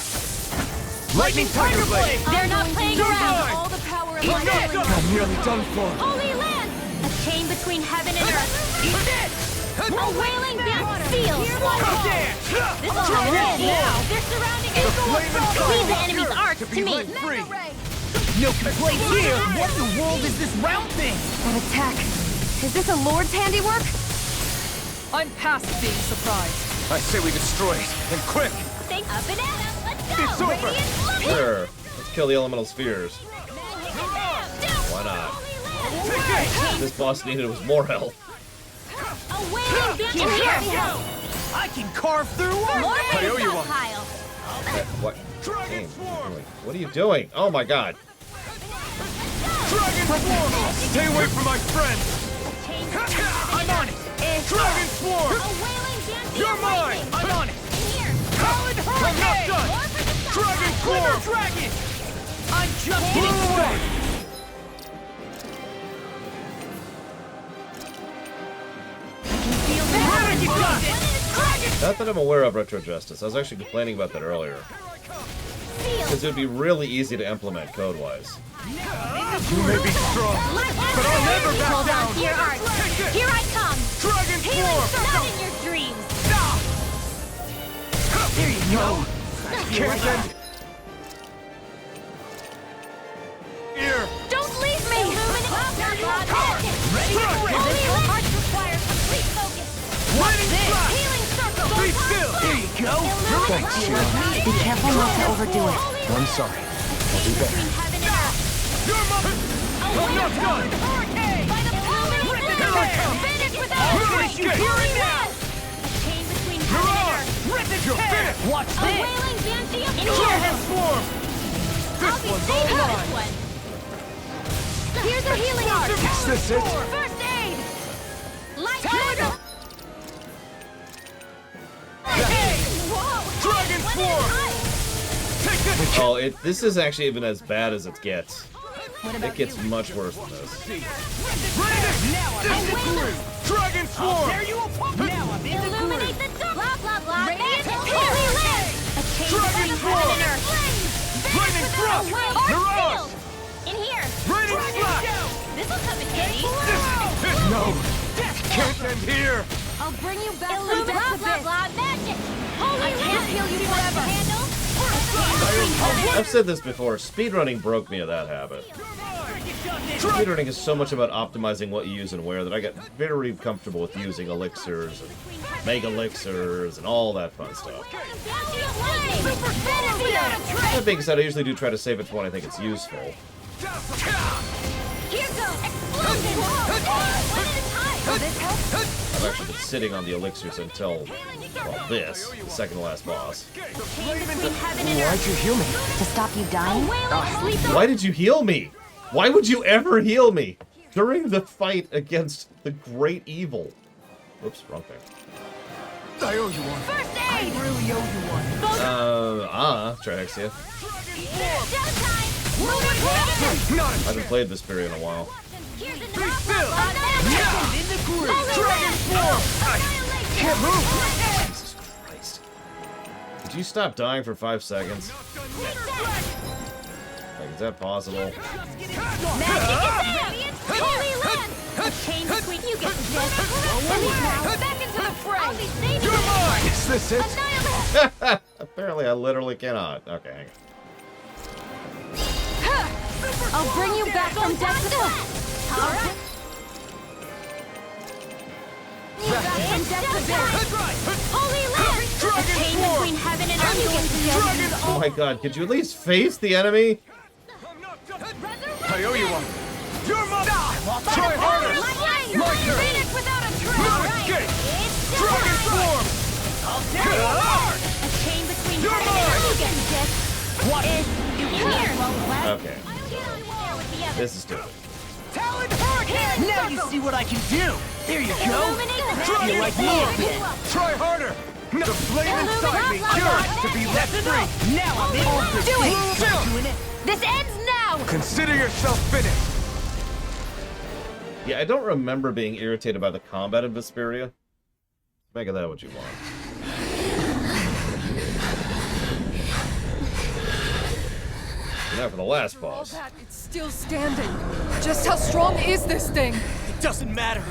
Lightning Tiger Blade! They're not playing around. All the power of my healing! I'm nearly done for. Holy land! A chain between heaven and earth. Eat it! A wailing blast seals. This is Try red it. now. They're surrounding it. Leave the enemy's arcs to me. Free. No complaints here! What in the world is this round thing? That attack. Is this a Lord's handiwork? I'm past being surprised. I say we destroy it, and quick! Thanks. Up and at 'em. Let's go. It's over. Radiant look. Sure. Let's kill the elemental spheres. Why not? Take it! This boss needed was more health. A wailing blast. In here. I can carve through More armor! I owe you one. stockpile. What? Game, what are you doing? Oh my god. Dragon Swarm! Stay away from my friend! I'm on it! Dragon Swarm! A wailing dancing You're mine! lightning. I'm on it! In here. Solid I'm not hurricane! done! More for the Dragon stockpile. Swarm! Dragon! I'm just Blow getting away! started! Not that I'm aware of Retro Justice. I was actually complaining about that earlier. Because it would be really easy to implement code-wise. You may be strong, but I'll never back Hold on down! to your arcs. Take it! Here I come. Dragon Healing Swarm! not in your dreams. There you go! Can't end here! Don't leave me. Ready to Holy Arch requires complete focus. Lightning Blast! Healing circle. Be still! There you go! Thanks, Sheila. Be careful not to overdo it. I'm sorry. I'll do better. Between heaven and earth. You're mine! I'm not done! By the illuminating Here I come! Finish without You're a finished! break. Here and now. A chain between You're heaven and on! earth. Rip it You're tear! finished! Watch A this! wailing Banshee in Dragon here. Swarm! I'll This be one's safe all on mine! this one. Here's a healing arc. Is this it? First aid. Light trigger. Whoa. Dragon Swarm! Take this! Oh, this is actually even as bad as it gets. It gets much worse than this. Dragon Swarm! There you go! Now I'm in the Illuminate groove! the dark. Blah blah blah. Radiant Holy land. A chain Dragon between Swarm! heaven and earth. Lightning Thrust! You're on! In here. Raining Slash! This'll come in handy. No! Can't end here! I'll bring you back from blah blah blah magic. Holy I can't heal you forever. Handle. I've said this before, speedrunning broke me of that habit. Speedrunning is so much about optimizing what you use and where that I get very comfortable with using elixirs and mega elixirs and all that fun stuff. That being said, I usually do try to save it for when I think it's useful. Here goes explosion. One at a time. I've actually been sitting on the elixirs until, well, this, the second to last boss. Why'd you heal me? To stop you dying? Why did you heal me? Why would you ever heal me? During the fight against the great evil. Oops, wrong thing. I owe you one. First I aid. really owe you one. Trixia. Showtime. Not I haven't played this period in a while. Here's a Be still! I'm in the groove! Dragon Swarm! Can't move! Jesus Christ. Could you stop dying for 5 seconds? Like, is that possible? Magic is in! Holy land! A chain between you get this. Now, back into the fray! I'll be saving you! Is this it? Annihilate! Apparently, I literally cannot. Okay, hang on. I'll bring you back from death to death! Alright! Back from death to death! Holy land! A chain between heaven and earth going to the Oh my god, could you at least face the enemy? I owe you one. You're my... Try harder! My turn! Phoenix without a trail! Move escape! Dragon form! A chain between heaven and earth again, Dick! What is... Here! Okay. This is stupid. Talon Hurricane! Now you see what I can do! There you go! Feel like me a bit! Try harder! The flame inside me yearns to be let free! Now I'm in! Do it! This ends now! Consider yourself finished! Yeah, I don't remember being irritated by the combat in Vesperia. Make of that what you want. Now for the last For all boss. that, it's still standing. Just how strong is this thing? It doesn't matter.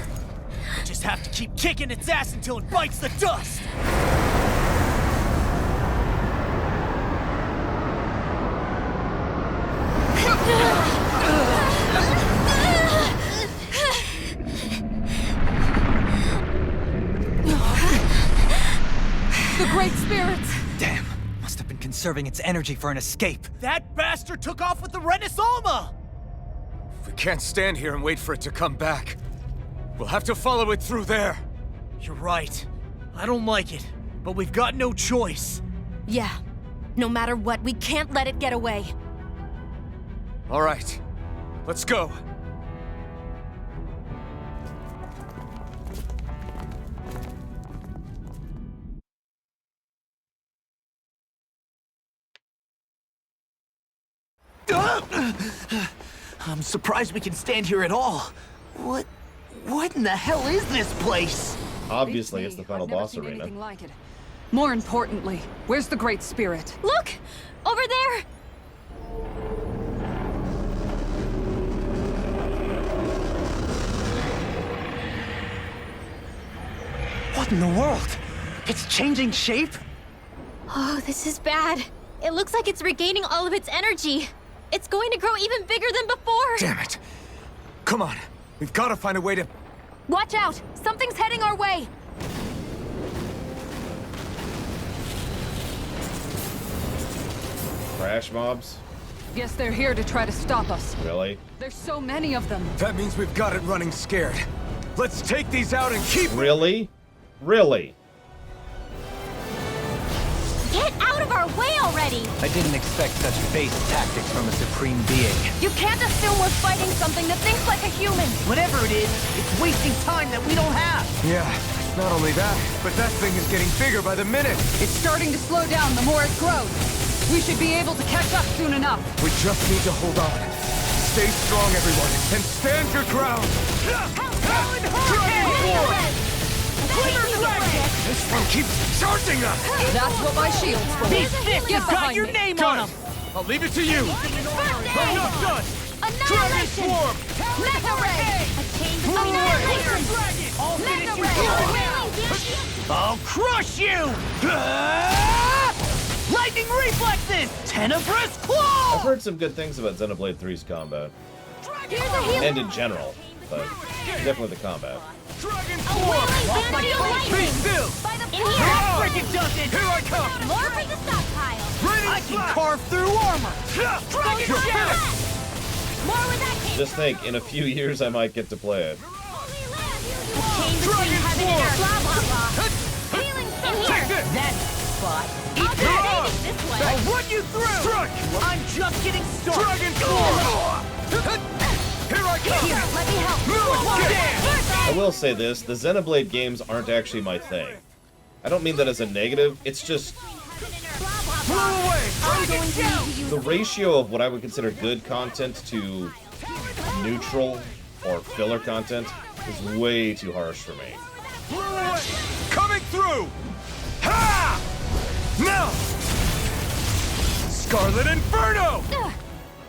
I just have to keep kicking its ass until it bites the dust! The Great Spirits! Damn, must have been conserving its energy for an escape. That bastard took off with the Renasolma! We can't stand here and wait for it to come back. We'll have to follow it through there. You're right. I don't like it, but we've got no choice. Yeah. No matter what, we can't let it get away. All right, let's go. I'm surprised we can stand here at all. What in the hell is this place? Obviously, it's the final I've never boss seen arena. anything like it. More importantly, where's the Great Spirit? Look! Over there! What in the world? It's changing shape? Oh, this is bad. It looks like it's regaining all of its energy. It's going to grow even bigger than before. Damn it. Come on, we've got to find a way to... Watch out! Something's heading our way! Crash mobs? Guess they're here to try to stop us. Really? There's so many of them. That means we've got it running scared. Let's take these out and keep... Really? Really? Get out of our way already! I didn't expect such base tactics from a supreme being. You can't assume we're fighting something that thinks like a human! Whatever it is, it's wasting time that we don't have. Yeah, not only that, but that thing is getting bigger by the minute. It's starting to slow down the more it grows. We should be able to catch up soon enough. We just need to hold on. Stay strong, everyone, and stand your ground. This one keeps charging us! That's what my shield's for. These fists Get have got behind your me. name Got on it. them. I'll leave it to you. I'm not done. Dragon swarm! Mega Ray! A chain of annihilation! I'll finish you Mega Ray! I'll crush you! Lightning reflexes! Tenebrous I've claw! heard some good things about Xenoblade 3's combat. Here's a healer! And in general, but definitely the combat. Dragon A swarm! wailing banshee of Be lightning! still! By the That power! freaking does it! Here I come! More for the stockpile! I can carve through armor! Dragon Go shot! fast! More with that chain! Just think, in a few years I might get to play it. Holy land! A chain between heaven and earth! Blah, blah, blah! Healing in Take here! this! That spot. I'll be saving this way! I'll run you through! Strike! I'm just getting started! Dragon swarm! Here I come! Here, let me help! Move escape! I will say this, the Xenoblade games aren't actually my thing. I don't mean that as a negative, it's just Blow away! I'm going to need to use the ratio of what I would consider good content to neutral or filler content is way too harsh for me. Blow away! Coming through! Ha! Now! Scarlet Inferno!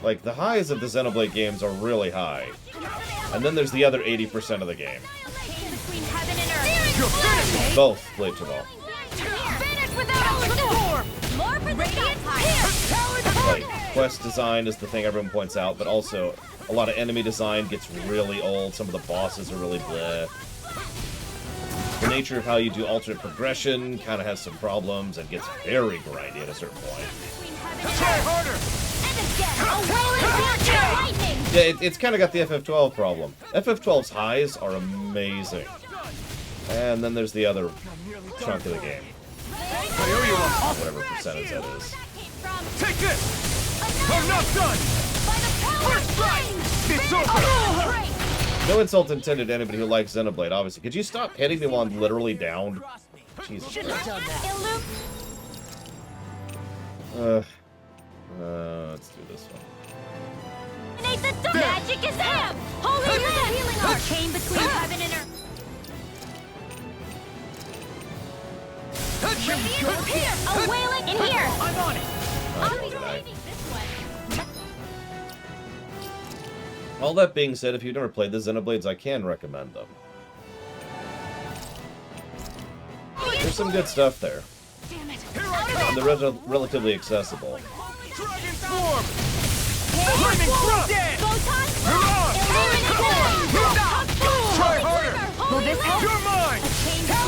Like, the highs of the Xenoblade games are really high. And then there's the other 80% of the game. You're finished! Both Blade to Ball. Like, quest design is the thing everyone points out, but also a lot of enemy design gets really old. Some of the bosses are really bleh. The nature of how you do alternate progression kind of has some problems and gets very grindy at a certain point. Try harder! Yeah, it's kind of got the FF12 problem. FF12's highs are amazing. And then there's the other chunk of the game. Whatever percentage that is. Take this! I'm not done! First strike! It's over! No insult intended to anybody who likes Xenoblade, obviously. Could you stop hitting me while I'm literally downed? Jesus Christ. Let's do this one. Magic is up! Holy land! Healing our chain between heaven and earth. Radiant here! A wailing in here! I'm on it! I'll be saving this one. All that being said, if you've never played the Xenoblades, I can recommend them. There's some good stuff there. Damn it! And they're relatively accessible. Dragon Swarm! Lightning Thrust! Photon! Try harder! Will this help? You're mine!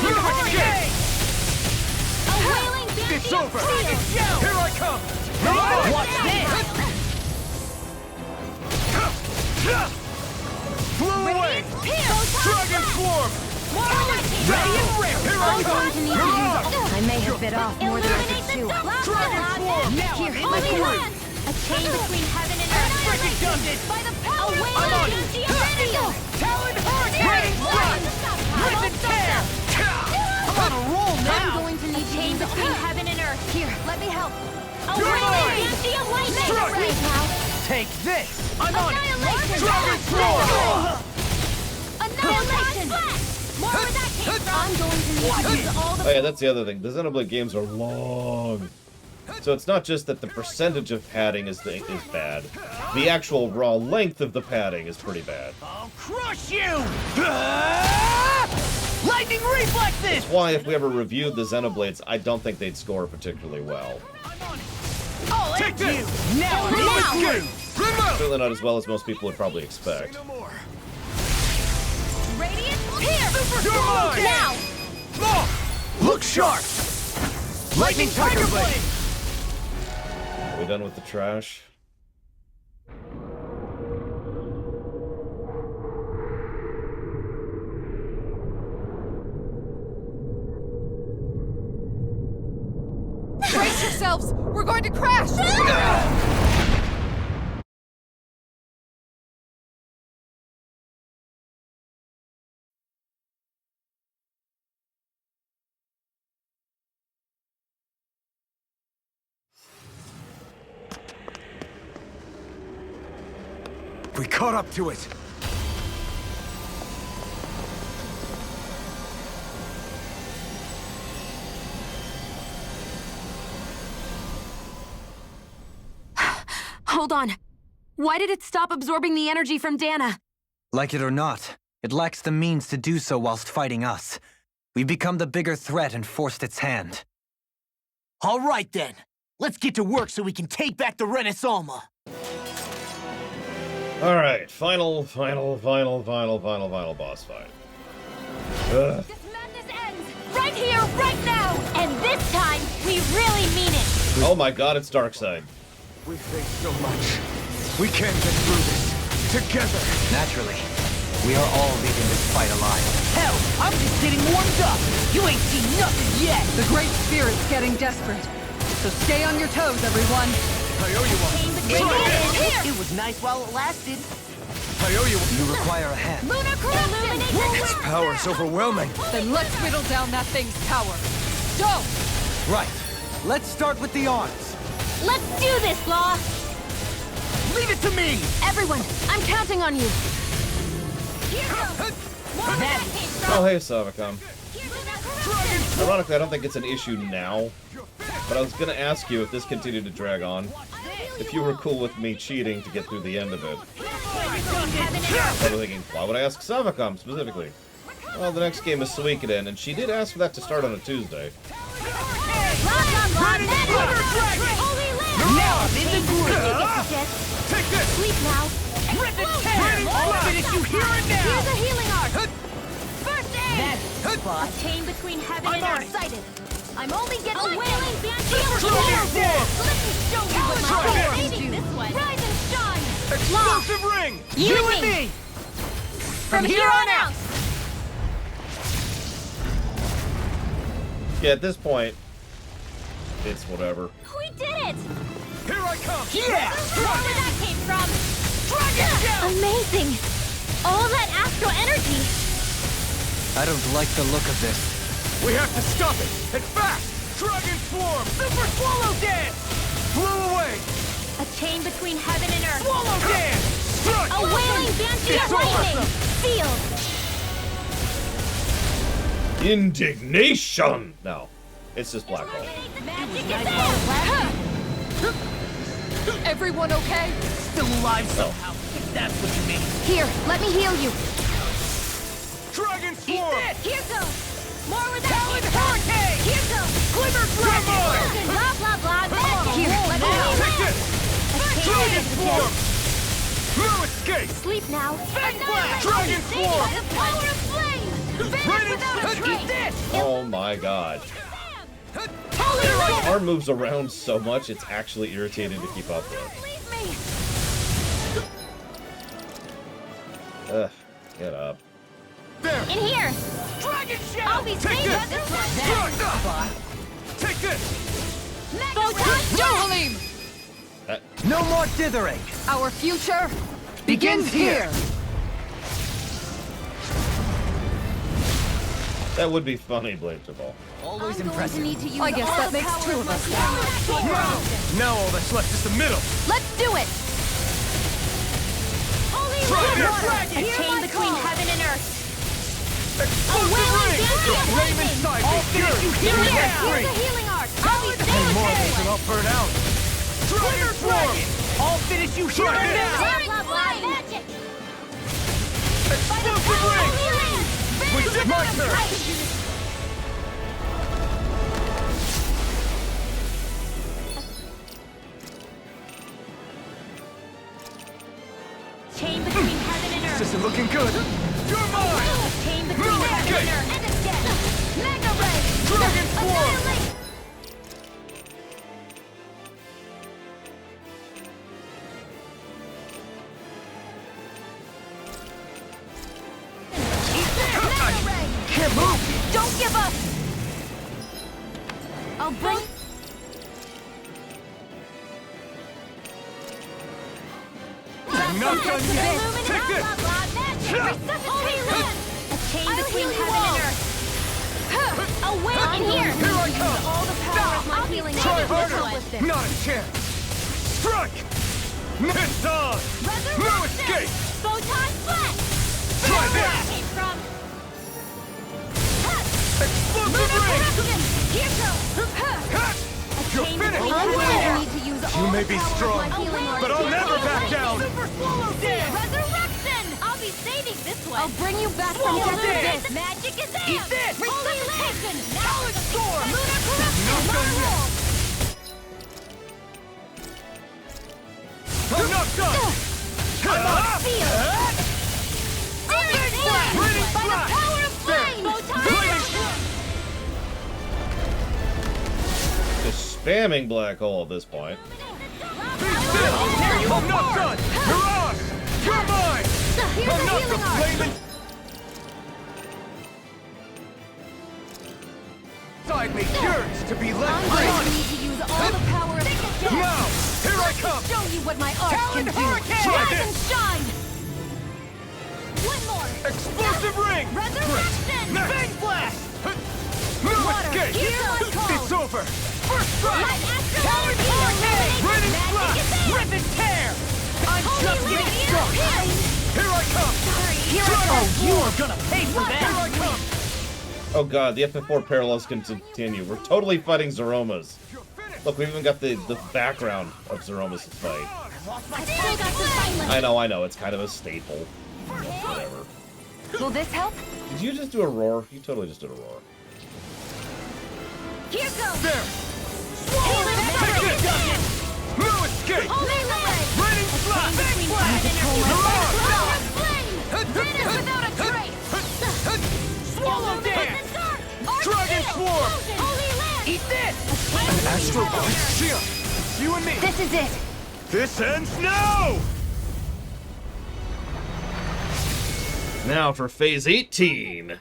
You're escape! A wailing It's over! Here I come! Watch this! Flew away! Dragon Swarm! Ready and Here I come! I may have bit off more than I could chew. Dragon Swarm! Here, Holy land! A chain between heaven and earth. Freaking done this! By the power of I'm on it! Talon Hurricane! Rip and tear! I'm on a roll I'm now! going to need A chain you. between heaven and earth. Here, let me help. A You're wailing mine! empty of lightning. Strike! Right now. Take this! I'm on it! Annihilation! Dragon Swarm! Annihilation! More where that came from. I'm going to need to use all the Oh yeah, that's the other thing. The Xenoblade games are long. So it's not just that the percentage of padding is bad. The actual raw length of the padding is pretty bad. I'll crush you! Lightning reflexes! That's why if we ever reviewed the Xenoblades, I don't think they'd score particularly well. I'll Take end this! you! Now! Escape! Remote! Certainly not as well as most people would probably expect. No more! Radiant here! You're mine! Now! Look! Look sharp! Lightning Tiger Blade! Are we done with the trash? Brace yourselves! We're going to crash! We caught up to it. Hold on. Why did it stop absorbing the energy from Dana? Like it or not, it lacks the means to do so whilst fighting us. We've become the bigger threat and forced its hand. All right then. Let's get to work so we can take back the Renaissance. Alright, final boss fight. Ugh. This madness ends right here, right now! And this time, we really mean it! Oh my god, it's Darkseid. We faced so much. We can't get through this. Together. Naturally, we are all leaving this fight alive. Hell, I'm just getting warmed up. You ain't seen nothing yet. The Great Spirit's getting desperate. So stay on your toes, everyone. I owe you one. It was nice while it lasted. I owe you one. You require a hand. Lunar corruption! Its power is overwhelming. Then let's whittle down that thing's power. Go! Right. Let's start with the arms. Let's do this, Law! Leave it to me. Everyone, I'm counting on you. Here goes! More where that came from! Oh hey, Savacom. Ironically, I don't think it's an issue now, but I was gonna ask you if this continued to drag on, if you were cool with me cheating to get through the end of it. I was thinking, why would I ask Savacom specifically? Well, the next game is Suikoden, and she did ask for that to start on a Tuesday. Now I'm in the groove! Take this! Sleep now. Rip and tear! I'll finish you here and now! Here's a healing arc. First aid. That's the A spot. chain between heaven I'm and on earth. it. Sighted. I'm only getting a wailing banshee. Dragon form! Let me show you what my Try power this. is. This one. Rise and shine. Explosive ring! You and me! From here on out. Yeah, at this point, it's whatever. We did it. Here I come! Yeah! Where that came from. Dragon down! Amazing. All that astral energy. I don't like the look of this. We have to stop it! And fast! Dragon swarm! Super swallow dance! Blew away! A chain between heaven and earth. Swallow dance! Strike! A wailing banshee It's of lightning. Sealed. Indignation! No, it's just black hole. Magic is Nice there. Everyone okay? Still alive somehow, if that's what you mean. Here, let me heal you. Dragon Eat swarm! this! Here goes. More with that. Talon hurricane! Here goes. Glimmer dragon! Blah blah blah. Magic. Here, let me Only Take live. this! A chain Dragon of swarm! No escape! Sleep now. Fang blast! Dragon swarm! The power of flame. Ready! Without a Eat trace. this! Oh my god. Holy light. Our moves around so much, it's actually irritating to keep up with. Leave me. Ugh, get up. There! In here. Dragon I'll shell! be Take safe this. at this one. That's the spot. Take this! Photon Halim! No more dithering. Our future begins here. That would be funny, Blade Ball. Always impressive. I guess that makes two of us now. Now all that's left is the middle! Let's do it! Holy Try water. this. A chain between heaven and earth. Explosive wailing ring! banshee of Flame lightning. inside me! Pure! Here, Get here's free! a healing arc. I'll be safe More of with these and I'll burn out! Dragon swarm! I'll finish you here Try and this. now! Blah blah blah. Magic. Explosive ring! Wait, it's my turn! Chain between heaven and earth. This isn't looking good! You're mine! A chain between No heaven escape. and earth. And it's dead. Mega ray. Dragon swarm! Annihilate. Mega ray. Can't move! Don't give up. I'll bring. I'm not done yet! Take this! A chain between heaven and earth. Away in here. Here I come! All the power of my healing Try arc. harder! Not a chance! Strike! It's on! No escape! Photon flash. Try Where this! that came from. Explosive ring! Here goes. Cut! You're Chain finished! between heaven and earth. Need to use You may be strong, but I'll never back down! Super swallow dance. Resurrection. I'll be saving this one. I'll bring you back Swallow from the dance. abyss. Magic is in. Eat this. Resuscitation. Talon storm! Lunar corruption. Not done yet. I'm not done! Feel. Iron Flash. Raining By the flash. power of flame. Flaming Just spamming black hole at this point. I'm not done! You're ours! You're mine! Here's I'm a not the healing arc. flaming... Inside me yearns to be let I'm free! going to need to use all the power of Now! Here I come! show you what my art Talon can do. hurricane. Try Rise this. and shine. One more. Explosive ring! Resurrection. Next. Fang blast! No Water. escape! Here's what it's called. It's over! First My strike! astral Talon energy hurricane. illuminates Raining magic flash. is in. Rip and tear! I'm Holy just getting light. started! Here I come! Sorry. Oh, you are gonna pay for Here that! I come! Oh god, the FF4 parallels continue. We're totally fighting Zeromas. Look, we've even got the background of Zeromas' fight. I know, it's kind of a staple. Whatever. Will this help? Did you just do a roar? You totally just did a roar. Here goes! There! Take this! No escape! Raining flash! Without a trace! Swallow dance! Dragon swarm! Eat this! An astral voice? Shia! You and me! This is it! This ends now! Now for phase 18.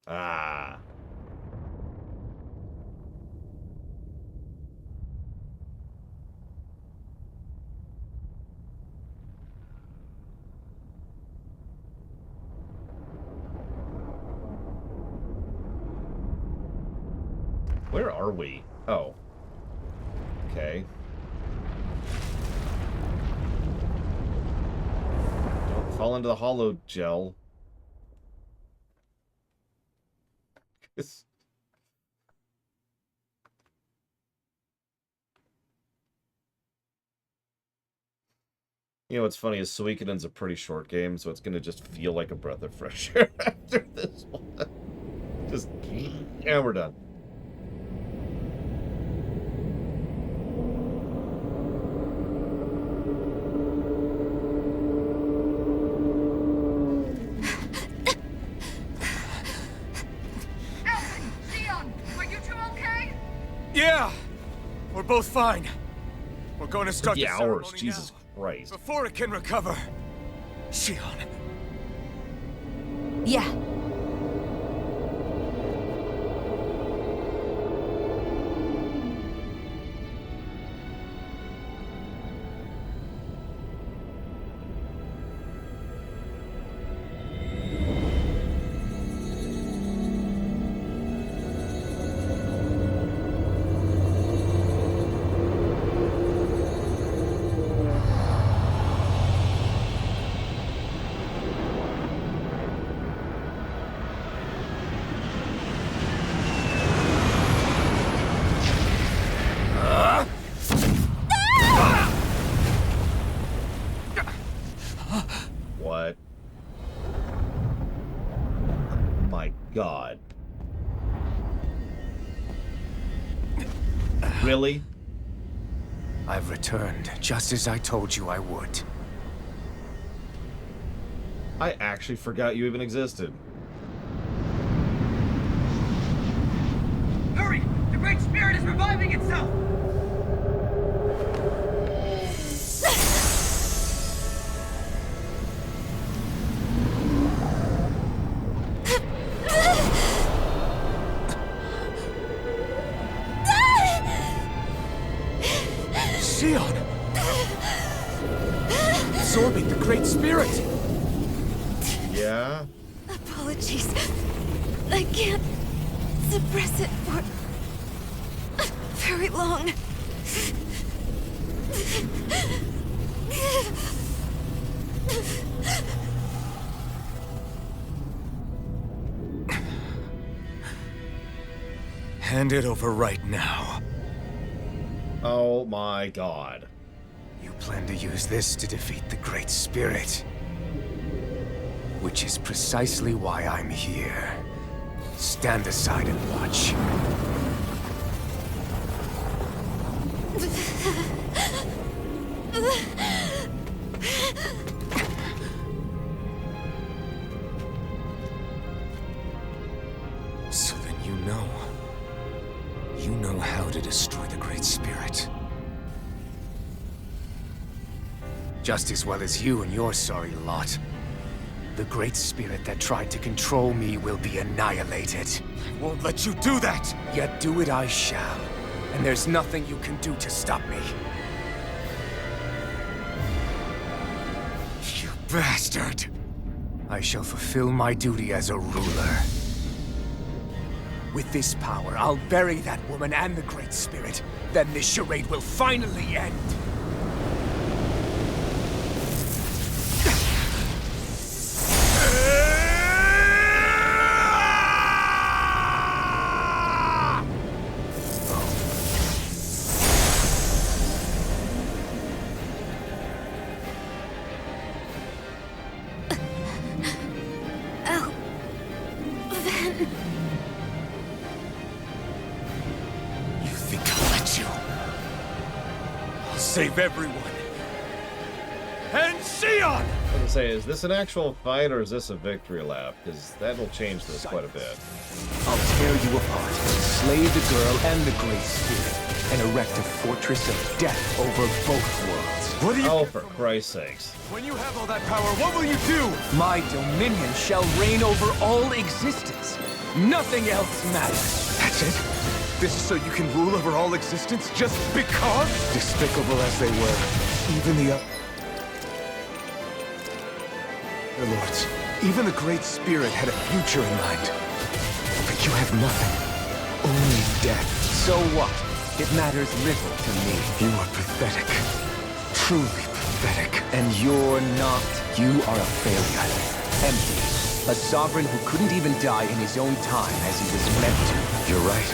Ah. Where are we? Oh. Okay. Don't fall into the hollow gel. You know what's funny is Suikoden's a pretty short game, so it's gonna just feel like a breath of fresh air after this one. Just, yeah, we're done. Yeah! We're both fine. We're going to start the hours, ceremony Jesus now, Christ. before it can recover. Shion. Yeah. What? My God. Really? I've returned, just as I told you I would. I actually forgot you even existed. Hurry! The Great Spirit is reviving itself! Shion! Absorbing the Great Spirit! Yeah? Apologies. I can't suppress it for very long. Hand it over right now. Oh my God. You plan to use this to defeat the Great Spirit. Which is precisely why I'm here. Stand aside and watch. So then you know how to destroy the Great Spirit. Just as well as you and your sorry lot. The Great Spirit that tried to control me will be annihilated. I won't let you do that! Yet do it I shall, and there's nothing you can do to stop me. You bastard! I shall fulfill my duty as a ruler. With this power, I'll bury that woman and the Great Spirit. Then this charade will finally end. save everyone. And Sion! I was gonna say, is this an actual fight or is this a victory lap? Because that'll change this quite a bit. I'll tear you apart, slay the girl and the Great Spirit, and erect a fortress of death over both worlds. What do you... Oh, for Christ's sakes. When you have all that power, what will you do? My dominion shall reign over all existence. Nothing else matters. That's it? This is so you can rule over all existence just because? Despicable as they were, even the lords, even the Great Spirit had a future in mind. But you have nothing. Only death. So what? It matters little to me. You are pathetic. Truly pathetic. And you're not. You are a failure. Empty. A sovereign who couldn't even die in his own time as he was meant to. You're right.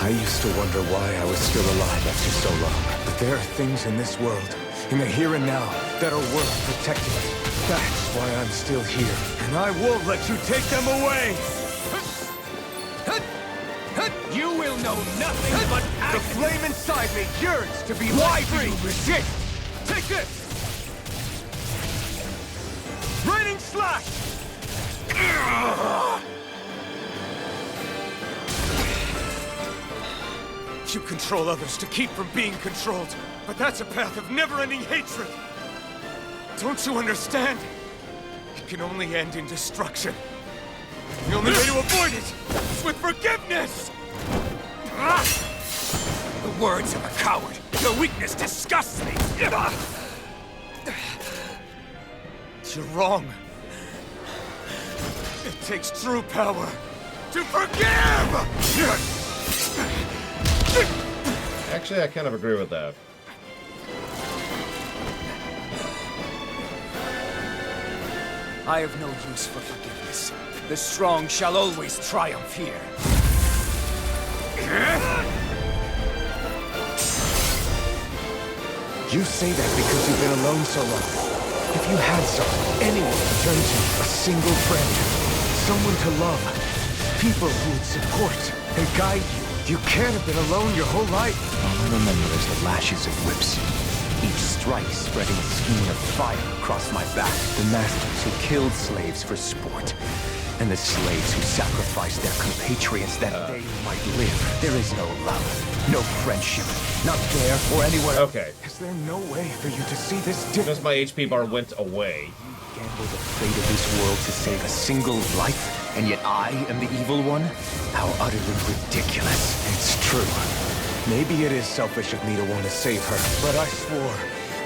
I used to wonder why I was still alive after so long. But there are things in this world, in the here and now, that are worth protecting. That's why I'm still here. And I won't let you take them away! You will know nothing but The flame inside me yearns to be let free! you resist? Take this! Raining slash! You control others to keep from being controlled, but that's a path of never-ending hatred! Don't you understand? It can only end in destruction. The only way to avoid it is with forgiveness! The words of a coward. Your weakness disgusts me. You're wrong. It takes true power to forgive! Actually, I kind of agree with that. I have no use for forgiveness. The strong shall always triumph here. You say that because you've been alone so long. If you had someone, anyone to turn to, a single friend, someone to love, people who would support and guide you, you can't have been alone your whole life. All I remember is the lashes of whips. Each strike spreading a skein of fire across my back. The masters who killed slaves for sport. And the slaves who sacrificed their compatriots that they might live. There is no love, no friendship, not there or anywhere. Okay. Is there no way for you to see this Just difference? my HP bar went away. Gamble the fate of this world to save a single life, and yet I am the evil one? How utterly ridiculous. It's true. Maybe it is selfish of me to want to save her, but I swore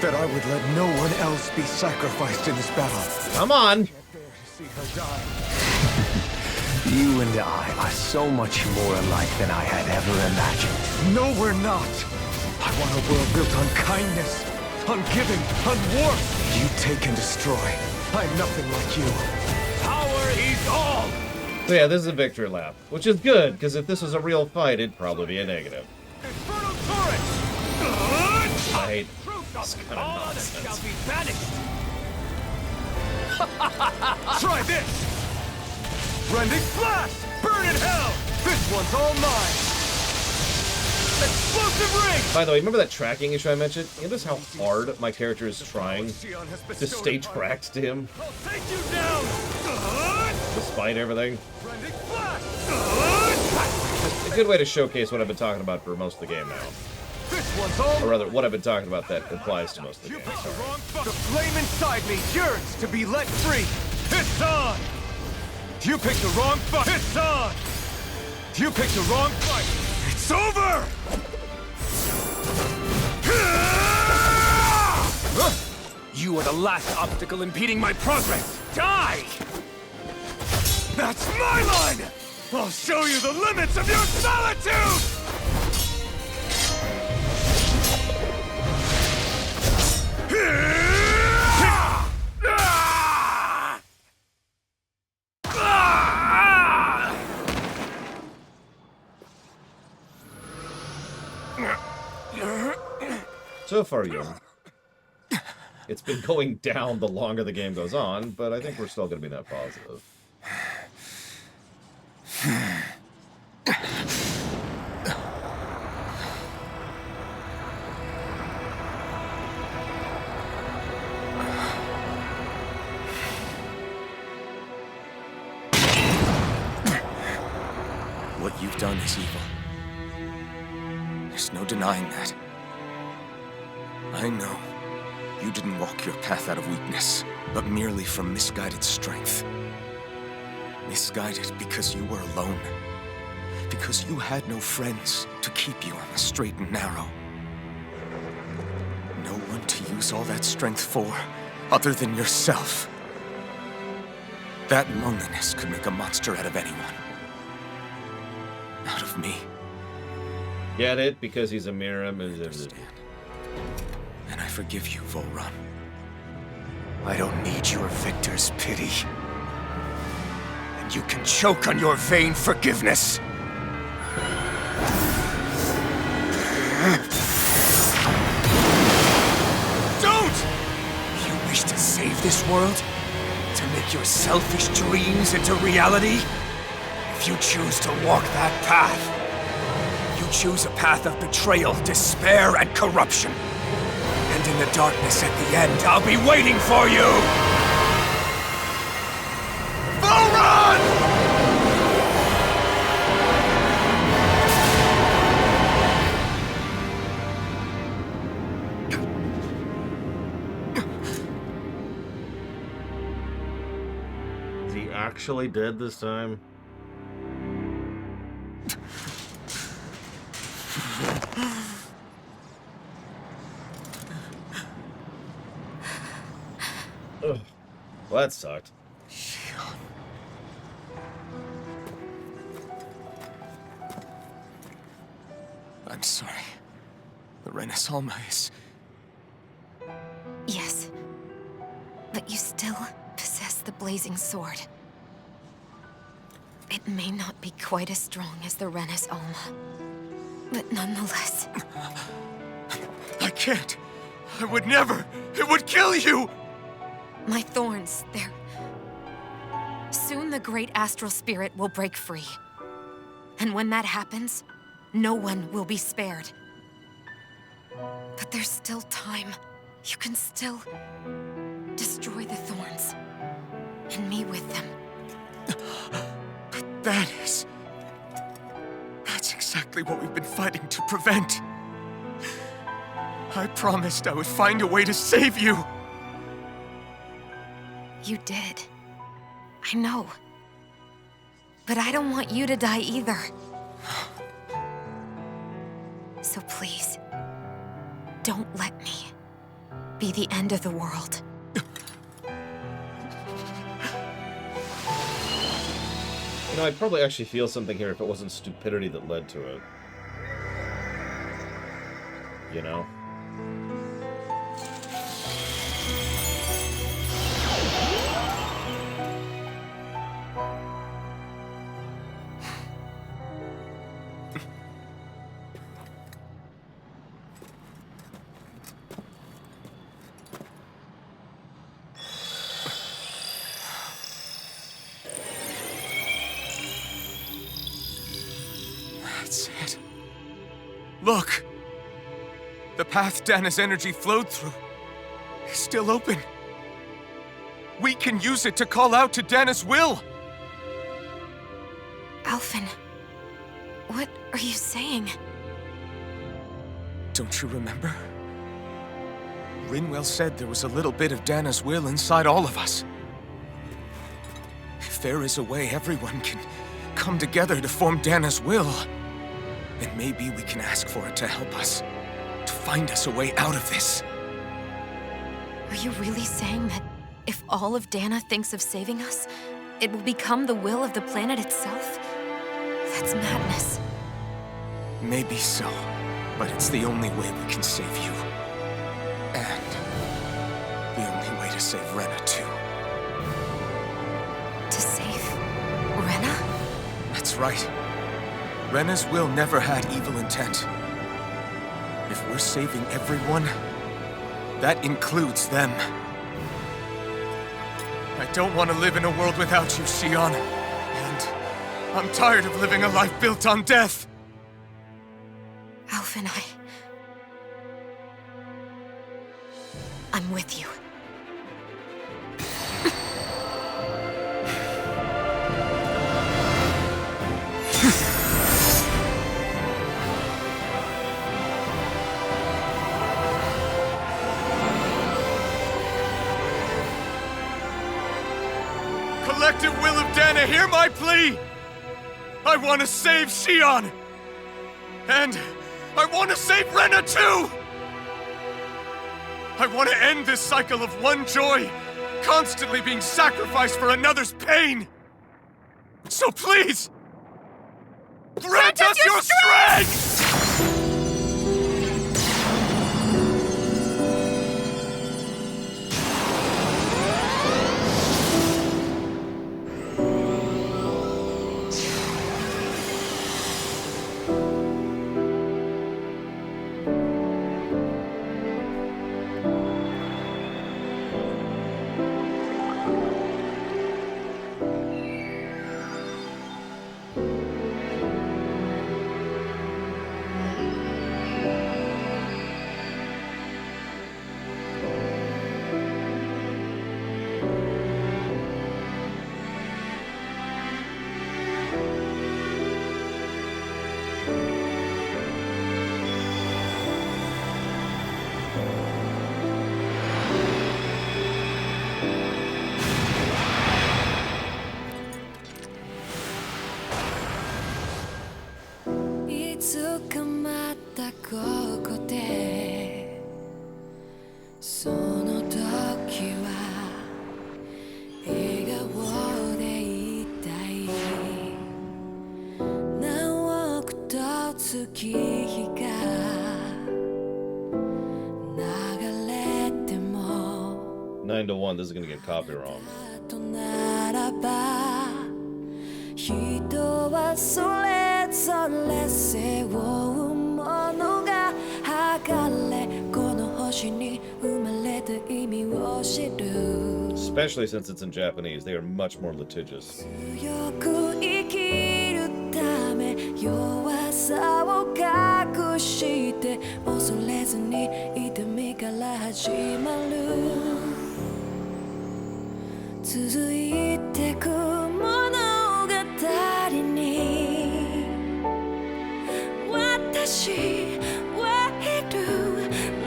that I would let no one else be sacrificed in this battle. Come on! Can't bear to see her die. You and I are so much more alike than I had ever imagined. No, we're not. I want a world built on kindness, on giving, on warmth. You take and destroy. I'm nothing like you. Power is all! So yeah, this is a victory lap, which is good, because if this was a real fight, it'd probably be a negative. Infernal torrent! I hate Truth this kind of all others nonsense. shall be banished! Try this! Rending flash! Burn in hell! This one's all mine! Explosive ring! By the way, remember that tracking issue I mentioned? You notice how hard my character is trying to stay tracked to him, I'll take you down! despite everything? Rending flash! A good way to showcase what I've been talking about for most of the game now. This one's all Or rather, what I've been talking about that applies to most of the You game. picked the Sorry. wrong fight. The flame inside me yearns to be let free. It's on! You picked the wrong fight. It's on! You picked the wrong fight. It's over! You are the last obstacle impeding my progress. Die! That's my line! I'll show you the limits of your solitude! So far, young. It's been going down the longer the game goes on, but I think we're still going to be net positive. done is evil. There's no denying that. I know you didn't walk your path out of weakness, but merely from misguided strength. Misguided because you were alone. Because you had no friends to keep you on the straight and narrow. No one to use all that strength for, other than yourself. That loneliness could make a monster out of anyone. Out of me. Get it? Because he's a mirror. Understand. And I forgive you, Vholran. I don't need your victor's pity. And you can choke on your vain forgiveness. Don't! You wish to save this world? To make your selfish dreams into reality? If you choose to walk that path, you choose a path of betrayal, despair, and corruption. And in the darkness at the end, I'll be waiting for you! Vholran! Is he actually dead this time? Ugh. Well, that sucked. I'm sorry. The Rena's Alma is... Yes. But you still possess the blazing sword. It may not be quite as strong as the Rena's Alma, but nonetheless... I can't. I would never. It would kill you! My thorns, they're... Soon the great astral spirit will break free. And when that happens, no one will be spared. But there's still time. You can still destroy the thorns. And me with them. But that's exactly what we've been fighting to prevent. I promised I would find a way to save you. You did. I know. But I don't want you to die either. So please, don't let me be the end of the world. You know, I'd probably actually feel something here if it wasn't stupidity that led to it. You know? That's it. Look! The path Dana's energy flowed through is still open. We can use it to call out to Dana's will! Alphen, what are you saying? Don't you remember? Rinwell said there was a little bit of Dana's will inside all of us. If there is a way everyone can come together to form Dana's will, then maybe we can ask for it to help us, to find us a way out of this. Are you really saying that if all of Dana thinks of saving us, it will become the will of the planet itself? That's madness. Maybe so, but it's the only way we can save you. And the only way to save Rena, too. To save Rena? That's right. Rena's will never had evil intent. If we're saving everyone, that includes them. I don't want to live in a world without you, Xion. And I'm tired of living a life built on death. Alphen, I'm with you. collective will of Dana, hear my plea! I want to save Xion! And I want to save Rena too! I want to end this cycle of one joy, constantly being sacrificed for another's pain! So please, grant us your strength! Nine to 1, this is gonna get copy wrong. 人はそれぞれ背負うものが剥がれこの星に生まれた意味を知る Especially since it's in Japanese, they are much more litigious. 強く生きるため弱さを隠して恐れずに痛みから始まる続いてく物語に私はいる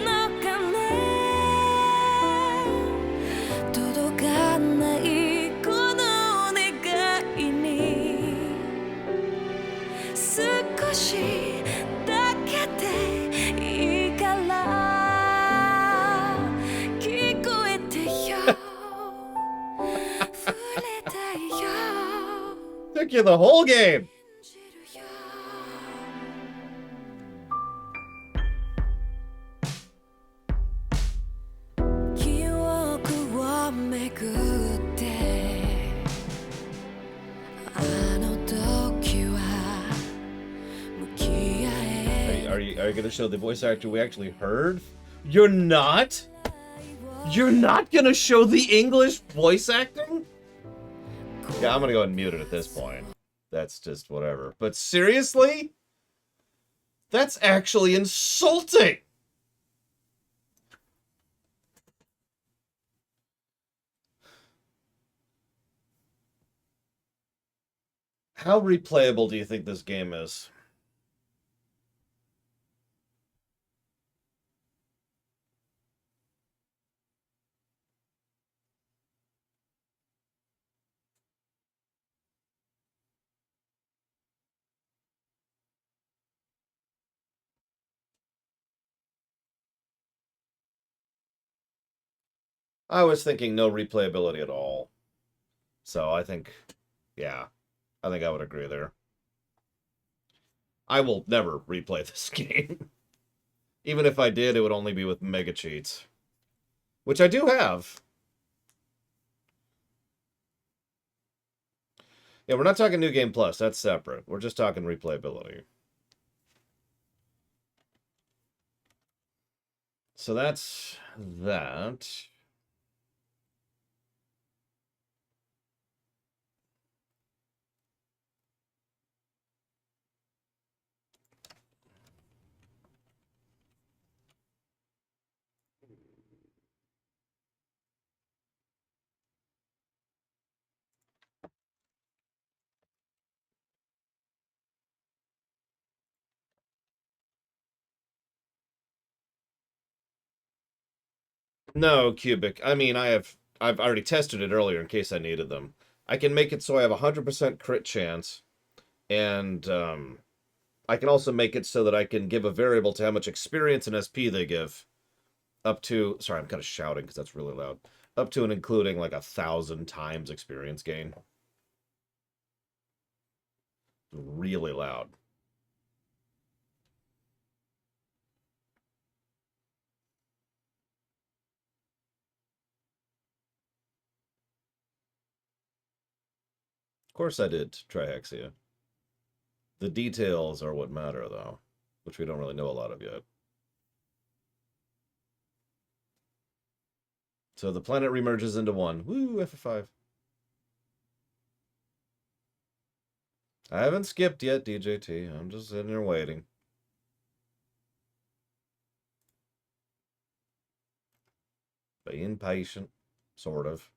のかね届かないこの願いに少しだけでいいから聞こえてよTook you the whole game! Are you gonna show the voice actor we actually heard? You're not? You're not gonna show the English voice acting? Yeah, I'm gonna go ahead and mute it at this point. That's just whatever. But seriously? That's actually insulting! How replayable do you think this game is? I was thinking no replayability at all. So I think, yeah, I think I would agree there. I will never replay this game. Even if I did, it would only be with mega cheats. Which I do have. Yeah, we're not talking New Game Plus. That's separate. We're just talking replayability. So that's that. No, Cubic. I mean, I've already tested it earlier in case I needed them. I can make it so I have a 100% crit chance, and I can also make it so that I can give a variable to how much experience and SP they give. Up to... Sorry, I'm kind of shouting because that's really loud. Up to and including like 1,000 times experience gain. Really loud. Of course I did, Trihexia. The details are what matter, though, which we don't really know a lot of yet. So the planet remerges into one. Woo, FF5. I haven't skipped yet, DJT. I'm just sitting here waiting. Being patient, sort of.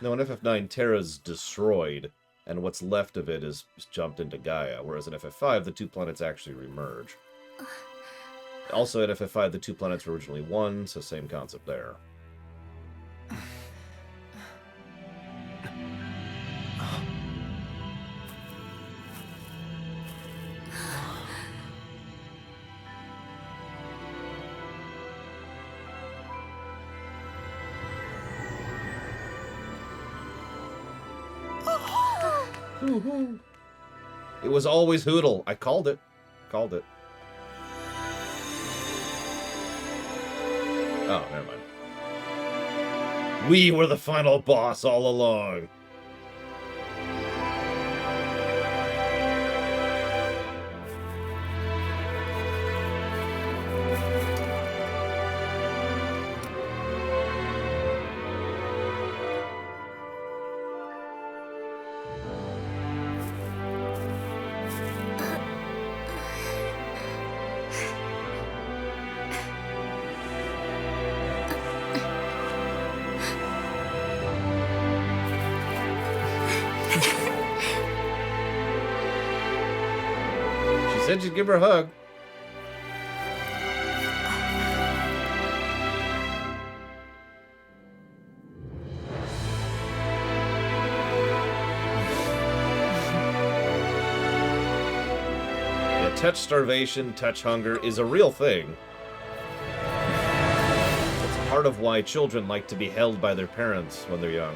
No, in FF9, Terra's destroyed, and what's left of it is jumped into Gaia, whereas in FF5, the two planets actually remerge. Also, in FF5, the two planets were originally one, so same concept there. It was always Hootle. I called it. Called it. Oh, never mind. We were the final boss all along. Said you'd give her a hug. Yeah, touch starvation, touch hunger is a real thing. It's part of why children like to be held by their parents when they're young.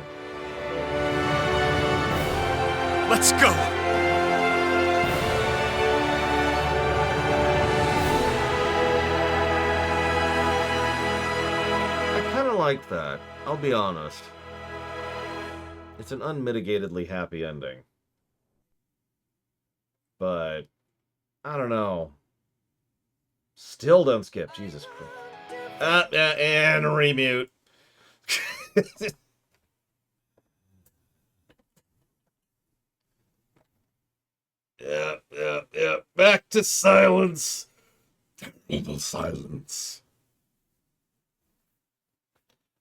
Let's go! Like that, I'll be honest. It's an unmitigatedly happy ending. But I don't know. Still don't skip, Jesus Christ. And remute. Yep. Back to silence. Evil silence.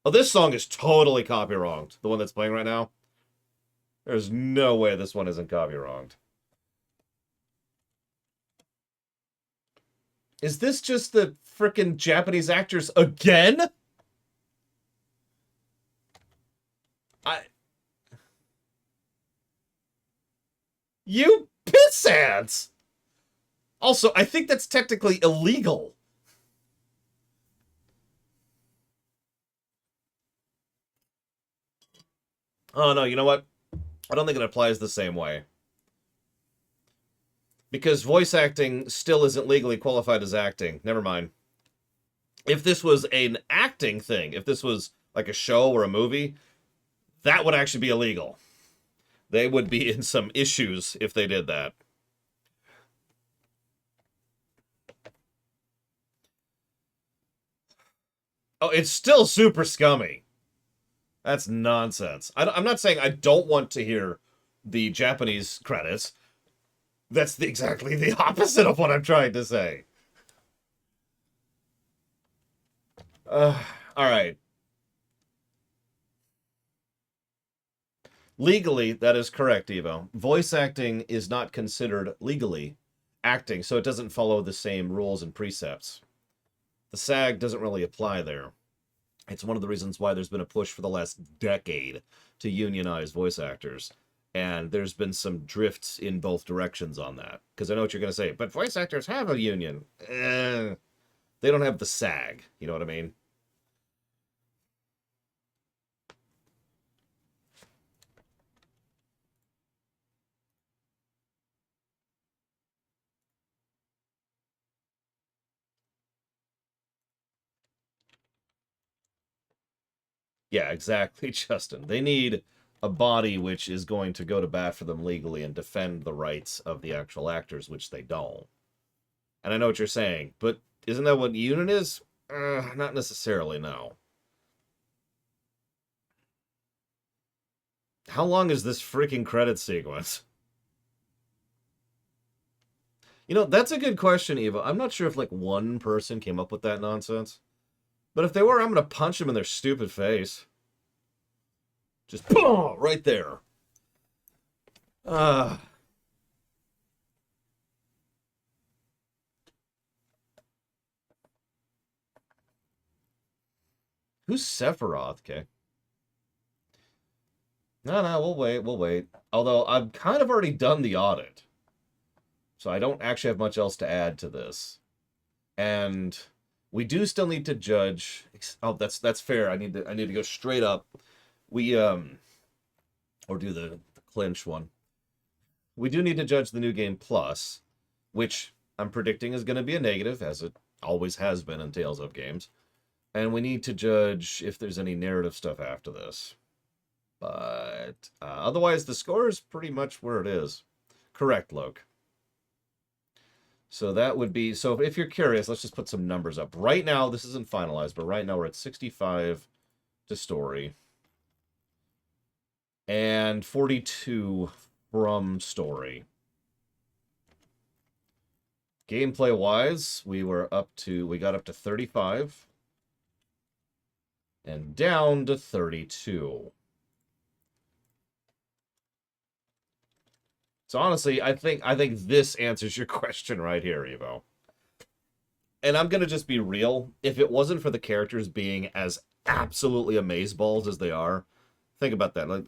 Oh, this song is totally copy-wronged. The one that's playing right now. There's no way this one isn't copy-wronged. Is this just the frickin' Japanese actors again? You pissants! Also, I think that's technically illegal. Oh, no, you know what? I don't think it applies the same way. Because voice acting still isn't legally qualified as acting. Never mind. If this was an acting thing, if this was like a show or a movie, that would actually be illegal. They would be in some issues if they did that. Oh, it's still super scummy. That's nonsense. I'm not saying I don't want to hear the Japanese credits. That's exactly the opposite of what I'm trying to say. Alright. Legally, that is correct, Evo. Voice acting is not considered legally acting, so it doesn't follow the same rules and precepts. The SAG doesn't really apply there. It's one of the reasons why there's been a push for the last decade to unionize voice actors. And there's been some drifts in both directions on that. Because I know what you're going to say, but voice actors have a union. They don't have the SAG. You know what I mean? Yeah, exactly, Justin. They need a body which is going to go to bat for them legally and defend the rights of the actual actors, which they don't. And I know what you're saying, but isn't that what union is? Not necessarily, no. How long is this freaking credit sequence? You know, that's a good question, Eva. I'm not sure if, like, one person came up with that nonsense. But if they were, I'm going to punch them in their stupid face. Just, boom, right there. Who's Sephiroth, okay? No, we'll wait. Although, I've kind of already done the audit. So I don't actually have much else to add to this. And we do still need to judge... Oh, that's fair. I need to go straight up. We, or do the clinch one. We do need to judge the New Game Plus, which I'm predicting is going to be a negative, as it always has been in Tales of games. And we need to judge if there's any narrative stuff after this. But otherwise, the score is pretty much where it is. Correct, Loke. So that would be... So if you're curious, let's just put some numbers up. Right now, this isn't finalized, but right now we're at 65 to story. And 42 from story. Gameplay-wise, we got up to 35. And down to 32. So honestly, I think this answers your question right here, Evo. And I'm gonna just be real. If it wasn't for the characters being as absolutely amazeballs as they are, think about that. Like,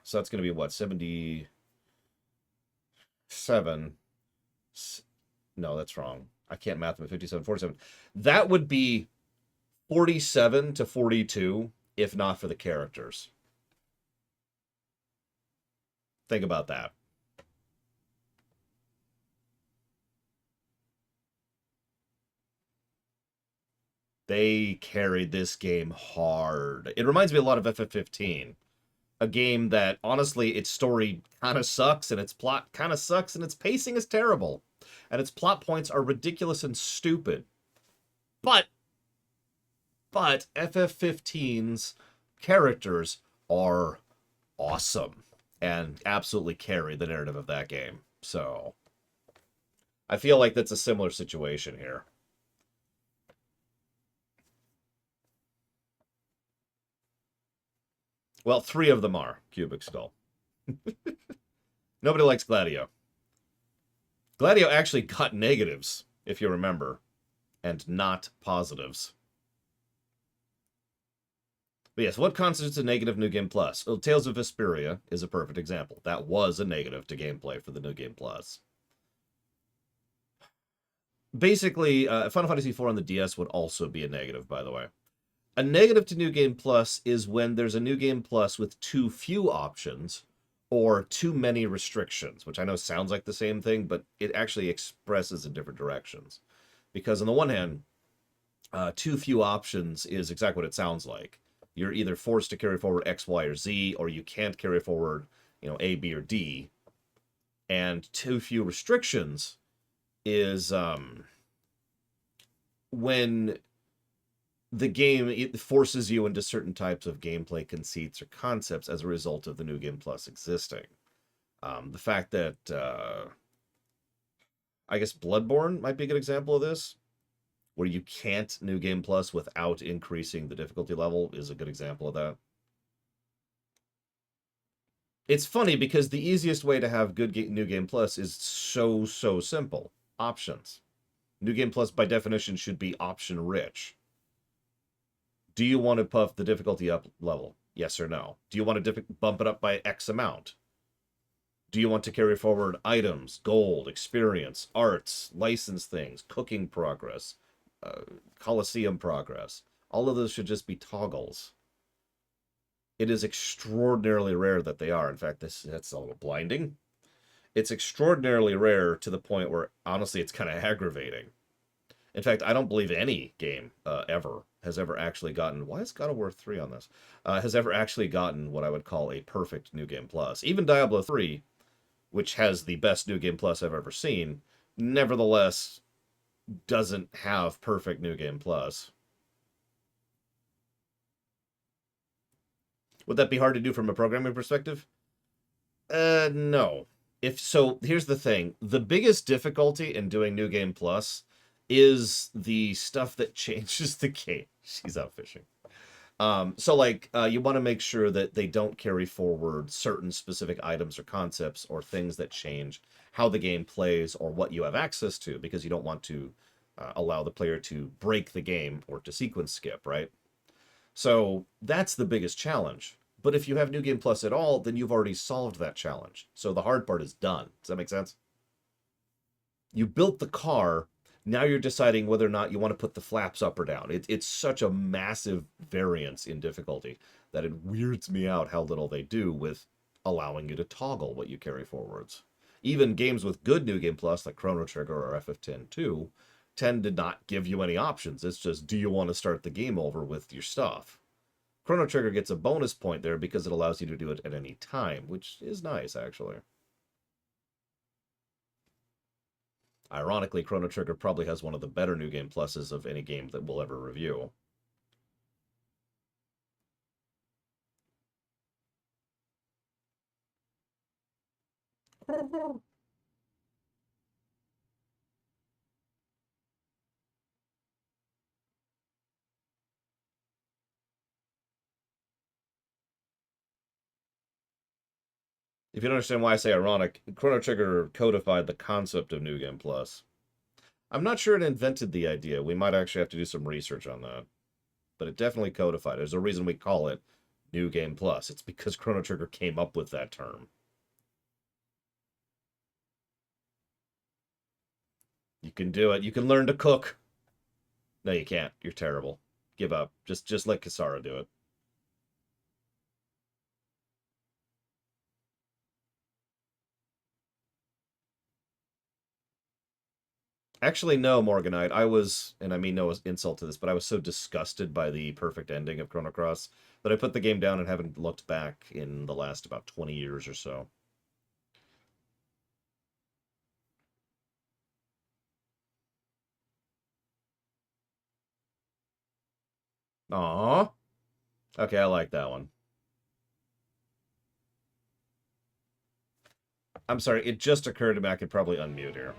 so that's gonna be what, 77? No, that's wrong. I can't math them at 57, 47. That would be 47 to 42 if not for the characters. Think about that. They carried this game hard. It reminds me a lot of FF15. A game that, honestly, its story kind of sucks, and its plot kind of sucks, and its pacing is terrible. And its plot points are ridiculous and stupid. But FF15's characters are awesome. And absolutely carry the narrative of that game. So, I feel like that's a similar situation here. Well, 3 of them are Cubic Skull. Nobody likes Gladio. Gladio actually got negatives, if you remember, and not positives. But yes, what constitutes a negative New Game Plus? Well, Tales of Vesperia is a perfect example. That was a negative to gameplay for the New Game Plus. Basically, Final Fantasy IV on the DS would also be a negative, by the way. A negative to New Game Plus is when there's a New Game Plus with too few options or too many restrictions, which I know sounds like the same thing, but it actually expresses in different directions. Because on the one hand, too few options is exactly what it sounds like. You're either forced to carry forward X, Y, or Z, or you can't carry forward, A, B, or D. And too few restrictions is when the game it forces you into certain types of gameplay conceits or concepts as a result of the New Game Plus existing. The fact that, I guess Bloodborne might be a good example of this, where you can't New Game Plus without increasing the difficulty level is a good example of that. It's funny because the easiest way to have good New Game Plus is so simple. Options. New Game Plus, by definition, should be option-rich. Do you want to puff the difficulty up level? Yes or no? Do you want to bump it up by X amount? Do you want to carry forward items, gold, experience, arts, license things, cooking progress, Coliseum progress? All of those should just be toggles. It is extraordinarily rare that they are. In fact, that's a little blinding. It's extraordinarily rare to the point where, honestly, it's kind of aggravating. In fact, I don't believe any game has ever actually gotten... Why is God of War 3 on this? Has ever actually gotten what I would call a perfect New Game Plus. Even Diablo 3, which has the best New Game Plus I've ever seen, nevertheless doesn't have perfect New Game Plus. Would that be hard to do from a programming perspective? No. Here's the thing. The biggest difficulty in doing New Game Plus is the stuff that changes the game. She's out fishing. You want to make sure that they don't carry forward certain specific items or concepts or things that change how the game plays or what you have access to, because you don't want to allow the player to break the game or to sequence skip, right? So that's the biggest challenge. But if you have New Game Plus at all, then you've already solved that challenge. So the hard part is done. Does that make sense? You built the car. Now you're deciding whether or not you want to put the flaps up or down. It's such a massive variance in difficulty that it weirds me out how little they do with allowing you to toggle what you carry forwards. Even games with good New Game Plus, like Chrono Trigger or FF10-2, tend to not give you any options. It's just, do you want to start the game over with your stuff? Chrono Trigger gets a bonus point there because it allows you to do it at any time, which is nice, actually. Ironically, Chrono Trigger probably has one of the better New Game Pluses of any game that we'll ever review. If you don't understand why I say ironic, Chrono Trigger codified the concept of New Game Plus. I'm not sure it invented the idea. We might actually have to do some research on that. But it definitely codified it. There's a reason we call it New Game Plus. It's because Chrono Trigger came up with that term. You can do it. You can learn to cook. No, you can't. You're terrible. Give up. Just let Kisara do it. Actually, no, Morganite. I was, and I mean no insult to this, but I was so disgusted by the perfect ending of Chrono Cross that I put the game down and haven't looked back in the last about 20 years or so. Aww. Okay, I like that one. I'm sorry, it just occurred to me I could probably unmute here.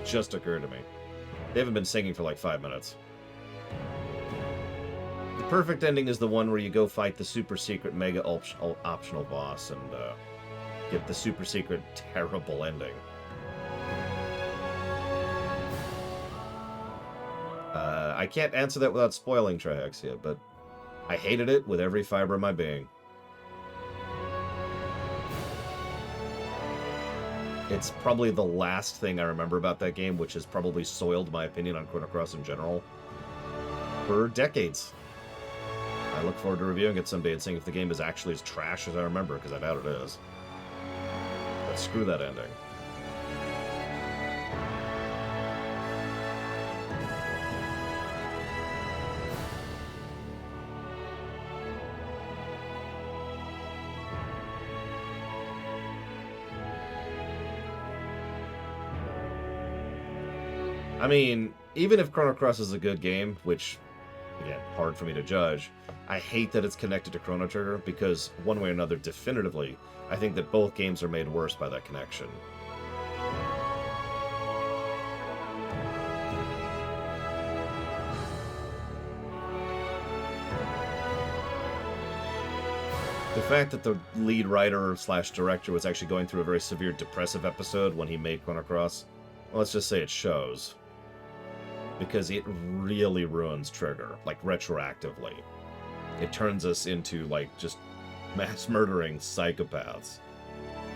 Just occurred to me. They haven't been singing for like 5 minutes. The perfect ending is the one where you go fight the super secret mega optional boss and get the super secret terrible ending. I can't answer that without spoiling Trihexia, but I hated it with every fiber of my being. It's probably the last thing I remember about that game, which has probably soiled my opinion on Chrono Cross in general for decades. I look forward to reviewing it someday and seeing if the game is actually as trash as I remember, because I doubt it is. But screw that ending. I mean, even if Chrono Cross is a good game, which, again, hard for me to judge, I hate that it's connected to Chrono Trigger, because one way or another, definitively, I think that both games are made worse by that connection. The fact that the lead writer slash director was actually going through a very severe depressive episode when he made Chrono Cross, well, let's just say it shows. Because it really ruins Trigger, like, retroactively. It turns us into, like, just mass murdering psychopaths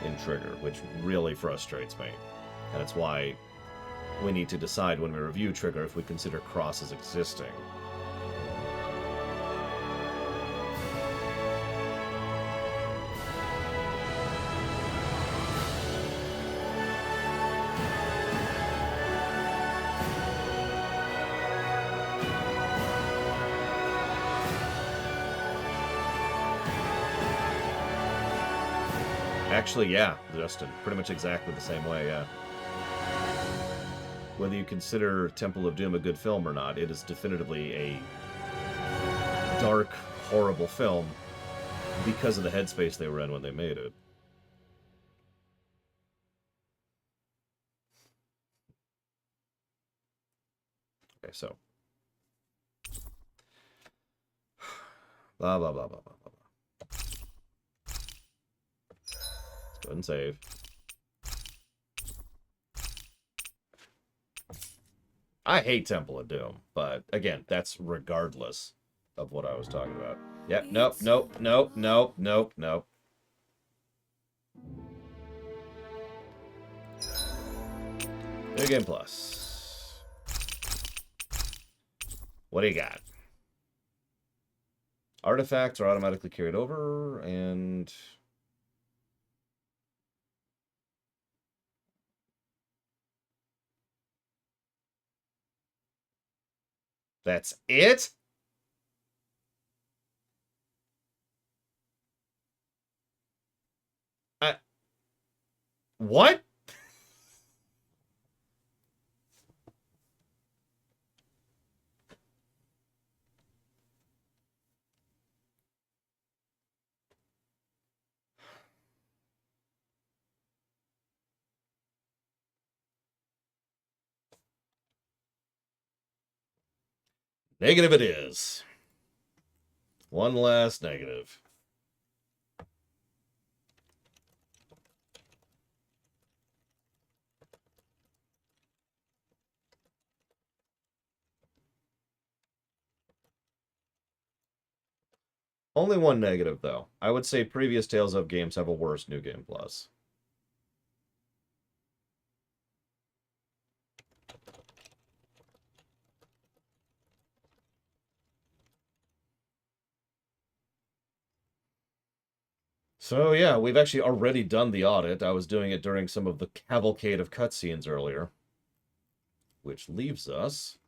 in Trigger, which really frustrates me. And it's why we need to decide when we review Trigger if we consider Cross as existing. Actually, yeah, Justin. Pretty much exactly the same way, yeah. Whether you consider Temple of Doom a good film or not, it is definitively a dark, horrible film because of the headspace they were in when they made it. Okay, so. Blah, blah, blah, blah, blah, blah. Go ahead and save. I hate Temple of Doom, but again, that's regardless of what I was talking about. Yep, nope, nope, nope, nope, nope, nope. New Game Plus. What do you got? Artifacts are automatically carried over, and that's it? What? Negative it is. One last negative. Only one negative, though. I would say previous Tales of games have a worse New Game Plus. So yeah, we've actually already done the audit. I was doing it during some of the cavalcade of cutscenes earlier. Which leaves us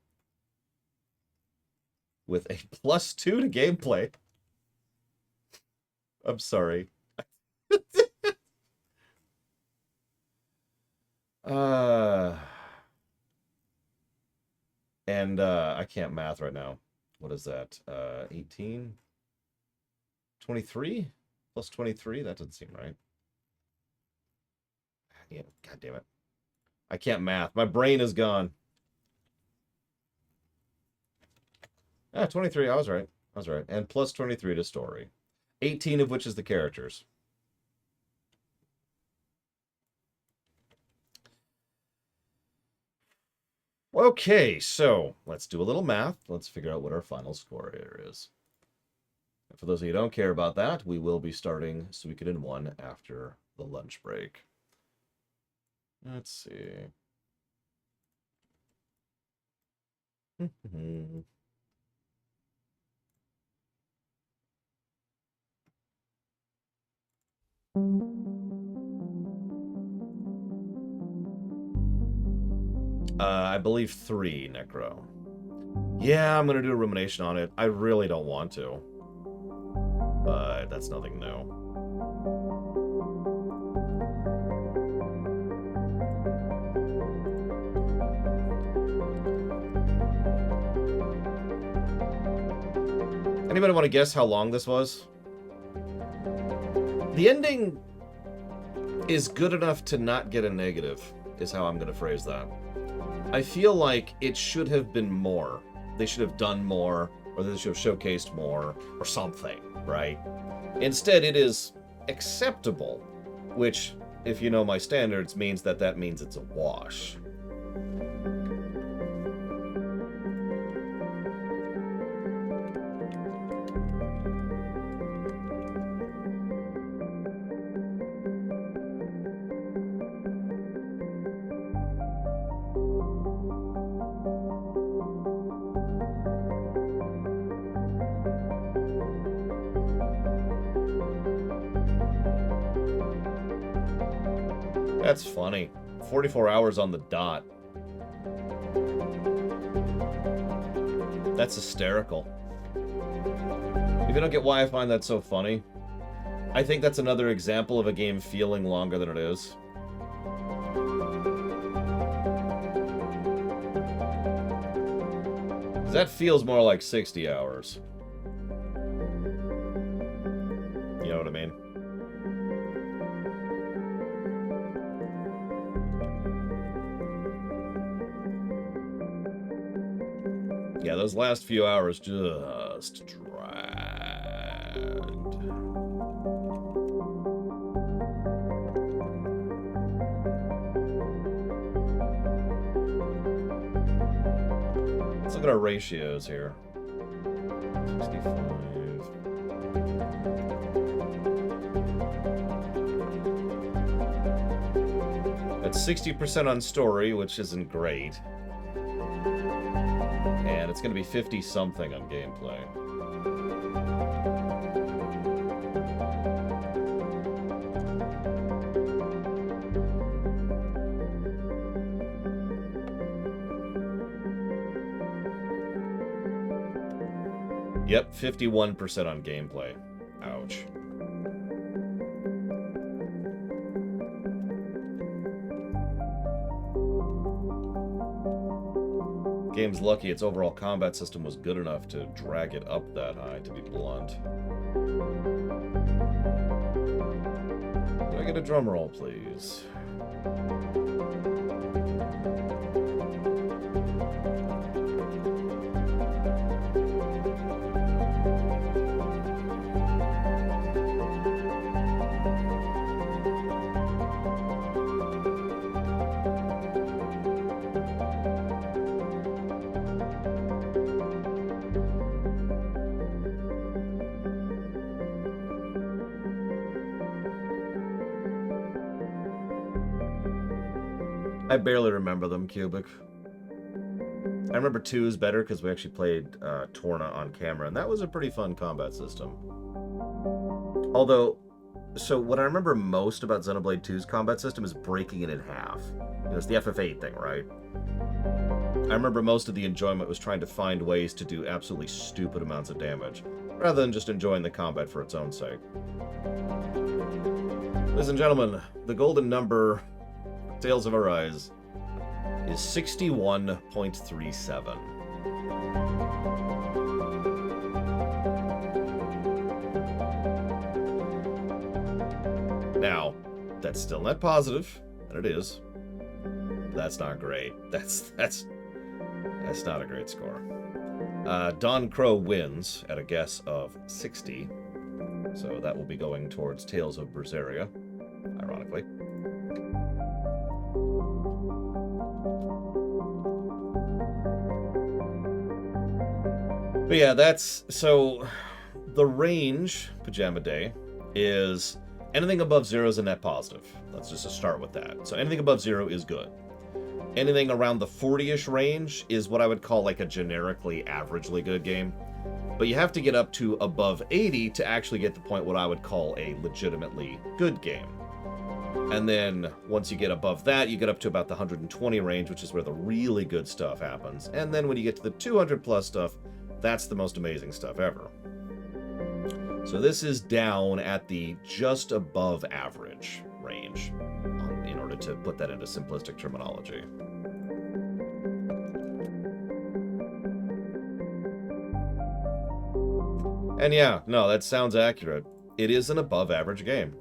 with a +2 to gameplay. I'm sorry. I can't math right now. What is that? 18? 23? Plus 23? That doesn't seem right. Yeah, God damn it. I can't math. My brain is gone. Ah, 23. I was right. I was right. And plus 23 to story. 18 of which is the characters. Okay, so let's do a little math. Let's figure out what our final score here is. And for those of you who don't care about that, we will be starting Suikoden 1 after the lunch break. Let's see. I believe 3, Necro. Yeah, I'm gonna do a rumination on it. I really don't want to. But that's nothing new. Anybody want to guess how long this was? The ending is good enough to not get a negative, is how I'm going to phrase that. I feel like it should have been more. They should have done more, or they should have showcased more, or something, right? Instead, it is acceptable, which, if you know my standards, means that means it's a wash. That's funny. 44 hours on the dot. That's hysterical. If you don't get why I find that so funny, I think that's another example of a game feeling longer than it is. That feels more like 60 hours. You know what I mean? Yeah, those last few hours just dragged. Let's look at our ratios here. 65. That's 60% on story, which isn't great. And it's going to be 50-something on gameplay. Yep, 51% on gameplay. Ouch. Game's lucky its overall combat system was good enough to drag it up that high, to be blunt. Can I get a drum roll, please? I barely remember them, Cubic. I remember 2's better because we actually played Torna on camera, and that was a pretty fun combat system. Although, so what I remember most about Xenoblade 2's combat system is breaking it in half. You know, it's the FF8 thing, right? I remember most of the enjoyment was trying to find ways to do absolutely stupid amounts of damage, rather than just enjoying the combat for its own sake. Ladies and gentlemen, the golden number... Tales of Arise is 61.37. Now, that's still net positive, and it is. That's not great. That's not a great score. Don Crow wins at a guess of 60, so that will be going towards Tales of Berseria, ironically. But yeah, that's... So, the range, Pajama Day, is anything above 0 is a net positive. Let's just start with that. So anything above 0 is good. Anything around the 40-ish range is what I would call like a generically averagely good game. But you have to get up to above 80 to actually get the point what I would call a legitimately good game. And then once you get above that, you get up to about the 120 range, which is where the really good stuff happens. And then when you get to the 200 plus stuff, that's the most amazing stuff ever. So this is down at the just above average range, in order to put that into simplistic terminology. And yeah, no, that sounds accurate. It is an above average game.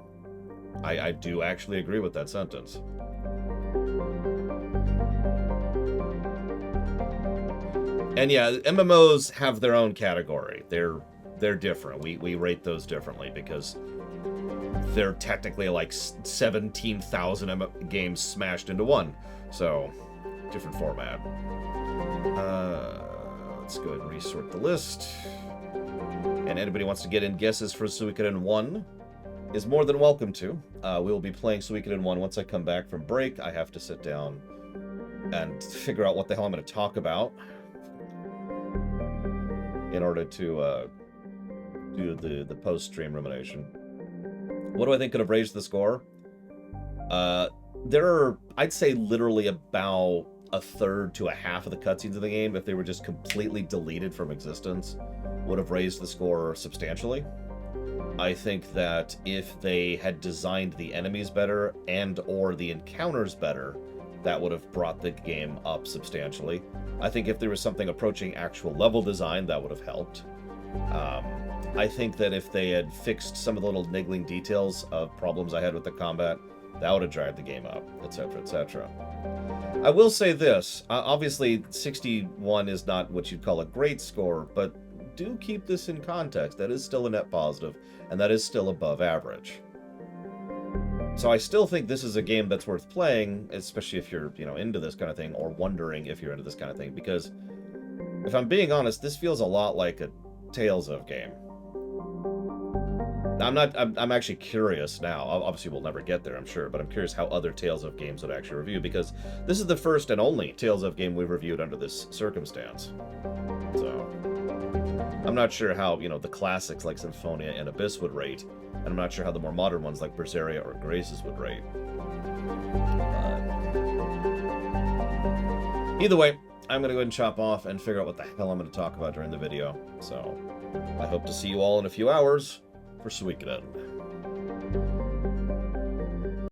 I do actually agree with that sentence. And yeah, MMOs have their own category. They're they're different. We rate those differently because they're technically like 17,000 games smashed into one. So, different format. Let's go ahead and resort the list. And anybody wants to get in guesses for Suikoden 1 is more than welcome to. We will be playing Suikoden 1 once I come back from break. I have to sit down and figure out what the hell I'm going to talk about in order to do the post-stream rumination. What do I think could have raised the score? There are, I'd say, literally about a third to a half of the cutscenes of the game, if they were just completely deleted from existence, would have raised the score substantially. I think that if they had designed the enemies better and or the encounters better, that would have brought the game up substantially. I think if there was something approaching actual level design, that would have helped. I think that if they had fixed some of the little niggling details of problems I had with the combat, that would have dragged the game up, etc., etc. I will say this, obviously 61 is not what you'd call a great score, but do keep this in context. That is still a net positive, and that is still above average. So I still think this is a game that's worth playing, especially if you're, into this kind of thing, or wondering if you're into this kind of thing, because if I'm being honest, this feels a lot like a Tales of game. I'm actually curious now. Obviously, we'll never get there, I'm sure, but I'm curious how other Tales of games would actually review, because this is the first and only Tales of game we've reviewed under this circumstance. So, I'm not sure how, the classics like Symphonia and Abyss would rate, and I'm not sure how the more modern ones like Berseria or Graces would rate. Either way, I'm going to go ahead and chop off and figure out what the hell I'm going to talk about during the video. So, I hope to see you all in a few hours for Suikoden.